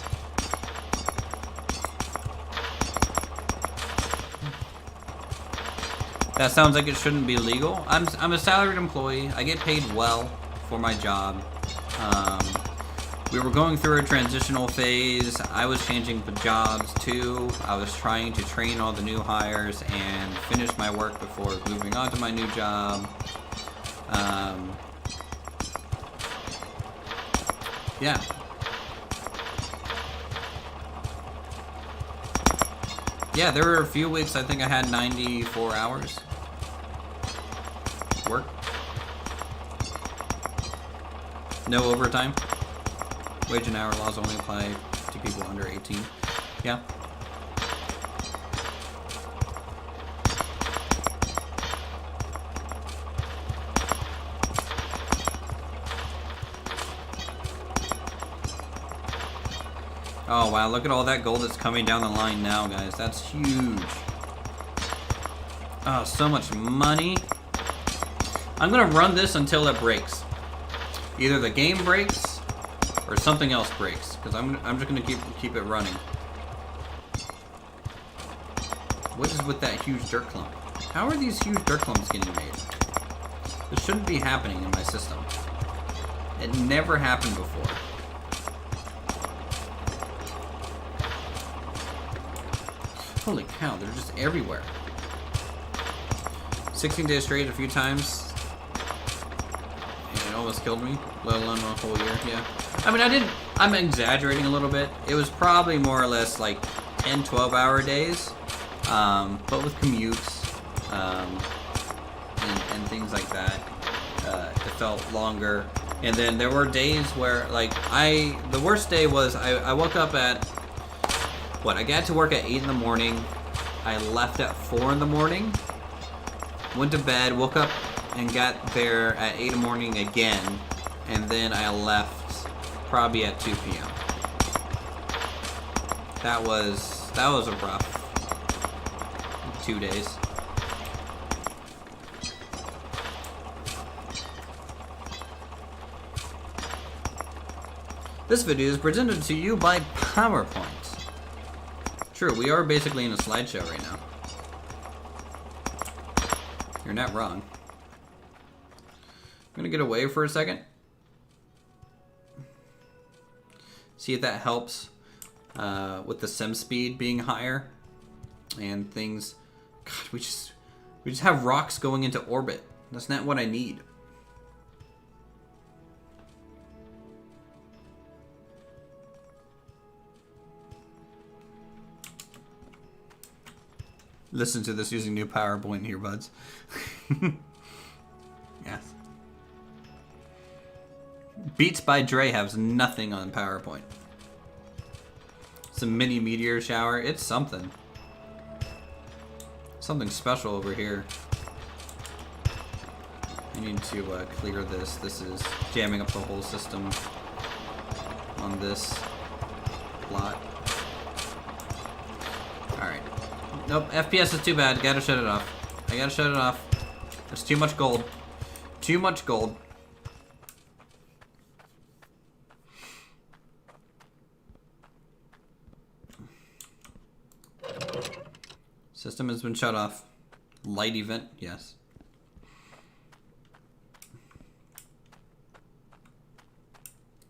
[SPEAKER 1] That sounds like it shouldn't be legal. I'm a salaried employee. I get paid well for my job. We were going through a transitional phase. I was changing the jobs too. I was trying to train all the new hires and finish my work before moving on to my new job. Yeah. Yeah, there were a few weeks I think I had 94 hours work. No overtime. Wage and hour laws only apply to people under 18. Yeah. Oh wow, look at all that gold that's coming down the line now, guys. That's huge. Oh, so much money. I'm gonna run this until it breaks. Either the game breaks or something else breaks, because I'm just gonna keep it running. What is with that huge dirt clump? How are these huge dirt clumps getting made? This shouldn't be happening in my system. It never happened before. Holy cow, they're just everywhere. 16 days straight a few times. almost killed me, let alone a whole year. Yeah. I mean, I'm exaggerating a little bit. It was probably more or less like 10, 12-hour days, but with commutes and things like that, it felt longer. And then there were days where, like, the worst day was I woke up at, I got to work at 8 in the morning. I left at 4 in the morning, went to bed, woke up and got there at 8 in the morning again, and then I left probably at 2 p.m. That was a rough 2 days. This video is presented to you by PowerPoint. True, we are basically in a slideshow right now. You're not wrong. I'm gonna get away for a second. See if that helps with the sim speed being higher and things. God, we just have rocks going into orbit. That's not what I need. Listen to this using new PowerPoint earbuds. Yes. Beats by Dre has nothing on PowerPoint. Some mini meteor shower. It's something. Something special over here. I need to clear this. This is jamming up the whole system on this plot. Alright. Nope, FPS is too bad. Gotta shut it off. I gotta shut it off. There's too much gold. Too much gold. System has been shut off. Light event, yes.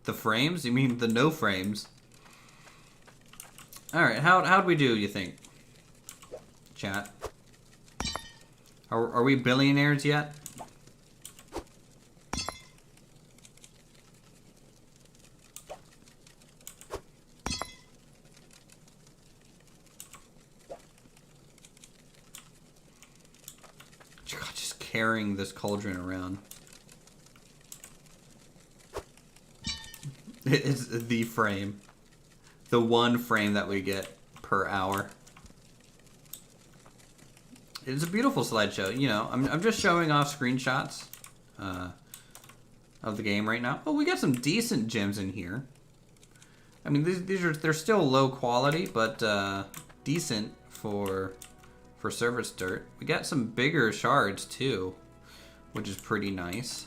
[SPEAKER 1] The frames? You mean the no frames? Alright, how'd we do, you think? Chat. Are we billionaires yet? God, just carrying this cauldron around. It's the frame. The one frame that we get per hour. It's a beautiful slideshow. You know, I'm just showing off screenshots of the game right now. Oh, we got some decent gems in here. I mean, they're still low quality, but decent for surface dirt. We got some bigger shards too, which is pretty nice.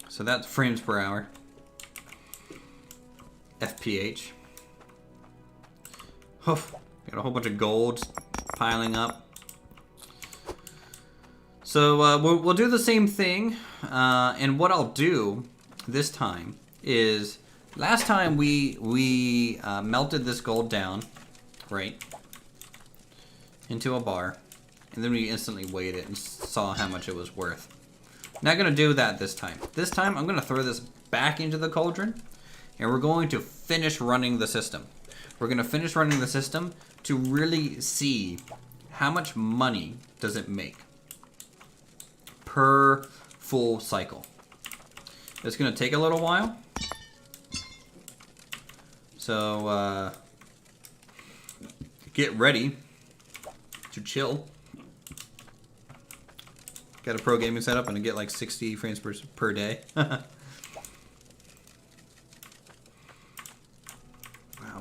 [SPEAKER 1] So that's frames per hour. FPH. Oh. Got a whole bunch of gold piling up. So we'll do the same thing. And what I'll do this time is, last time we melted this gold down, right, into a bar. And then we instantly weighed it and saw how much it was worth. Not going to do that this time. This time I'm going to throw this back into the cauldron. And we're going to finish running the system. We're going to finish running the system to really see how much money does it make per full cycle. It's going to take a little while. So get ready to chill. Got a pro gaming setup and I get like 60 frames per day. Wow,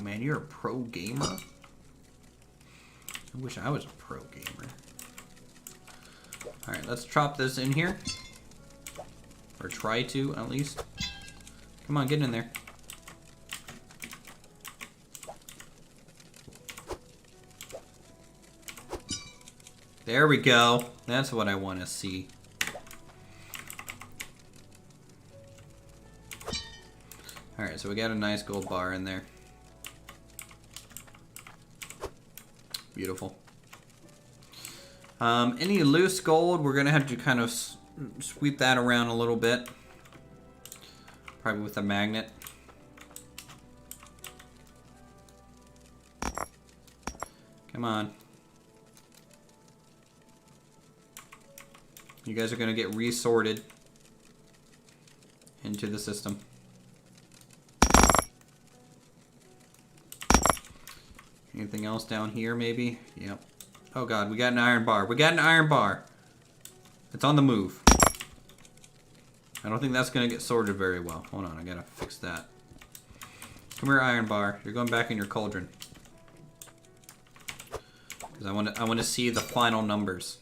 [SPEAKER 1] man, you're a pro gamer? I wish I was a pro gamer. Alright, let's chop this in here. Or try to, at least. Come on, get in there. There we go. That's what I want to see. Alright, so we got a nice gold bar in there. Beautiful. Any loose gold, we're gonna have to kind of sweep that around a little bit. Probably with a magnet. Come on. You guys are going to get resorted into the system. Anything else down here, maybe? Yep. Oh god, we got an iron bar. We got an iron bar. It's on the move. I don't think that's going to get sorted very well. Hold on, I got to fix that. Come here, iron bar. You're going back in your cauldron. Because I want to see the final numbers.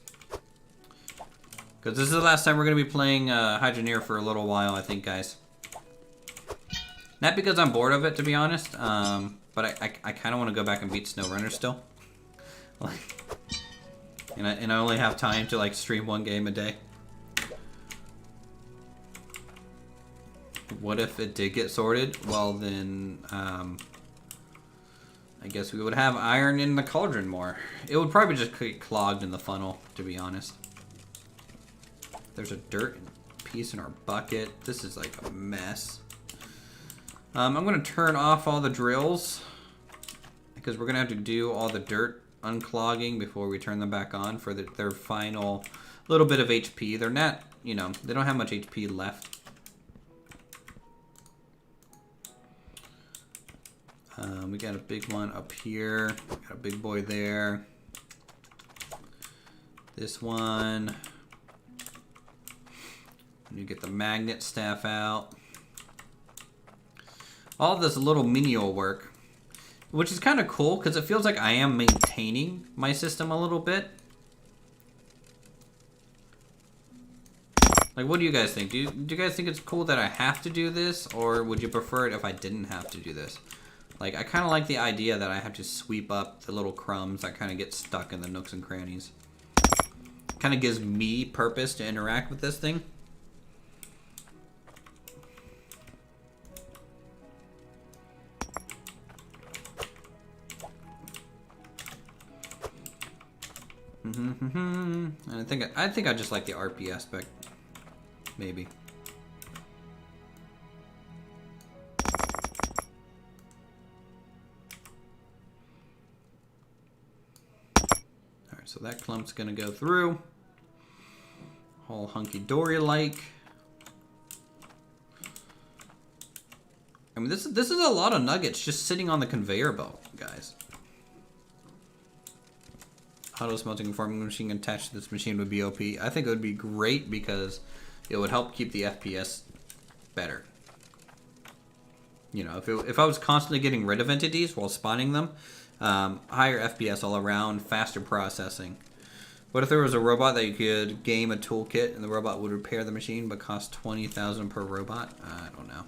[SPEAKER 1] Because this is the last time we're going to be playing Hydroneer for a little while, I think, guys. Not because I'm bored of it, to be honest. But I kind of want to go back and beat SnowRunner still. Like, and I only have time to like stream one game a day. What if it did get sorted? Well then, I guess we would have iron in the cauldron more. It would probably just get clogged in the funnel, to be honest. There's a dirt piece in our bucket. This is like a mess. I'm going to turn off all the drills because we're going to have to do all the dirt unclogging before we turn them back on for their final little bit of HP. They're not, you know, they don't have much HP left. We got a big one up here. Got a big boy there. This one. You get the magnet staff out. All this little menial work, which is kind of cool because it feels like I am maintaining my system a little bit. Like, what do you guys think? Do you guys think it's cool that I have to do this, or would you prefer it if I didn't have to do this? Like, I kind of like the idea that I have to sweep up the little crumbs that kind of get stuck in the nooks and crannies. Kind of gives me purpose to interact with this thing. And I think I just like the RP aspect, maybe. All right, so that clump's gonna go through, all hunky-dory like. I mean, this is a lot of nuggets just sitting on the conveyor belt, guys. Auto smelting and forming machine attached to this machine would be OP. I think it would be great because it would help keep the FPS better. You know, if I was constantly getting rid of entities while spawning them, higher FPS all around, faster processing. What if there was a robot that you could game a toolkit and the robot would repair the machine but cost 20,000 per robot? I don't know.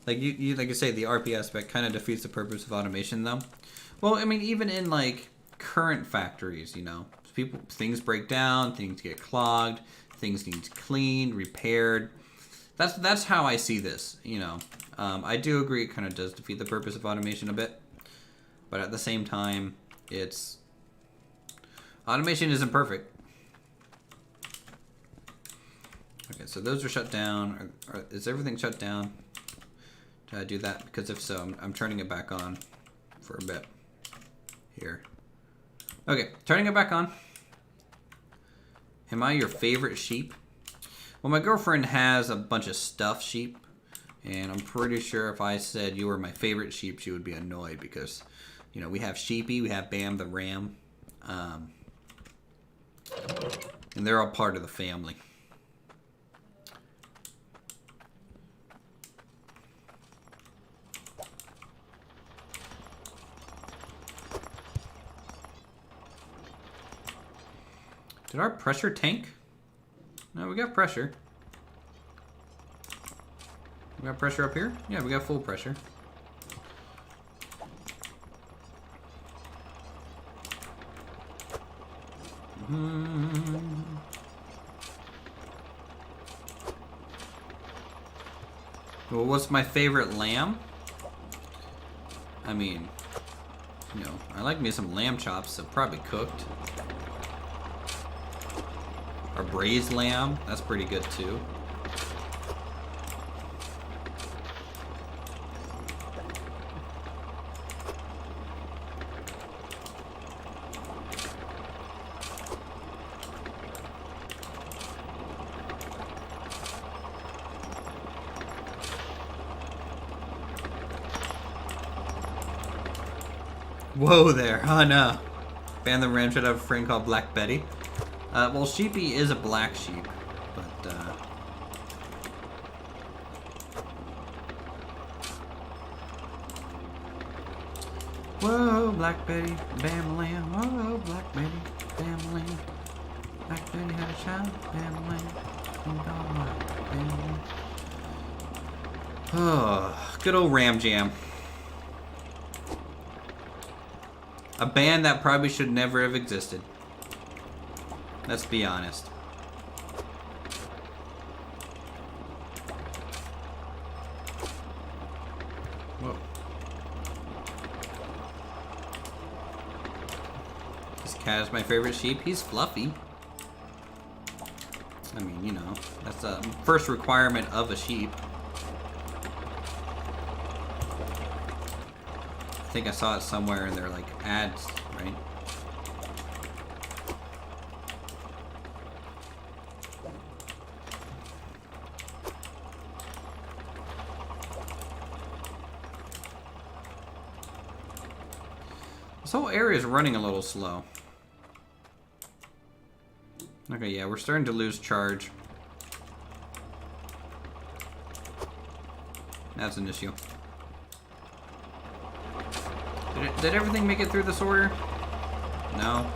[SPEAKER 1] Like like you say, the RP aspect kind of defeats the purpose of automation, though. Well, I mean, even in like current factories, you know, things break down, things get clogged, things need cleaned, repaired. That's how I see this. You know, I do agree it kind of does defeat the purpose of automation a bit, but at the same time, automation isn't perfect. Okay, so those are shut down. Is everything shut down? Did I do that? Because if so, I'm turning it back on for a bit. Here. Okay, turning it back on. Am I your favorite sheep? Well, my girlfriend has a bunch of stuffed sheep, and I'm pretty sure if I said you were my favorite sheep, she would be annoyed because, you know, we have Sheepy, we have Bam the Ram, and they're all part of the family. Did our pressure tank? No, we got pressure. We got pressure up here? Yeah, we got full pressure. Well, what's my favorite lamb? I mean, you know, I like me some lamb chops, so probably cooked. Or braised lamb. That's pretty good too. Whoa there. Oh no. Band the Ram should have a friend called Black Betty. Well, Sheepy is a black sheep, but whoa, Black Betty, bam lamb. Whoa, Black Betty, bam lamb. Black Betty had a child, bam lamb. Bam lamb. Oh, good old Ram Jam. A band that probably should never have existed. Let's be honest. Whoa. This cat is my favorite sheep. He's fluffy. I mean, you know, that's the first requirement of a sheep. I think I saw it somewhere in their like ads, right? This whole area is running a little slow. Okay, yeah, we're starting to lose charge. That's an issue. Did everything make it through this order? No.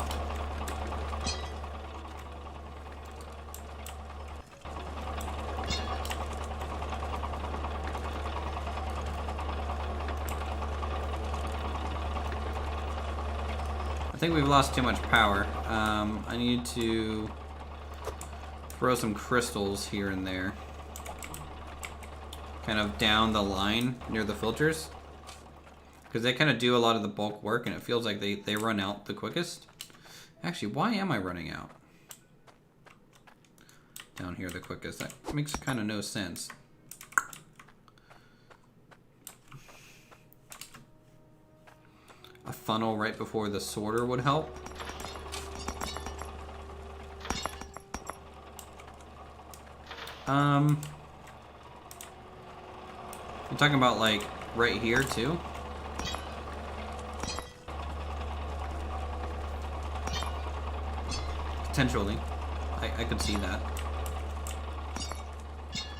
[SPEAKER 1] I think we've lost too much power. I need to throw some crystals here and there. Kind of down the line near the filters. Because they kind of do a lot of the bulk work, and it feels like they run out the quickest. Actually, why am I running out? Down here the quickest. That makes kind of no sense. A funnel right before the sorter would help. I'm talking about like right here too. Potentially. I could see that. Just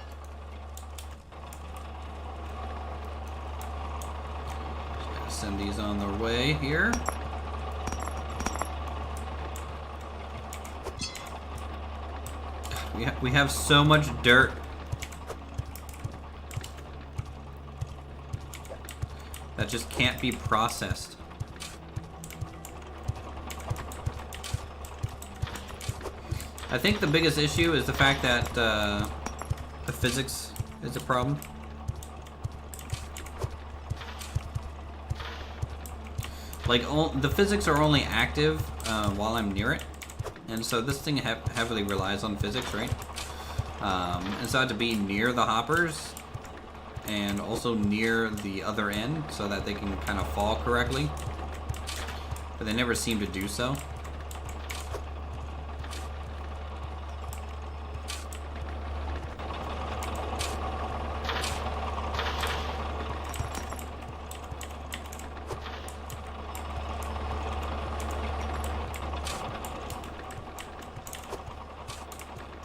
[SPEAKER 1] gotta send these on their way here. We have so much dirt. That just can't be processed. I think the biggest issue is the fact that the physics is a problem. Like, the physics are only active while I'm near it. And so this thing heavily relies on physics, right? And so I have to be near the hoppers and also near the other end so that they can kind of fall correctly. But they never seem to do so.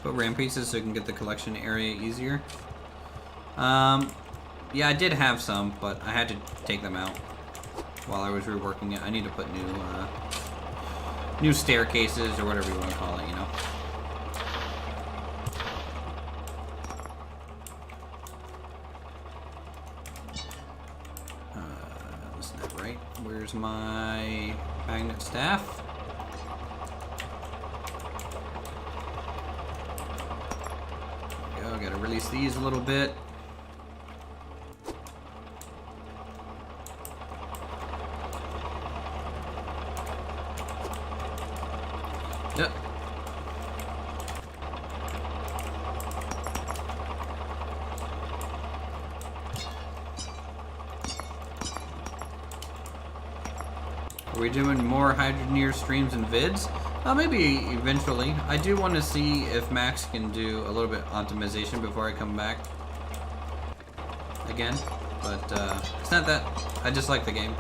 [SPEAKER 1] Put ram pieces so you can get the collection area easier. Yeah, I did have some, but I had to take them out while I was reworking it. I need to put new staircases or whatever you want to call it, you know. Isn't that right? Where's my magnet staff? Gotta release these a little bit. Yep. we doing more Hydroneer streams and vids? Maybe eventually. I do want to see if Max can do a little bit optimization before I come back again. But it's not that. I just like the game.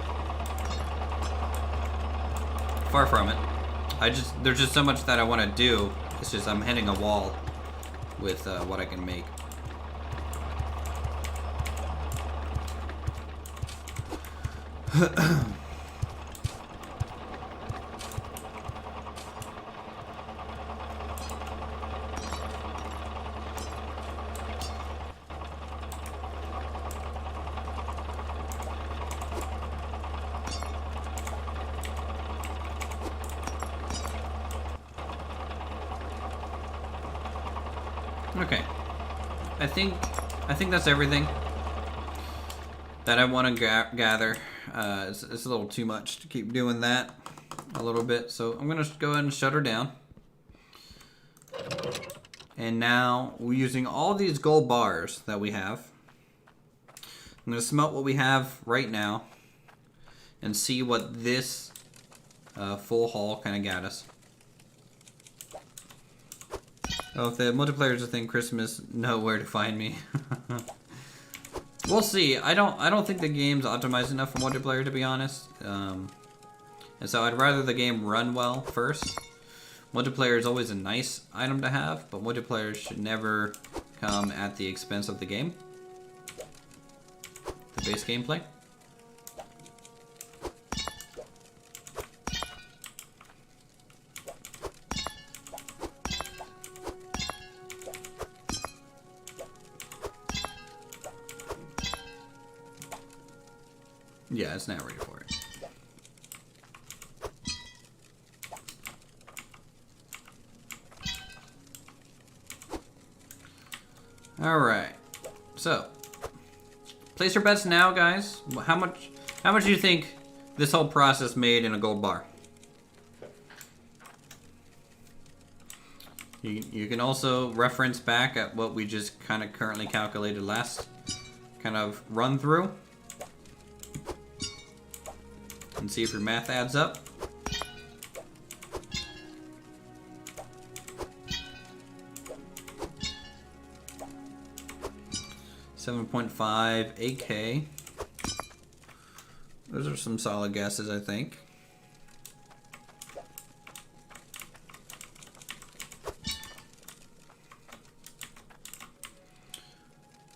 [SPEAKER 1] Far from it. There's just so much that I want to do. It's just I'm hitting a wall with what I can make. Okay, I think that's everything that I want to gather. It's a little too much to keep doing that a little bit, so I'm gonna go ahead and shut her down. And now we're using all these gold bars that we have. I'm gonna smelt what we have right now and see what this full haul kind of got us. Oh, if the multiplayer is a thing, Christmas, know where to find me. We'll see. I don't think the game's optimized enough for multiplayer, to be honest. And so I'd rather the game run well first. Multiplayer is always a nice item to have, but multiplayer should never come at the expense of the game. The base gameplay. Yeah, it's not ready for it. All right. So, place your bets now, guys. How much do you think this whole process made in a gold bar? You can also reference back at what we just kind of currently calculated last kind of run through. And see if your math adds up. $7.5 AK. Those are some solid guesses, I think.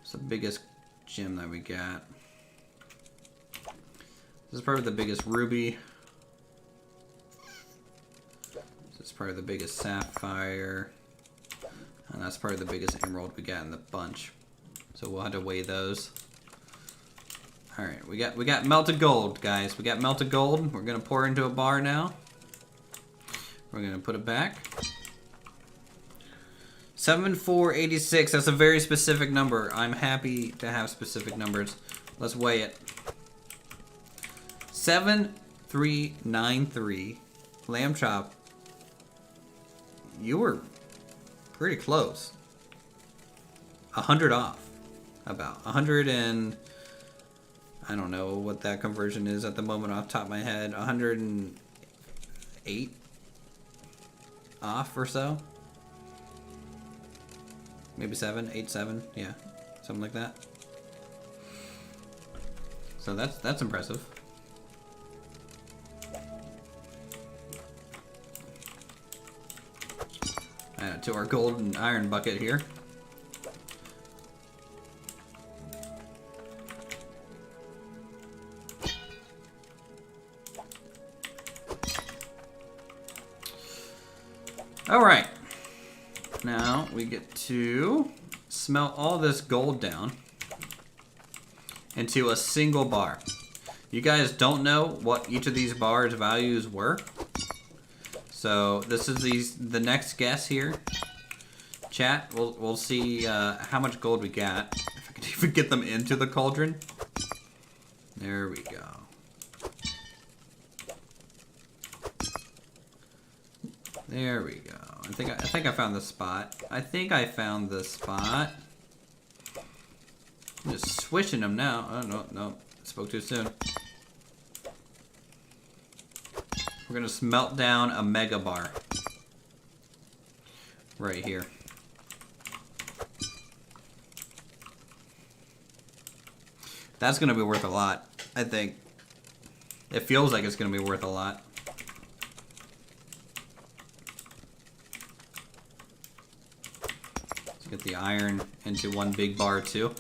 [SPEAKER 1] It's the biggest gem that we got. This is probably the biggest ruby. This is probably the biggest sapphire. And that's probably the biggest emerald we got in the bunch. So we'll have to weigh those. Alright, we got melted gold, guys. We got melted gold. We're gonna pour into a bar now. We're gonna put it back. 7486, that's a very specific number. I'm happy to have specific numbers. Let's weigh it. 7393. Lamb chop. You were pretty close. 100 off. About 100 and I don't know what that conversion is at the moment off the top of my head. 108 off or so. Maybe 7, 8, 7, yeah, something like that. So that's impressive. Add it to our gold and iron bucket here. All right, now we get to smelt all this gold down into a single bar. You guys don't know what each of these bars' values were. So this is the next guess here. Chat, we'll see how much gold we got. If I can even get them into the cauldron. There we go. There we go. I think I found the spot. I think I found the spot. I'm just switching them now. Oh no, I spoke too soon. We're gonna smelt down a mega bar. Right here. That's gonna be worth a lot, I think. It feels like it's gonna be worth a lot. Let's get the iron into one big bar too.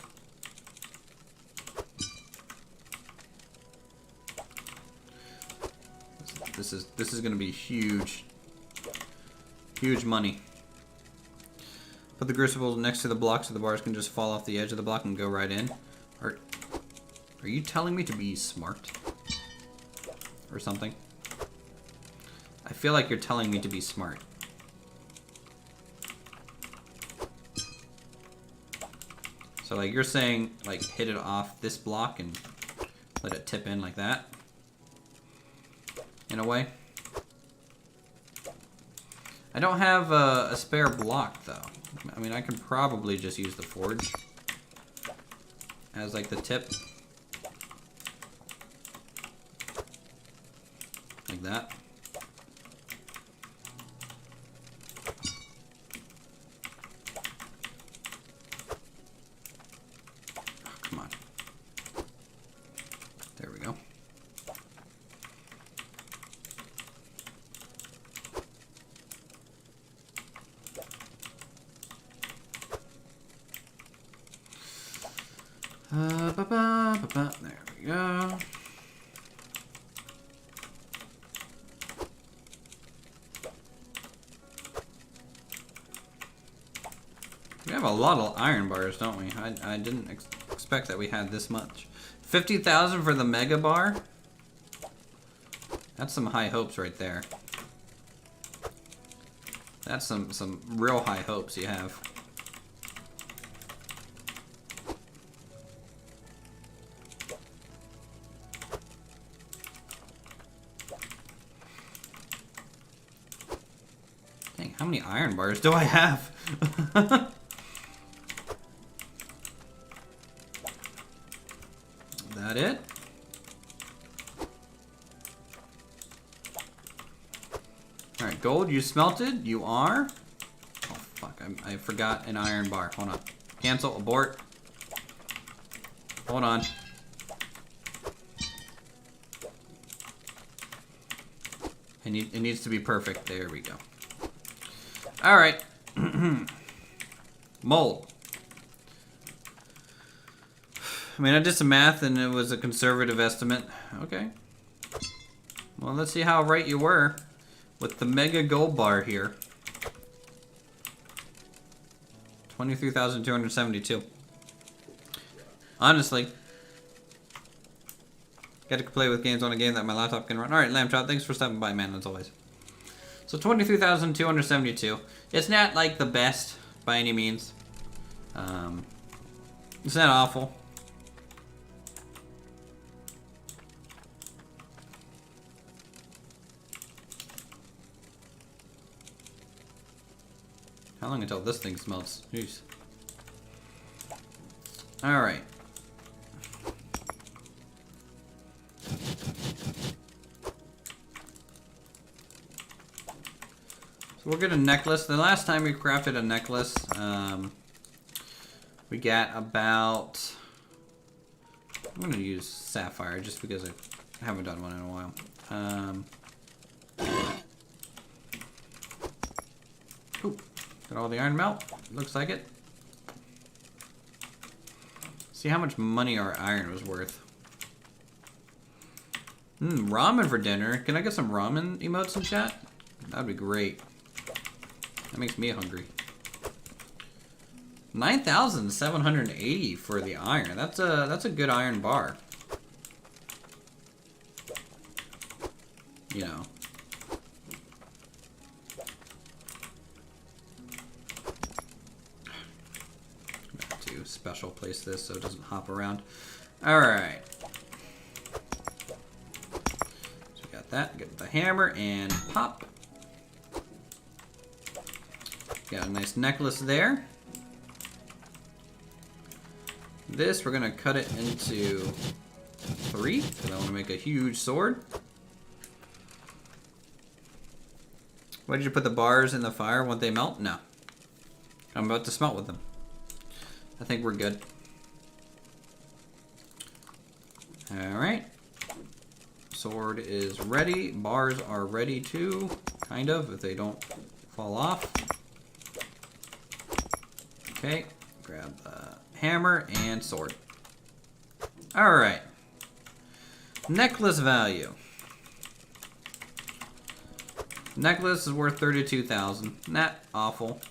[SPEAKER 1] This is gonna be huge. Huge money. Put the crucible next to the block so the bars can just fall off the edge of the block and go right in. Are you telling me to be smart? Or something? I feel like you're telling me to be smart. So like you're saying like hit it off this block and let it tip in like that. In a way. I don't have a spare block though. I mean I can probably just use the forge as like the tip. Like that. Oh, come on. There we go. There we go. We have a lot of iron bars, don't we? I didn't expect that we had this much. 50,000 for the mega bar? That's some high hopes right there. That's some real high hopes you have. Dang, how many iron bars do I have? That it? Alright, gold, you smelted? You are? Oh, fuck, I forgot an iron bar. Hold on. Cancel, abort. Hold on. It needs to be perfect. There we go. Alright. Mold. I mean, I did some math and it was a conservative estimate. Okay. Well, let's see how right you were with the mega gold bar here. 23,272. Honestly, got to play with games on a game that my laptop can run. Alright, Lambchop, thanks for stopping by, man, as always. So 23,272. It's not like the best by any means. It's not awful. How long until this thing smelts? Jeez. Alright. So we'll get a necklace. The last time we crafted a necklace, we got about... I'm going to use sapphire just because I haven't done one in a while. Ooh, got all the iron melt. Looks like it. See how much money our iron was worth. Ramen for dinner. Can I get some ramen emotes in chat? That'd be great. That makes me hungry. 9,780 for the iron. That's a good iron bar. You know. I have to special place this so it doesn't hop around. Alright. So we got that. Get the hammer and pop. Got a nice necklace there. This, we're going to cut it into 3, because I want to make a huge sword. Why did you put the bars in the fire? Won't they melt? No. I'm about to smelt with them. I think we're good. Alright. Sword is ready. Bars are ready too. Kind of, if they don't fall off. Okay. Grab the hammer and sword. Alright. Necklace value. Necklace is worth 32,000. Not awful.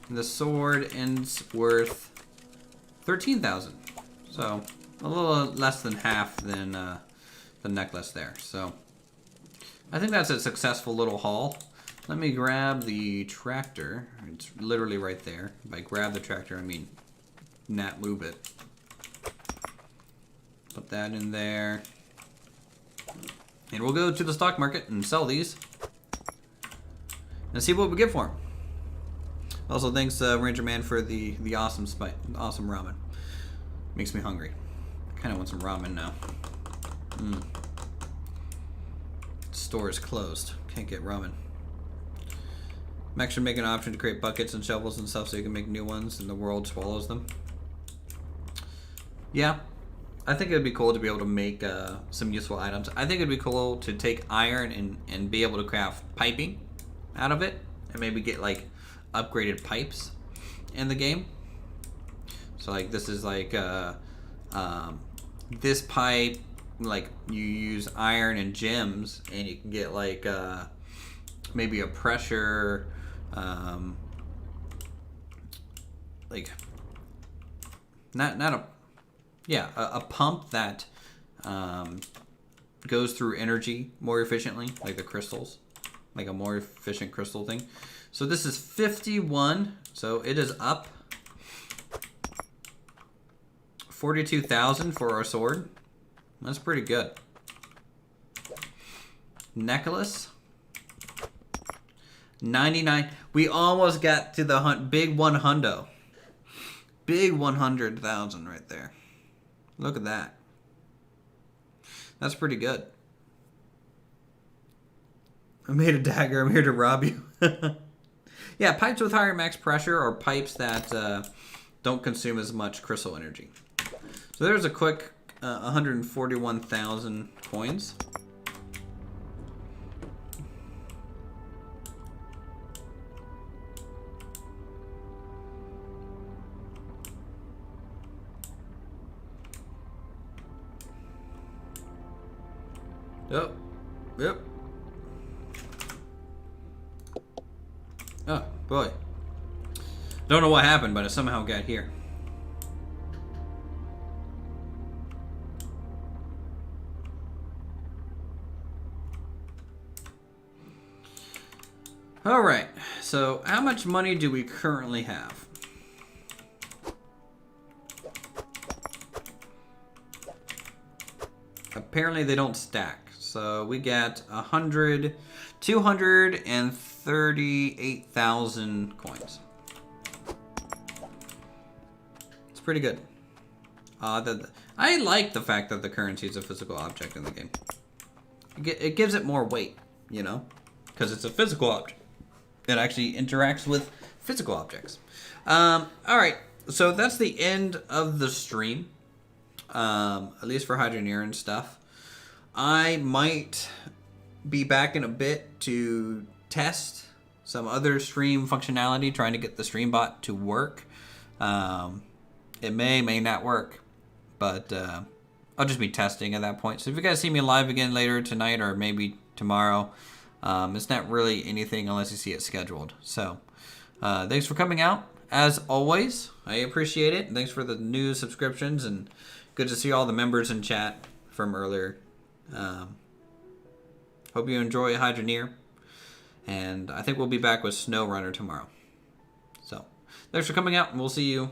[SPEAKER 1] The sword is worth 13,000. So a little less than half than the necklace there. So I think that's a successful little haul. Let me grab the tractor. It's literally right there. By grab the tractor, I mean not move it. Put that in there. And we'll go to the stock market and sell these. And see what we get for them. Also, thanks Ranger Man for the awesome ramen. Makes me hungry. I kind of want some ramen now. Store is closed. Can't get ramen. Max should make an option to create buckets and shovels and stuff so you can make new ones and the world swallows them. Yeah. I think it would be cool to be able to make some useful items. I think it would be cool to take iron and be able to craft piping out of it. And maybe get like upgraded pipes in the game. So like this is like this pipe, like you use iron and gems and you can get like maybe a pressure like a pump that goes through energy more efficiently, like the crystals, like a more efficient crystal thing. So this is 51, so it is up 42,000 for our sword. That's pretty good. Necklace, 99. We almost got to the big 100. Big 100,000 right there. Look at that. That's pretty good. I made a dagger. I'm here to rob you. Yeah, pipes with higher max pressure are pipes that don't consume as much crystal energy. So there's a quick 141,000 coins. Yep. Oh, boy. Don't know what happened, but it somehow got here. Alright, so how much money do we currently have? Apparently they don't stack. So we got 238,000 coins. It's pretty good. I like the fact that the currency is a physical object in the game. It gives it more weight, you know, because it's a physical object. It actually interacts with physical objects. All right, so that's the end of the stream, at least for Hydroneer and stuff. I might be back in a bit to test some other stream functionality, trying to get the stream bot to work. It may not work, but I'll just be testing at that point. So if you guys see me live again later tonight or maybe tomorrow, it's not really anything unless you see it scheduled. So thanks for coming out. As always, I appreciate it. Thanks for the new subscriptions, and good to see all the members in chat from earlier. Hope you enjoy Hydroneer, and I think we'll be back with SnowRunner tomorrow. So thanks for coming out, and we'll see you